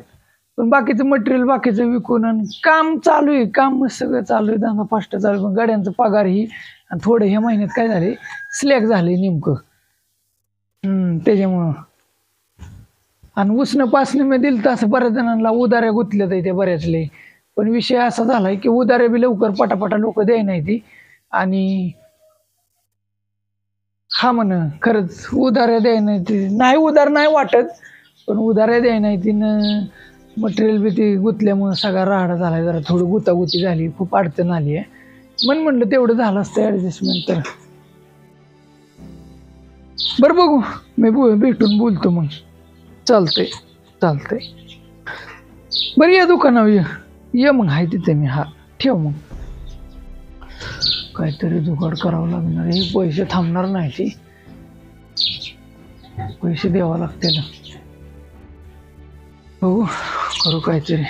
पण बाकीचं मटेरियल बाकीचं विकून आणि काम चालू आहे, काम सगळं चालू आहे, धंदा फास्ट चालू आहे, पण गाड्यांचा पगार ही आणि थोडं ह्या महिन्यात काय झाले स्लॅक झाले नेमकं, त्याच्यामुळं. आणि उसणं पासणं मी दिलं तर असं बऱ्याच जणांना उदाऱ्या गुंतल्या तर त्या बऱ्याचले, पण विषय असा झालाय की उदाऱ्या बी लवकर पटापटा लोक द्याय नाही ती. आणि हा म्हण खरंच उदाऱ्या द्याय नाही ती, नाही उदार नाही वाटत, पण उदाऱ्या द्याय नाही तिनं. मटेरियल बी ती गुंतल्यामुळं सगळा राहाडा झाला, जरा थोडं गुतागुती झाली, खूप अडचण आली आहे. म्हणलं तेवढं झालं असतं ॲडजस्टमेंट तर. बरं बघू, मी भेटून बोलतो मग. चालतंय चालतंय. बरं या दुकानावर ये मग, आहे तिथे मी. हा ठेव मग. काहीतरी जुगाड करावं लागणार आहे, पैसे थांबणार नाही, ती पैसे द्यावं लागतील. बघू करू काहीतरी.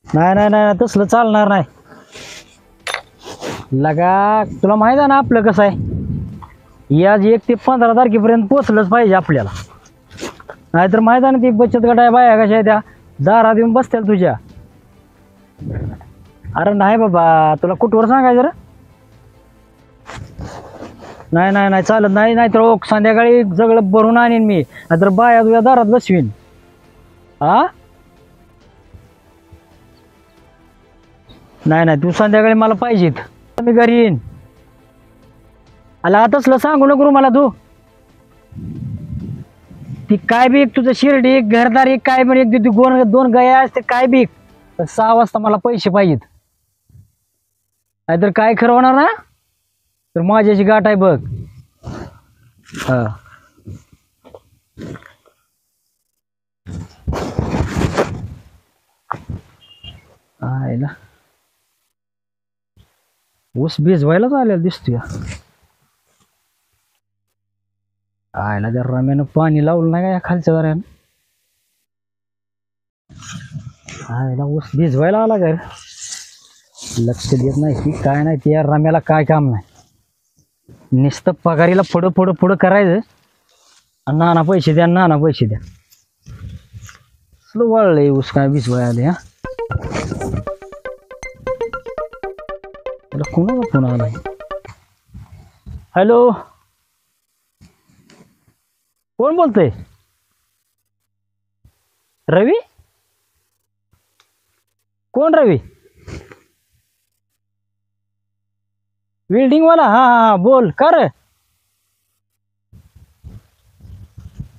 नाही नाही नाही तसलं चालणार नाही. लगा तुला माहित आहे ना आपलं कसं आहे, आज 1 ते 15 तारखेपर्यंत पोचलंच पाहिजे आपल्याला, नाहीतर माहित आहे ना ती बचत गट आहे बाया कशा आहे त्या दारात येऊन बसतील तुझ्या. अरे नाही बाबा, तुला कुठवर सांगायचं रे. नाही नाही नाही चालत नाही, नाहीतर संध्याकाळी सगळं भरून आणीन मी, नाहीतर बाया तुझ्या दारात बसवीन. नाही नाही तू संध्याकाळी मला पाहिजेत, मी घरी येईन. आला तसलं सांगू नको मला तू. ती काय बी तुझं शिर्डी एक घरदार एक काय पण एक 2 गाया असते काय बी, 6 वाजता मला पैसे पाहिजेत, नाहीतर काय खरं होणार ना, तर माझ्याची गाठ आहे बघ. आहे ना ऊस भिजवायलाच आलेला दिसतोय. आयला त्या रम्यानं पाणी लावलं नाही का या खालच्या दारानं. आयला ऊस भिजवायला आला का, लक्ष देत नाही की काय नाही. त्या रम्याला काय काम नाही, नुसतं पगारीला पुढं पुढं पुढं करायचं आणि नाना पैसे द्या नाना पैसे द्या. स्लो वळलंय ऊस काय भिजवाय आले. कोणाला फोन आला. हॅलो कोण बोलतोय. रवी. कोण रवी. वेल्डिंग वाला. हा हा बोल. का रे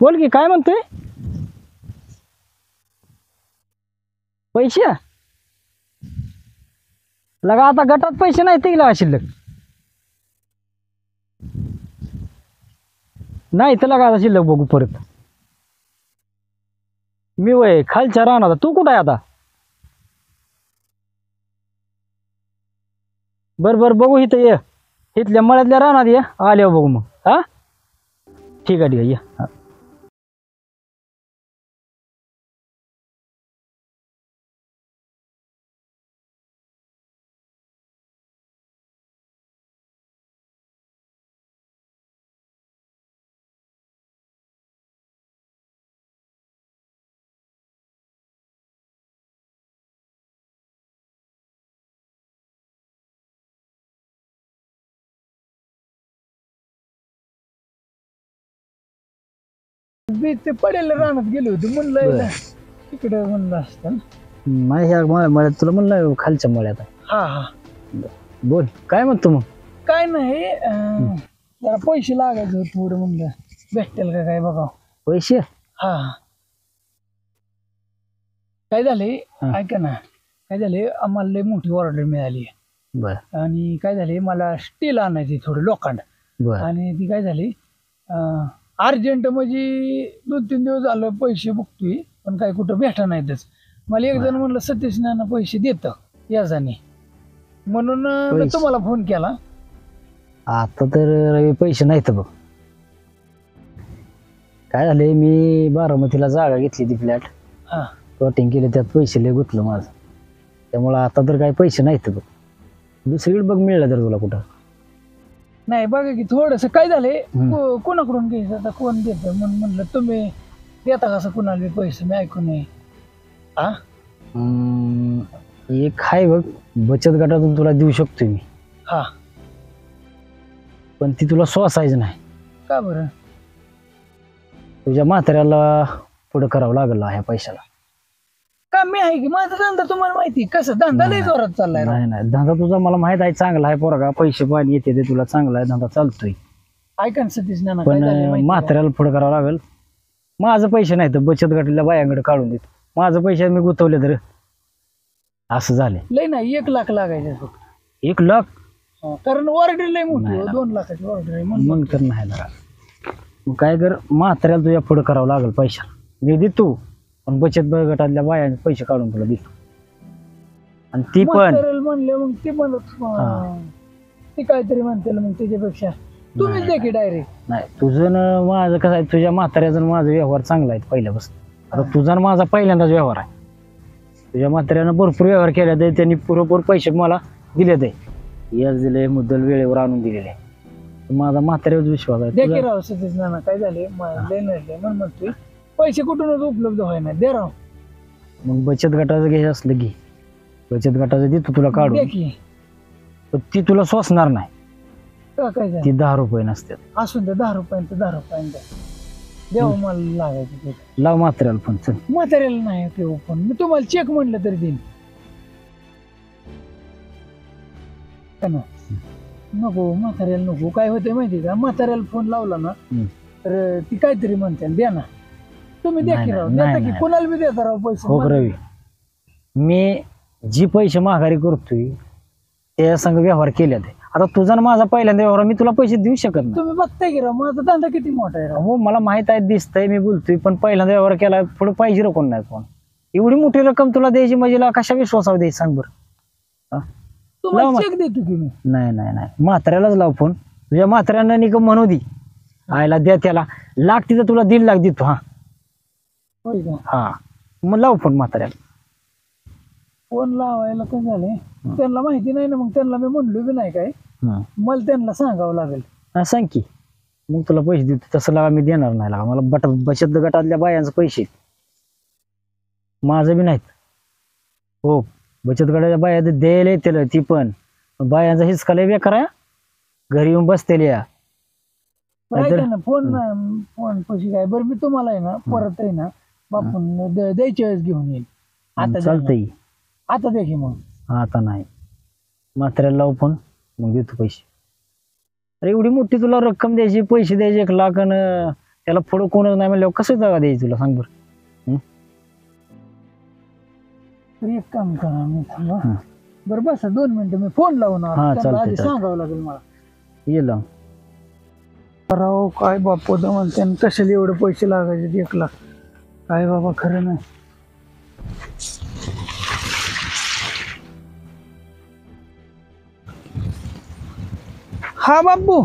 बोल की काय म्हणतोय. पैसे लगा आता गटात पैसे नाही ते लगा शिल्लक नाही तर लगा आता शिल्लक बघू परत. मी वय खालच्या राहणार. तू कुठं आहे आता. बर बर बघू इथं ये, इथल्या मळ्यातल्या राहणार ये, आल्यावर बघू मग. हा ठीक आहे ठीक आहे ये. ते पडेल रानात गेले होते म्हणलं तिकडे म्हणलं असतं. माझ्या मळ्यात तुला म्हणलं खालच्या मळ्यात. हा हा बोल काय म्हणतो मग. काय नाही जरा पैसे लागायचं थोडं, म्हणलं भेटतील का काय बघा पैसे. हा काय झाले ऐका ना, काय झाले आम्हाला लय मोठी ऑर्डर मिळाली आणि काय झाले मला स्टील आणायची थोडं लोखंड, आणि ती काय झाली अर्जंट म्हणजे 2-3 दिवस झालं पैसे बघतोय पण काय कुठं भेटा नाहीतच. मला एक जण म्हणलं सतीश नाना पैसे देत याजाने, म्हणून मी तुम्हाला फोन केला. आता तर रवी पैसे नाहीत बघ. काय झाले मी बारामतीला जागा घेतली ती फ्लॅट, प्लॉटिंग केले त्यात पैसे लय गुतलं माझं. त्यामुळं आता तर काही पैसे नाहीत बघ. दुसरीकडे बघ मिळलं तर तुला कुठं. नाही बघा की थोडस काय झालंय कोणाकडून घ्यायचं आता कोण देत म्हणून म्हणलं तुम्ही देता कसं कुणाला बी पैसे मी ऐकू नये. हा एक आहे बघ बचत गटातून तुला देऊ शकतो मी. हा पण ती तुला सोसायचं नाही. का बरं? तुझ्या म्हाताऱ्याला पुढं करावं लागलं ह्या पैशाला. का मी आहे की माझा धंदा तुम्हाला माहिती कसं धंदा लय जोरात चाललाय राव. नाही नाही धंदा तुझा मला माहित आहे चांगला आहे पोरगा पैसे पाणी येते ते तुला चांगला आहे धंदा चालतोय. ऐका ना सतीश नाना पण काय झालंय माहिती का? म्हाताऱ्याला पुढं करावं लागेल. माझं पैसे नाही तर बचत गटातल्या बायांकडे काढून देतो. माझं पैसे मी गुंतवले तर असं झाले. लय नाही 1 लाख लागायचे फक्त. 1 लाख कारण ऑर्डर लय मोठी 2 लाखाची ऑर्डर आहे म्हणून. मग तर नाही ना. मग काय कर म्हाताऱ्याला तुझ्या पुढं करावं लागेल पैसा मी देतो पण बचत गटातल्या बायांचे पैसे काढून तुला देतो. आणि ती पण म्हाताऱ्याला म्हणले मग ती म्हणत ती काहीतरी म्हणते मग त्याच्यापेक्षा तुम्हीच द्या की डायरेक्ट. नाही तुझं न माझं कसं आहे तुझ्या म्हाताऱ्याचं आणि माझं व्यवहार चांगला आहे पहिल्यापासून. आता तुझा आणि माझा पहिल्यांदाच व्यवहार आहे. तुझ्या म्हाताऱ्यानं भरपूर व्यवहार केला आहे त्यांनी पुरेपूर पैसे मला दिले ते याच दिले मुद्दल वेळेवर आणून दिलेले. माझा म्हाताऱ्यावर विश्वास आहे. द्या की राव सतीश नाना काय झाले लय नडले म्हणून म्हणतोय पैसे कुठूनच उपलब्ध व्हाय नाही द्या राव. मग बचत गटाचं घ्यायचं असलं की बचत गटाचं देतो तुला द्या काढून की. पण ती तुला सोसणार नाही. का काय ती झालं 10 रुपये नसतात. असून द्या 10 रुपयांत 10 रुपयांत द्या द्यावं मला लागायचं ते. लाव म्हाताऱ्याला पण चल. म्हाताऱ्याला नाही ते पण मी तुम्हाला चेक म्हणलं तरी देईन. का ना? नको म्हाताऱ्याला नको काय होते माहिती का म्हाताऱ्याला फोन लावला ना तर ती काहीतरी म्हणते द्या ना तुम्ही द्या की राव देता की कोणाला बी देता राव पैसे. हो रवी मी जी पैसे माघारी करतोय त्या संग व्यवहार केले ते. आता तुझा आणि माझा पहिल्यांदा व्यवहार मी तुला पैसे देऊ शकत नाही. तुम्ही बघताय की राव माझा धंदा किती मोठा आहे राव. हो मला माहित आहे दिसतंय मी बोलतोय पण पहिल्यांदा व्यवहार केला पुढे पाहिजे कोण नाही कोण. एवढी मोठी रक्कम तुला द्यायची म्हणजे कशा विश्वासावर द्यायची सांग बरं. तुम्हाला चेक देतो की मी. नाही नाही नाही म्हाताऱ्यालाच लाव फोन. तुझ्या म्हाताऱ्यांना निकम म्हणू दे आयला द्या त्याला लागते तर तुला 1.5 लाख देतो. हा होय का? हा मग लाव फोन म्हाताऱ्याला. फोन लावायला काय झाले त्यांना माहिती नाही ना मग त्यांना मी म्हणलो बी नाही काय मला त्यांना सांगावं लागेल. हा सांग की मग तुला पैसे देतो तसं लागा मी देणार नाही लागा मला बचत गटातल्या बायांचे पैसे माझं बी नाहीत. हो बचत गटाच्या बाया द्यायला येते ती पण बायांचा हिसका लय बेकार आहे घरी येऊन बसतेली या. फोन फोन पैसे काय बरं मी तुम्हाला आहे ना परत आहे ना बापून द्यायच्या वेळेस घेऊन येईल. आता चालतंय आता द्या की मग. आता नाही म्हाताऱ्याला लावू पण मग देतो पैसे. अरे एवढी मोठी तुला रक्कम द्यायची पैसे द्यायचे 1 लाख आणि त्याला पुढं कोणच नाही म्हणल्यावर कसं जागा द्यायची तुला सांग बरं. एक काम करा मी थांबा बरं बस 2 मिनिटं मी फोन लावणार आधी सांगावं लागेल मला. ये लाव राव काय बापू म्हणते कशाला एवढे पैसे लागायचे 1 लाख काय बाबा खरं नाही. हा बापू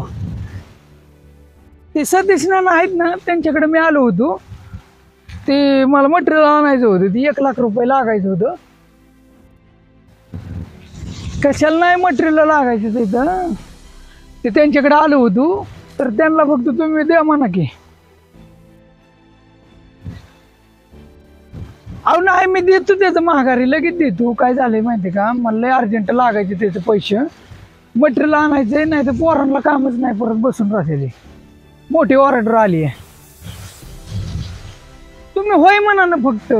ते सतीश नाना आहेत ना त्यांच्याकडे मी आलो होतो ते मला मटेरियल आणायचं होतं ते 1 लाख रुपये लागायचं होतं. कशाला नाही मटेरियल लागायचं तिथं ते त्यांच्याकडे आलो होतो तर त्यांना फक्त तुम्ही द्या म्हणा की. अहो नाही मी देतो त्याचं माघारी लगेच देतो. काय झालंय माहिती का मला लय अर्जंट लागायचे त्याचे पैसे मटेरियल आणायचंय नाही तर पोरांना कामच नाही परत बसून राहते. मोठी ऑर्डर आली आहे तुम्ही होय म्हणा ना फक्त.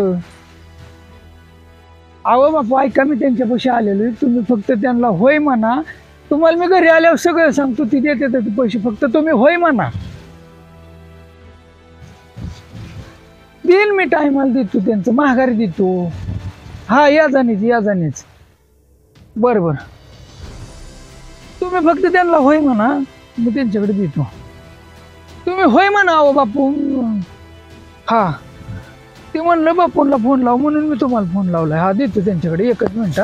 अहो बापू ऐका मी त्यांच्यापाशी आलेलो तुम्ही फक्त त्यांना होय म्हणा. तुम्हाला मी घरी आल्यावर सगळं सांगतो ती देते ते पैसे फक्त तुम्ही होय म्हणा. देईल मी टायमाला देतो त्यांचं माघारी देतो. हा या जाणीच बरं बरं तुम्ही फक्त त्यांना होय म्हणा मी त्यांच्याकडे देतो. तुम्ही होय म्हणा अहो बापू. हा ते म्हणलं बापूंना फोन लाव म्हणून मी तुम्हाला फोन लावलाय. हा देतो त्यांच्याकडे 1 मिनिट.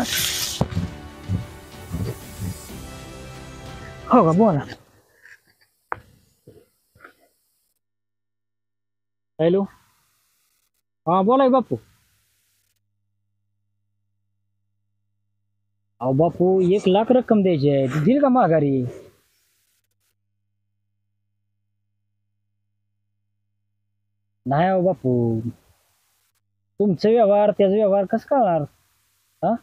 हो का बोला. हॅलो हा बोलाय बापू. अहो बापू 1,00,000 रक्कम द्यायची आहे, ती दिल का माघारी? नाही अहो बापू, तुमचा व्यवहार त्याचा व्यवहार कसं कळणार? हा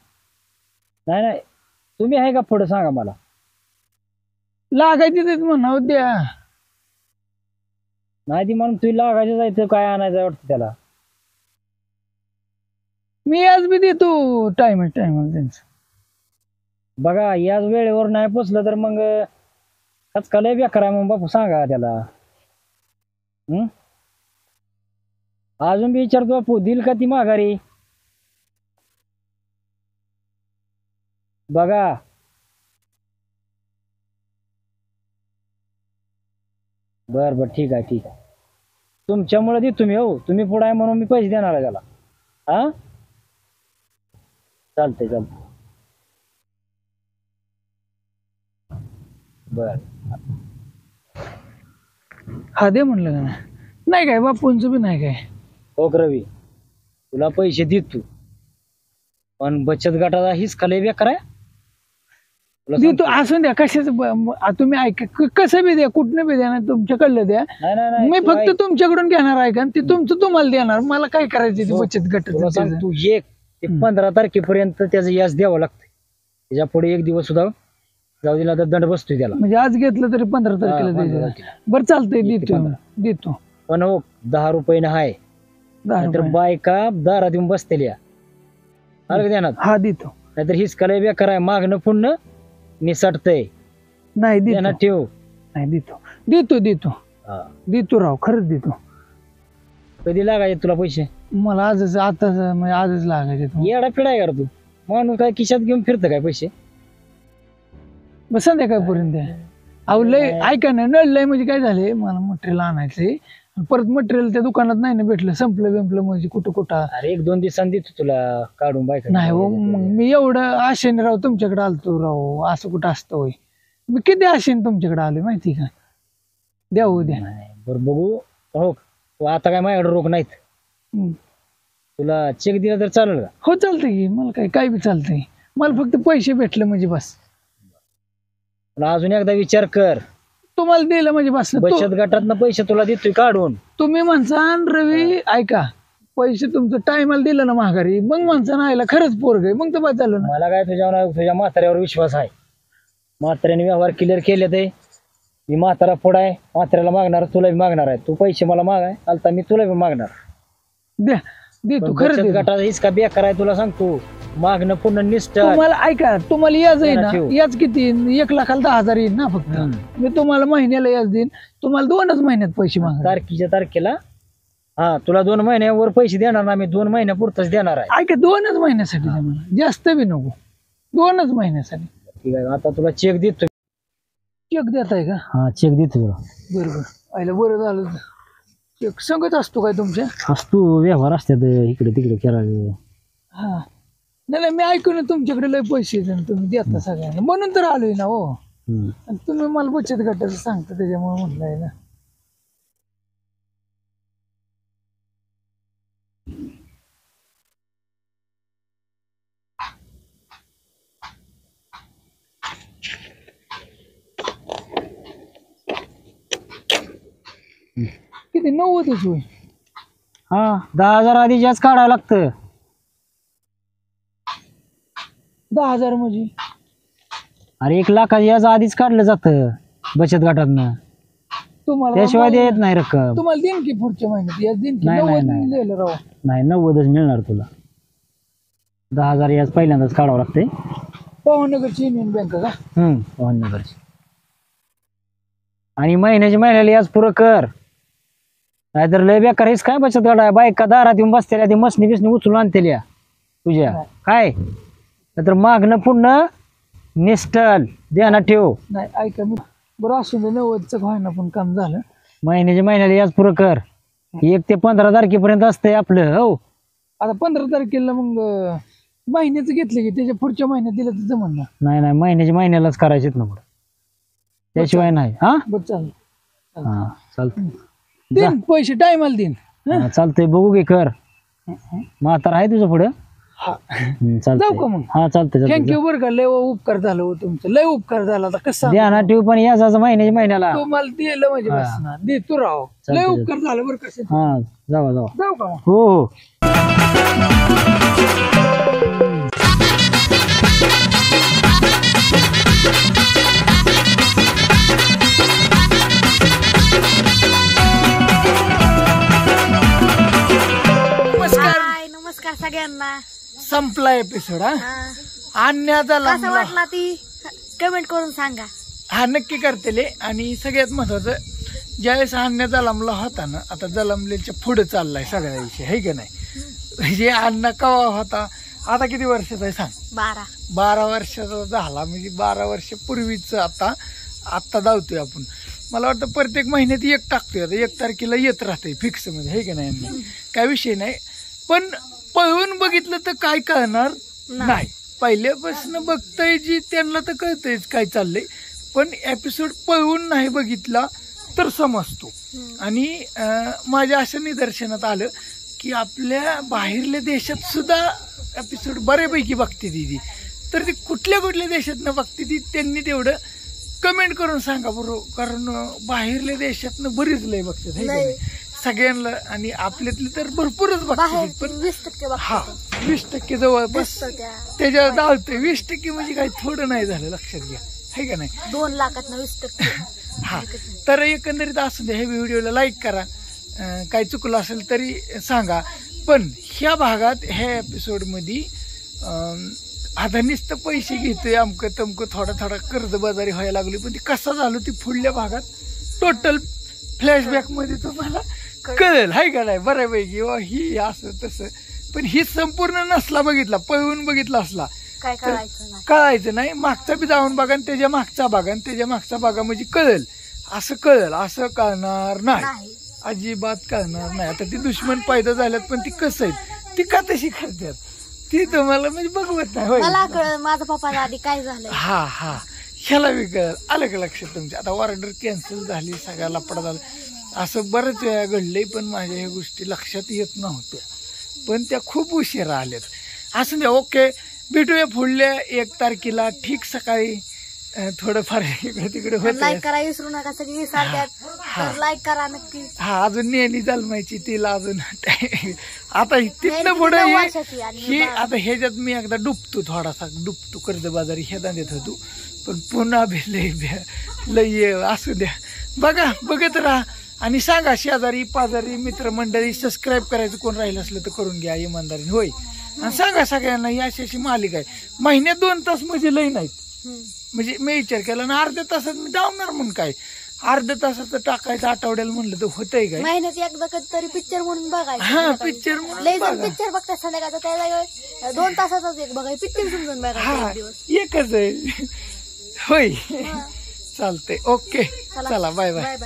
नाही नाही, तुम्ही आहे का पुढे सांगा मला. लागायची तेच म्हणा द्या. नाही ती म्हणून तुम्ही लागायचं जायचं काय आणायचं वाटतं त्याला. मी आज बी देतो टाइम त्यांचं. बघा याच वेळेवर नाही पोचलं तर मग कचका लय बेकार आहे मग बापू सांगा त्याला. अजून बी विचारतो बापू दिल का ती माघारी? बघा बर ठीक आहे तुमच्यामुळे दे तुम्ही. हो तुम्ही पुढे आहे म्हणून मी पैसे देणार आहे त्याला. हा चालतंय बर. हा दे म्हणलं का नाही काय बापूंचं बी नाही काय. हो रवी तुला पैसे देत तू पण बचत गटाचा हिसका लय बेकार आहे. देतो असून द्या कशाच तुम्ही ऐका कसं बी द्या कुठनं बी द्या ना तुमच्याकडलं द्या. मी फक्त तुमच्याकडून घेणार आहे का ते तुमचं तुम्हाला देणार. मला काय करायचं बचत गट. तू 1 ते 15 तारखेपर्यंत त्याचं याज द्यावं लागतं. त्याच्या पुढे 1 दिवस सुद्धा जाऊ दिला तर दंड बसतोय त्याला. म्हणजे आज घेतलं तरी 15 तारखेला द्यायचं. बरं चालतंय देतो पण हो 10 रुपये हाय नाहीतर बायका दारात येऊन बसतेल्या अलग देणार. हा देतो. नाहीतर हिसका लय बेकार आहे मागणं पुढणं निसटतंय. नाही देणार ठेव. नाही देतो राव खरंच देतो. कधी लागायचे तुला पैसे? मला आजच आजच लागायचे. येडा पिढा आहे का तू? माणूस काय खिशात घेऊन फिरतं काय पैसे? बस संध्याकाळपर्यंत द्या. अहो लय ऐका ना नळलंय म्हणजे काय झाले मला मटेरियल आणायचंय परत मटेरियल त्या दुकानात नाही ना भेटलं संपलं बिंपलं म्हणजे कुठं. अरे 1-2 दिवसांनी देतो तुला काढून बायका. नाही हो मी एवढं आशेने राव तुमच्याकडे आलतो राव. असं कुठं असतं होय. मी किती आशेने तुमच्याकडे आलोय माहिती का. द्या हो द्या. बरं बघू. हो आता काय माझ्याकडे रोख नाहीत. तुला चेक दिला तर चालेल का? हो चालतंय की मला काय बी चालतंय. मला फक्त पैसे भेटले म्हणजे बस. अजून एकदा विचार कर. तुम्हाला दिलं म्हणजे बस. बचत गटातनं पैसे तुला देतोय काढून. तुम्ही म्हणसा रवी ऐका पैसे तुमचं टायमाला दिलं ना माघारी मग म्हणसा ना आयला खरंच पोरग मग तर बस झालं ना. मला काय तुझ्या म्हाताऱ्यावर विश्वास आहे. म्हाताऱ्याने व्यवहार क्लिअर केले ते. मी म्हातारा पुढं आहे म्हाताऱ्याला मागणार तुला बी मागणार आहे. तू पैसे मला मागाय आलता मी तुला बी मागणार. द्या देतो खरंच. बचत गटाचा हिसका बेकार आहे तुला सांगतो. मागणं पुन्हा निष्ठ. तुम्हाला ऐका तुम्हाला याच आहे ना याच किती 1,00,000 10,000 येईल ना फक्त. मी तुम्हाला महिन्याला याच देईन. तुम्हाला 2च महिन्यात पैसे मागा. तारखेच्या तारखेला हा तुला 2 महिन्यावर पैसे देणार ना. मी 2 महिन्यापुरतच देणार आहे. ऐका 2च महिन्यासाठी द्या मला जास्त बी नको 2च महिन्यासाठी. ठीक आहे आता तुला चेक देतो. चेक देताय का? हा चेक देतो तुला. बरोबर आयला बरं झालं. चेक संगत असतो काय तुमच्या? असतो व्यवहार असतात इकडे तिकडे करायला. हा नाही मी ऐकून तुमच्याकडे लय पैसे तुम्ही देता सगळ्यांना म्हणून तर आलोय ना. हो आणि तुम्ही मला बचत गटाचं सांगता त्याच्यामुळे म्हटलंय ना. किती 90च होय. हा 10,000 आधी जास्त काढावं लागतं. 10,000 म्हणजे अरे 1,00,000 याच आधीच काढलं जातं बचत गटातनं. तुम्हाला त्याशिवाय देत नाही रक्कम. तुम्हाला देईन की पुढच्या महिन्यात याच देईन की. नाही, 90 नाही. दिलं राव. नाही 90च मिळणार तुला. 10,000 याच पहिल्यांदाच काढावं लागतंय. पवनगरची युनियन बँक का? पवनगरची. आणि महिन्याला याच पुरं कर. नाहीतर लय बेकार हेच काय बचत गट आहे. बायका दारात येऊन बसतेल्या ती मसनी बिसनी उचलून आणतेल्या तुझ्या काय. नाहीतर मागणं पुढणं निष्ठल ध्यानात ठेव. नाही ऐका मी बरं असू दे 90चं व्हायना पण काम झालं. महिन्याला याच पुरं कर. 1 ते 15 तारखेपर्यंत असतंय आपलं. हो आता 15 तारखेला मग महिन्याचं घेतलं की त्याच्या पुढच्या महिन्यात दिलं तर जमन ना. नाही महिन्यालाच करायचेत ना पुढं. त्याशिवाय नाही. हा बरं चालेल. हा चालतं. देईन पैसे टायमाला देईन. चालतंय बघू घे कर. म्हातारा आहे तुझं पुढं. जाऊ का मग? हा चालतंय थँक्यू बरं का, लय उपकार झालं हो तुमचं, लय उपकार झाला. आता कसं ध्यानात ठेव पण याचा महिन्याला तुम्हाला दिलं म्हणजे हा. बस ना, दे तू राव, लय चालतंय. उपकार झालं बरं कसं. हा जावा जाऊ का मग? हो हो. नमस्कार सगळ्यांना. संपला एपिसोड. आणण्या झाला कसं वाटला ती कमेंट करून सांगा. हा नक्की करतेले. आणि सगळ्यात महत्वाचं, ज्यावेळेस आणण्या जलमला होता ना, आता जलमलेच्या पुढे चाललाय सगळ्या विषय, है की नाही. जे अण्णा कवा होता, आता किती वर्षाचा आहे सांग? 12 वर्षाचा झाला, म्हणजे 12 वर्ष पूर्वीच आता धावतोय आपण. मला वाटतं प्रत्येक महिन्यात एक टाकतोय. आता 1 तारखेला येत राहतंय फिक्स मध्ये, है की नाही. काय विषय नाही, पण पळवून बघितलं तर काय कळणार नाही. पहिल्यापासून बघताय जी त्यांना तर कळतंयच काय चाललंय, पण एपिसोड पळवून नाही बघितला तर समजतो. आणि माझ्या असं निदर्शनात आलं की आपल्या बाहेरल्या देशात सुद्धा एपिसोड बऱ्यापैकी बघते दिदी. तर ती कुठल्या कुठल्या देशातनं बघते ती, त्यांनी तेवढं कमेंट करून सांगा बरोबर. कारण बाहेरल्या देशातनं बरीच लय बघतात सगळ्यांना, आणि आपल्यातले तर भरपूरच बघतात. पण 20% जवळपास त्याच्यावर धावतोय. 20% म्हणजे काही थोडं नाही झालं, लक्षात घ्या, है का नाही. 2 लाखात 20%. हा, तर एकंदरीत असू द्या. हे व्हिडिओला लाईक करा, काही चुकलं असेल तरी सांगा. पण ह्या भागात ह्या एपिसोड मध्ये आता नुसतं पैसे घेतोय अमकं तमकं, थोडा कर्जबाजारी व्हायला लागली. पण ती कसं झालं ती पुढल्या भागात टोटल फ्लॅशबॅक मध्ये तुम्हाला कळेल, हाय का नाही. बऱ्यापैकी ही असं तसं, पण ही संपूर्ण नसला बघितला, पळवून बघितला असला काय कळायचं नाही. मागचा बी जाऊन बघा, त्याच्या मागचा बघा, आणि त्याच्या मागचा बघा, म्हणजे कळेल. असं कळणार नाही, अजिबात कळणार नाही. आता ती दुश्मन पैदा झाल्यात, पण ती कसं आहे, ती का तशी करतात ती तुम्हाला म्हणजे बघवत नाही. मला कळलं माझा पप्पा आधी काय झालं. हा ह्याला बी कळेल. आलं का लक्षात तुमच्या. आता ऑर्डर कॅन्सल झाली, सगळा लपडा झाला, असं बरंच वेळा घडलंय. पण माझ्या ह्या गोष्टी लक्षात येत नव्हत्या, पण त्या खूप उशिरा आल्यात. असं द्या. ओके, भेटूया पुढल्या 1 तारखेला ठीक सकाळी. थोडंफार इकडे तिकडे होत. लाईक करा विसरू नका, सगळी सांगतात लाईक करा नक्की. अजून नेहमी जन्मायची तिला अजून आता तिथनं पुढे ही. आता ह्याच्यात मी एकदा डुबतो कर्जबाजारी ह्या दांड्यात होतो. पण पुन्हा लय असू द्या. बघत राहा आणि सांगा शेजारी पाजारी मित्रमंडळी. सबस्क्राईब करायचं कोण राहिलं असलं तर करून घ्या इमानदारीने, होय. आणि सांगा सगळ्यांना ही अशी मालिका आहे. महिन्यात 2 तास म्हणजे लय नाहीत. म्हणजे मी विचार केला ना, अर्ध्या तासात मी धावणार म्हणून काय, अर्ध्या तासाचं टाकायचं आठवड्याला म्हणलं तर होतंय काय. महिन्यात एकदा कधीतरी पिक्चर म्हणून बघायचं. हा, पिक्चर म्हणून पिक्चर बघतात संध्याकाळचं, त्या जागेवर 2 तासाचाच एक बघायचं पिक्चर समजून बघायचं. एकच आहे, होय. चालतंय. ओके, चला बाय बाय.